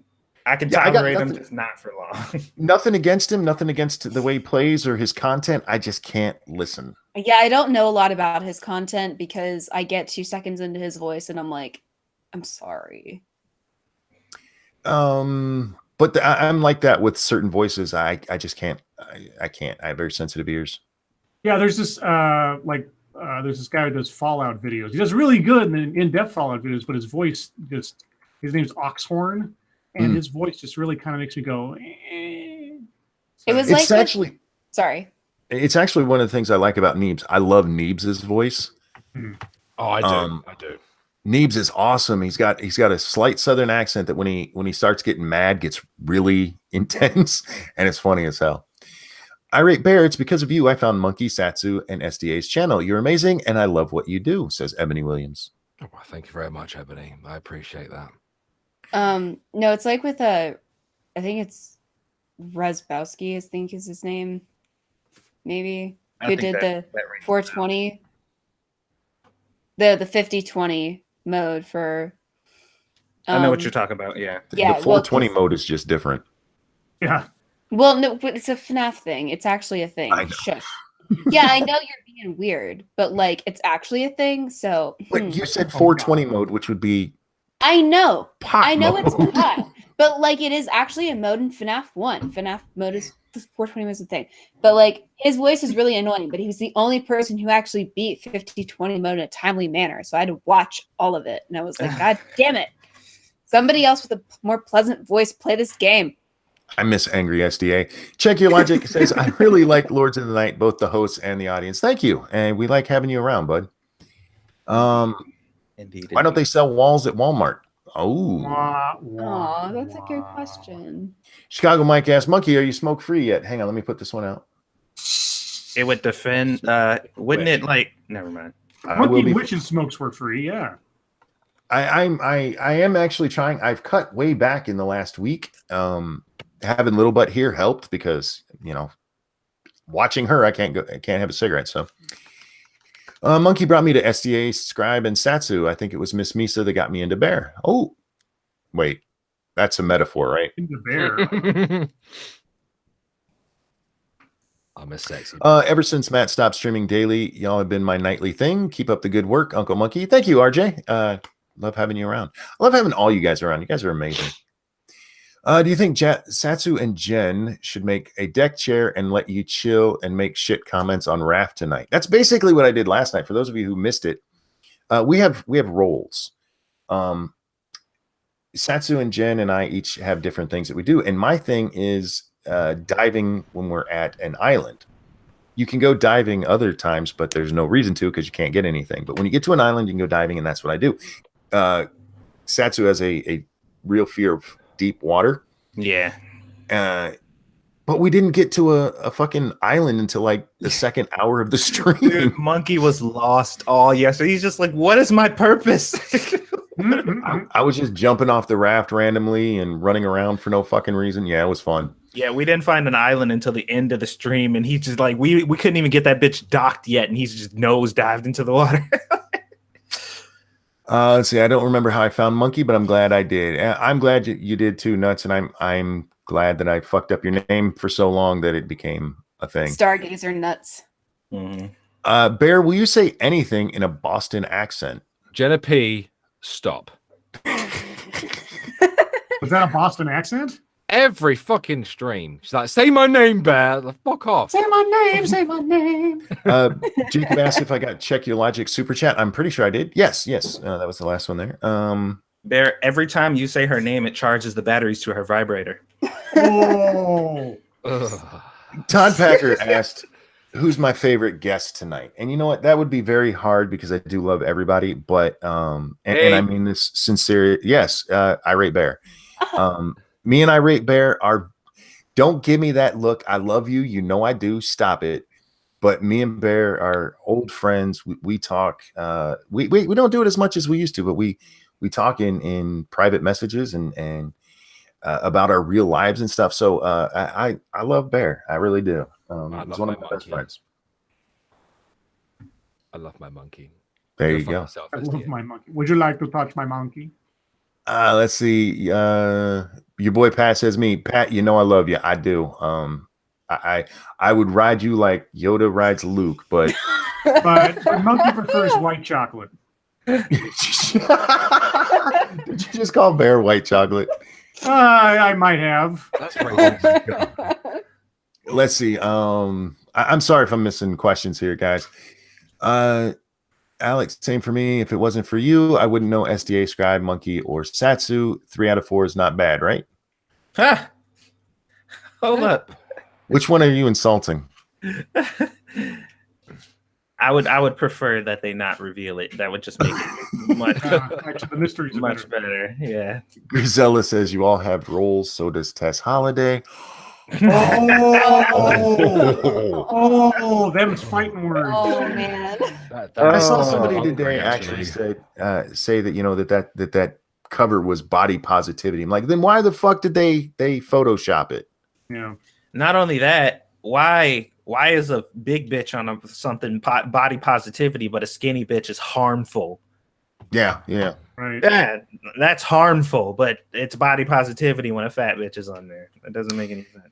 I can tolerate him, just not for long. Nothing against him. Nothing against the way he plays or his content. I just can't listen. Yeah, I don't know a lot about his content because I get 2 seconds into his voice and I'm like, I'm sorry. But I'm like that with certain voices. I just can't. I can't. I have very sensitive ears. Yeah, there's this there's this guy who does Fallout videos. He does really good in-depth Fallout videos, but his voice his name's Oxhorn, and his voice just really kind of makes me go. Eh. It was it's like actually sorry. It's actually one of the things I like about Neebs. I love Neebs' voice. Oh, I do. I do. Neebs is awesome. He's got a slight Southern accent that when he starts getting mad gets really intense, and it's funny as hell. Irate Bear, it's because of you I found Monkey, Satsu, and SDA's channel. You're amazing, and I love what you do, says Ebony Williams. Oh, well, thank you very much, Ebony. I appreciate that. No, it's like with I think it's Rezbowski, I think is his name. Maybe. Who did the 420? The 50-20 mode for I know what you're talking about, yeah. The 420 mode is just different. Yeah. Well, no, but it's a FNAF thing. It's actually a thing. Shush. Yeah, I know you're being weird, but like it's actually a thing. So But you said 420 mode, which would be I know. pot I know mode. it's pot, but like it is actually a mode in FNAF 1. FNAF mode is 420 was a thing. But like his voice is really annoying, but he was the only person who actually beat 50-20 mode in a timely manner. So I had to watch all of it. And I was like, God damn it. Somebody else with a more pleasant voice play this game. I miss Angry SDA. Check Your Logic says, I really like Lords of the Night, both the hosts and the audience. Thank you. And we like having you around, bud. Indeed. Why don't they sell walls at Walmart? Oh, That's a good question. Chicago Mike asks, Monkey, are you smoke free yet? Hang on, let me put this one out. It would defend, wouldn't it like, never mind. Monkey Witch's smokes were free, yeah. I am actually trying. I've cut way back in the last week. Having Little Butt here helped because, watching her, I can't have a cigarette. So Monkey brought me to SDA, Scribe, and Satsu. I think it was Miss Misa that got me into Bear. Oh, wait. That's a metaphor, right? Into Bear. I'm a sexy. Ever since Matt stopped streaming daily, y'all have been my nightly thing. Keep up the good work, Uncle Monkey. Thank you, RJ. Love having you around. I love having all you guys around. You guys are amazing. Do you think Satsu and Jen should make a deck chair and let you chill and make shit comments on Raft tonight? That's basically what I did last night. For those of you who missed it, we have roles. Satsu and Jen and I each have different things that we do. And my thing is diving when we're at an island. You can go diving other times, but there's no reason to because you can't get anything. But when you get to an island, you can go diving, and that's what I do. Satsu has a real fear of deep water. Yeah. But we didn't get to a fucking island until like the second hour of the stream. Dude, Monkey was lost all yesterday. He's just like, what is my purpose? I was just jumping off the raft randomly and running around for no fucking reason. Yeah, it was fun. Yeah, we didn't find an island until the end of the stream, and he's just like, we couldn't even get that bitch docked yet, and he's just nose dived into the water. Let's see. I don't remember how I found Monkey, but I'm glad I did. I'm glad you did too, Nuts, and I'm glad that I fucked up your name for so long that it became a thing. Stargazer Nuts. Mm-hmm. Bear, will you say anything in a Boston accent? Jenna P, stop. Was that a Boston accent? Every fucking stream. She's like, say my name, Bear. Like, fuck off. Say my name, say my name. Jacob asked if I got Check Your Logic super chat. I'm pretty sure I did. Yes. That was the last one there. Bear, every time you say her name, it charges the batteries to her vibrator. Oh. Todd Packer asked, who's my favorite guest tonight? And you know what? That would be very hard because I do love everybody. But and I mean this sincere. Yes, Irate Bear. Me and Irate Bear are. Don't give me that look. I love you. You know I do. Stop it. But me and Bear are old friends. We talk. We don't do it as much as we used to, but we talk in private messages and about our real lives and stuff. So I love Bear. I really do. He's one of my best friends. I love my monkey. There you go. I love my monkey. Would you like to touch my monkey? Let's see. Your boy Pat says me. Pat, you know I love you. I do. I would ride you like Yoda rides Luke, but the monkey prefers white chocolate. Did you just call Bear white chocolate? I might have. That's right. Let's see. I'm sorry if I'm missing questions here, guys. Alex, same for me. If it wasn't for you, I wouldn't know SDA, Scribe, Monkey, or Satsu. 3 out of 4 is not bad, right? Huh. Hold up. Which one are you insulting? I would prefer that they not reveal it. That would just make it much, the mysteries much better. Yeah. Grisella says you all have roles. So does Tess Holiday. Oh, them's fighting words. Oh man. I saw somebody today actually say that, you know, that cover was body positivity. I'm like, then why the fuck did they Photoshop it? Yeah. Not only that, why is a big bitch on something body positivity, but a skinny bitch is harmful? Yeah. Right. Yeah, that's harmful, but it's body positivity when a fat bitch is on there. That doesn't make any sense.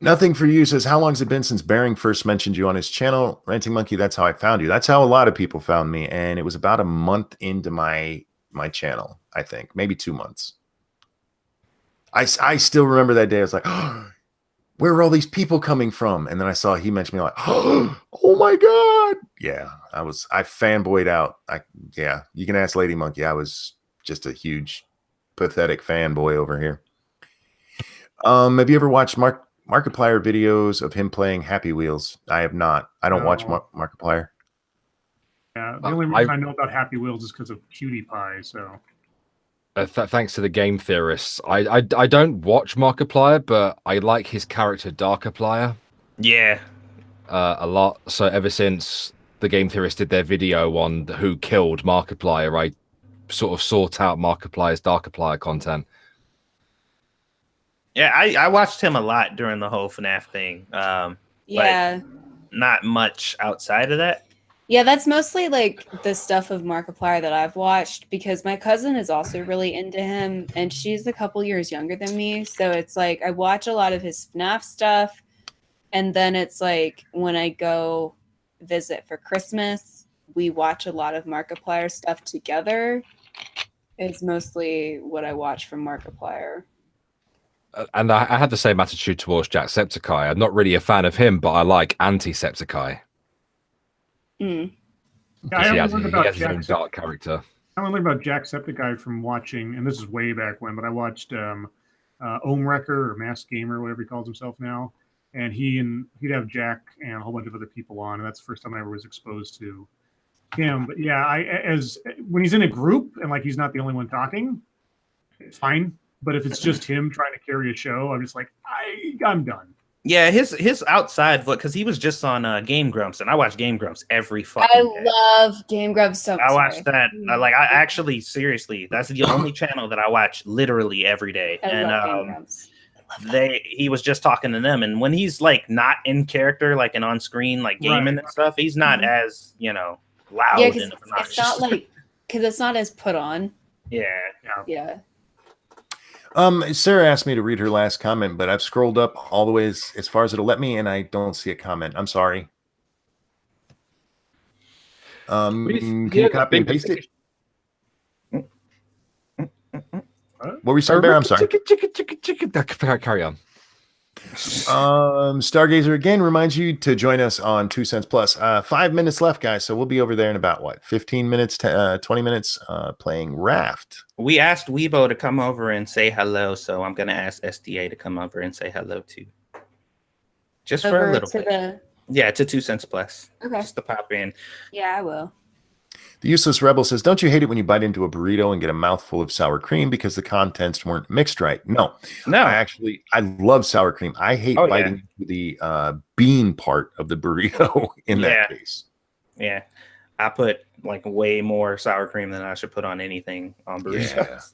Nothing for you says, how long has it been since Bering first mentioned you on his channel? Ranting Monkey, that's how I found you. That's how a lot of people found me. And it was about a month into my channel, I think. Maybe 2 months. I still remember that day. I was like, oh, where are all these people coming from? And then I saw he mentioned me like, oh my God. Yeah, I fanboyed out. Yeah, you can ask Lady Monkey. I was just a huge, pathetic fanboy over here. Have you ever watched Markiplier videos of him playing Happy Wheels? I have not. I don't watch Markiplier. Yeah, the only reason I know about Happy Wheels is because of Cutie Pie. So, thanks to the game theorists, I don't watch Markiplier, but I like his character Darkiplier. Yeah, a lot. So ever since the game theorists did their video on who killed Markiplier, I sort of sought out Markiplier's Darkiplier content. Yeah, I watched him a lot during the whole FNAF thing. Yeah. Not much outside of that. Yeah, that's mostly like the stuff of Markiplier that I've watched because my cousin is also really into him and she's a couple years younger than me. So it's like I watch a lot of his FNAF stuff. And then it's like when I go visit for Christmas, we watch a lot of Markiplier stuff together. It's mostly what I watch from Markiplier. And I had the same attitude towards Jacksepticeye. I'm not really a fan of him, but I like Antisepticeye. Mm. Yeah, He has his own dark character. I only learned about Jacksepticeye from watching, and this is way back when, but I watched Ohmwrecker or Masked Gamer, whatever he calls himself now. And he'd have Jack and a whole bunch of other people on, and that's the first time I ever was exposed to him. But yeah, when he's in a group and like he's not the only one talking, it's fine. But if it's just him trying to carry a show, I'm just like, I'm done. Yeah, his outside foot, because he was just on Game Grumps, and I watch Game Grumps every fucking day. I love Game Grumps so much. I watch that. I actually, seriously, that's the only channel that I watch literally every day. I love Game Grumps. He was just talking to them, and when he's like not in character, like and on screen, like gaming and stuff, he's not as loud and obnoxious. It's not like because it's not as put on. Yeah. Yeah. Sarah asked me to read her last comment, but I've scrolled up all the way as far as it'll let me, and I don't see a comment. I'm sorry. Can you copy and paste it? What were you saying, Bear? I'm sorry. Carry on. Stargazer again reminds you to join us on 2 cents plus. 5 minutes left, guys. So we'll be over there in about what, 15 minutes to 20 minutes playing Raft. We asked Weibo to come over and say hello, so I'm gonna ask SDA to come over and say hello too. Just for a little bit. Yeah, to 2 cents plus. Okay. Just to pop in. Yeah, I will. The Useless Rebel says, don't you hate it when you bite into a burrito and get a mouthful of sour cream because the contents weren't mixed right? No. I love sour cream. I hate biting into the bean part of the burrito in that case. Yeah. I put like way more sour cream than I should put on anything on burritos.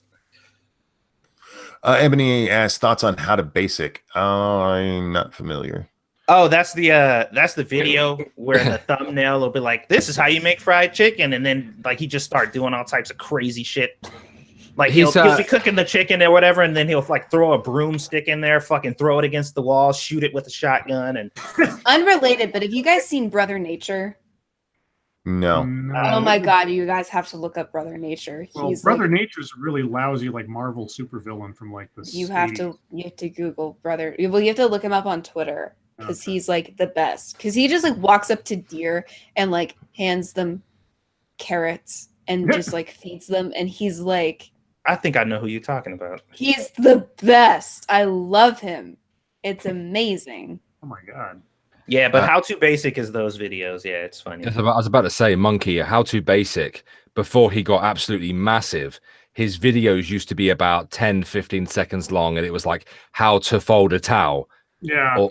Yeah. Ebony asks, thoughts on how to basic? I'm not familiar. Oh, that's the video where the thumbnail will be like, this is how you make fried chicken, and then like he just start doing all types of crazy shit. Like he'll be cooking the chicken or whatever, and then he'll like throw a broomstick in there, fucking throw it against the wall, shoot it with a shotgun, and unrelated. But have you guys seen Brother Nature? No. Oh my god, you guys have to look up Brother Nature. Well, Brother Nature's a really lousy like Marvel supervillain from like the You have to Google Brother. Well, you have to look him up on Twitter. Because he's like the best. Because he just like walks up to deer and like hands them carrots and just like feeds them. And he's like, I think I know who you're talking about. He's the best. I love him. It's amazing. Oh my god. Yeah, but how to basic is those videos. Yeah, it's funny. I was about to say, Monkey, how to basic before he got absolutely massive. His videos used to be about 10, 15 seconds long, and it was like how to fold a towel. Yeah.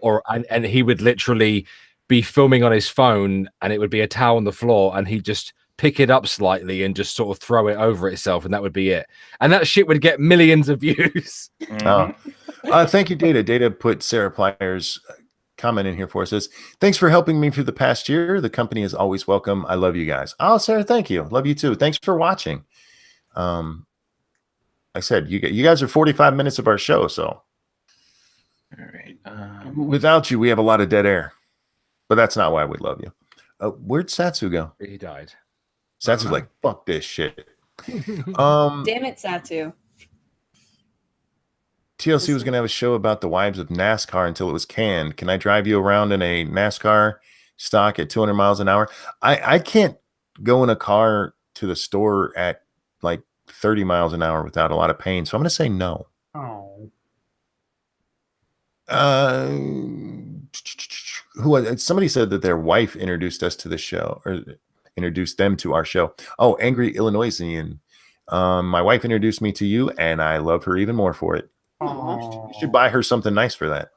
And he would literally be filming on his phone, and it would be a towel on the floor, and he'd just pick it up slightly and just sort of throw it over itself, and that would be it. And that shit would get millions of views. Thank you, Data. Data put Sarah Plyer's comment in here for us. Says, thanks for helping me through the past year. The company is always welcome. I love you guys. Oh, Sarah, thank you. Love you too. Thanks for watching. I said, you guys are 45 minutes of our show, so. All right. Without you, we have a lot of dead air, but that's not why we love you. Where'd Satsu go? He died. Satsu's like, fuck this shit. Damn it, Satsu. TLC was going to have a show about the wives of NASCAR until it was canned. Can I drive you around in a NASCAR stock at 200 miles an hour? I can't go in a car to the store at like 30 miles an hour without a lot of pain, so I'm going to say no. Oh. Somebody said that their wife introduced us to the show, or introduced them to our show. Oh, Angry Illinoisian. My wife introduced me to you, and I love her even more for it. You should buy her something nice for that.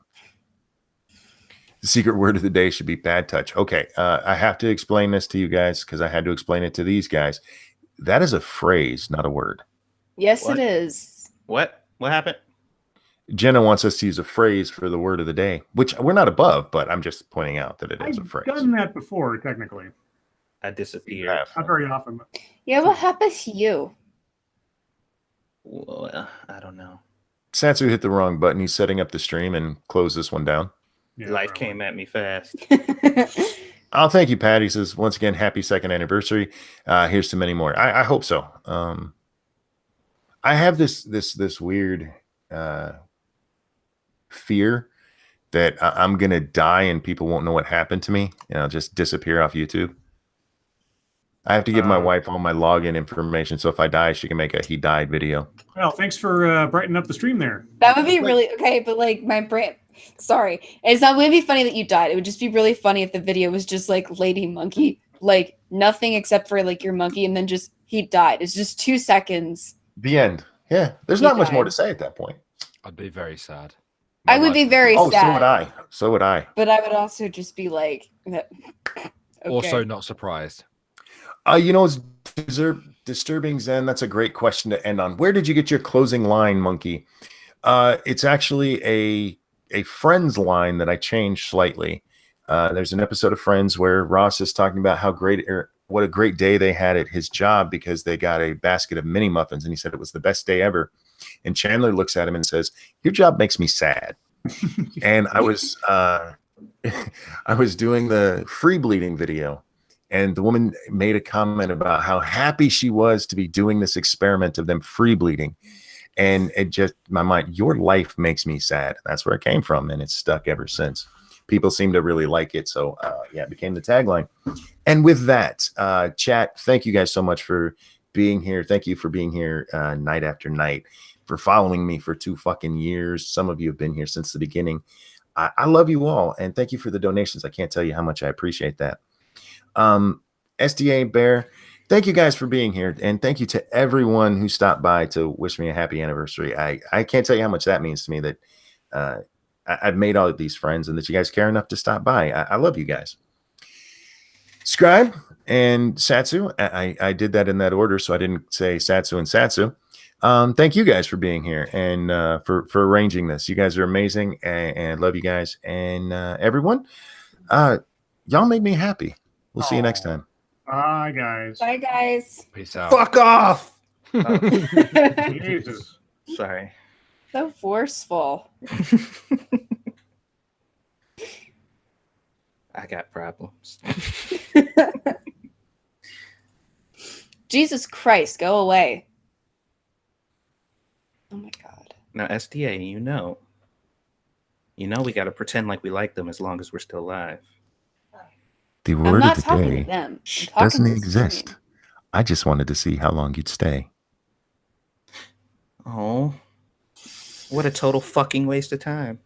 The secret word of the day should be bad touch. Okay, I have to explain this to you guys because I had to explain it to these guys. That is a phrase, not a word. Yes, it is. What happened? Jenna wants us to use a phrase for the word of the day, which we're not above, but I'm just pointing out that it is a phrase. I've done that before, technically. I disappeared. Not very often. But... Yeah, what happened to you? Well, I don't know. Satsu hit the wrong button. He's setting up the stream and close this one down. Yeah, life came at me fast. Oh, thank you, Pat. He says, once again, happy 2nd anniversary. Here's to many more. I hope so. I have this weird fear that I'm going to die and people won't know what happened to me, and I'll just disappear off YouTube. I have to give my wife all my login information, so if I die, she can make a he died video. Well, thanks for brightening up the stream there. That would be really okay, but like my brain. Sorry, it's not going to be funny that you died. It would just be really funny if the video was just like Lady Monkey, like nothing except for like your monkey, and then just he died. It's just 2 seconds. The end. Yeah, there's not much more to say at that point. I'd be very sad. I would be very sad. So would I. So would I. But I would also just be like, okay. Also not surprised. You know, it's disturbing, Zen. That's a great question to end on. Where did you get your closing line, Monkey? It's actually a Friends line that I changed slightly. There's an episode of Friends where Ross is talking about how great what a great day they had at his job because they got a basket of mini muffins, and he said it was the best day ever. And Chandler looks at him and says, "Your job makes me sad." And I was I was doing the free bleeding video, and the woman made a comment about how happy she was to be doing this experiment of them free bleeding. And it just, my mind, your life makes me sad. That's where it came from, and it's stuck ever since. People seem to really like it. So yeah, it became the tagline. And with that, chat, thank you guys so much for being here. Thank you for being here night after night, for following me for 2 fucking years. Some of you have been here since the beginning. I love you all, and thank you for the donations. I can't tell you how much I appreciate that. SDA Bear, thank you guys for being here, and thank you to everyone who stopped by to wish me a happy anniversary. I can't tell you how much that means to me, that I've made all of these friends and that you guys care enough to stop by. I love you guys. Scribe and Satsu, I did that in that order, so I didn't say Satsu and Satsu. Thank you guys for being here and for arranging this. You guys are amazing, and love you guys. And everyone, y'all made me happy. We'll see you next time. Bye, guys. Bye, guys. Peace out. Fuck off. Jesus. Sorry. So forceful. I got problems. Jesus Christ, go away. Oh my God. Now, SDA, you know we got to pretend like we like them as long as we're still alive. The I'm word not of the talking day to them. I'm talking doesn't to the exist. stream. I just wanted to see how long you'd stay. Oh, what a total fucking waste of time.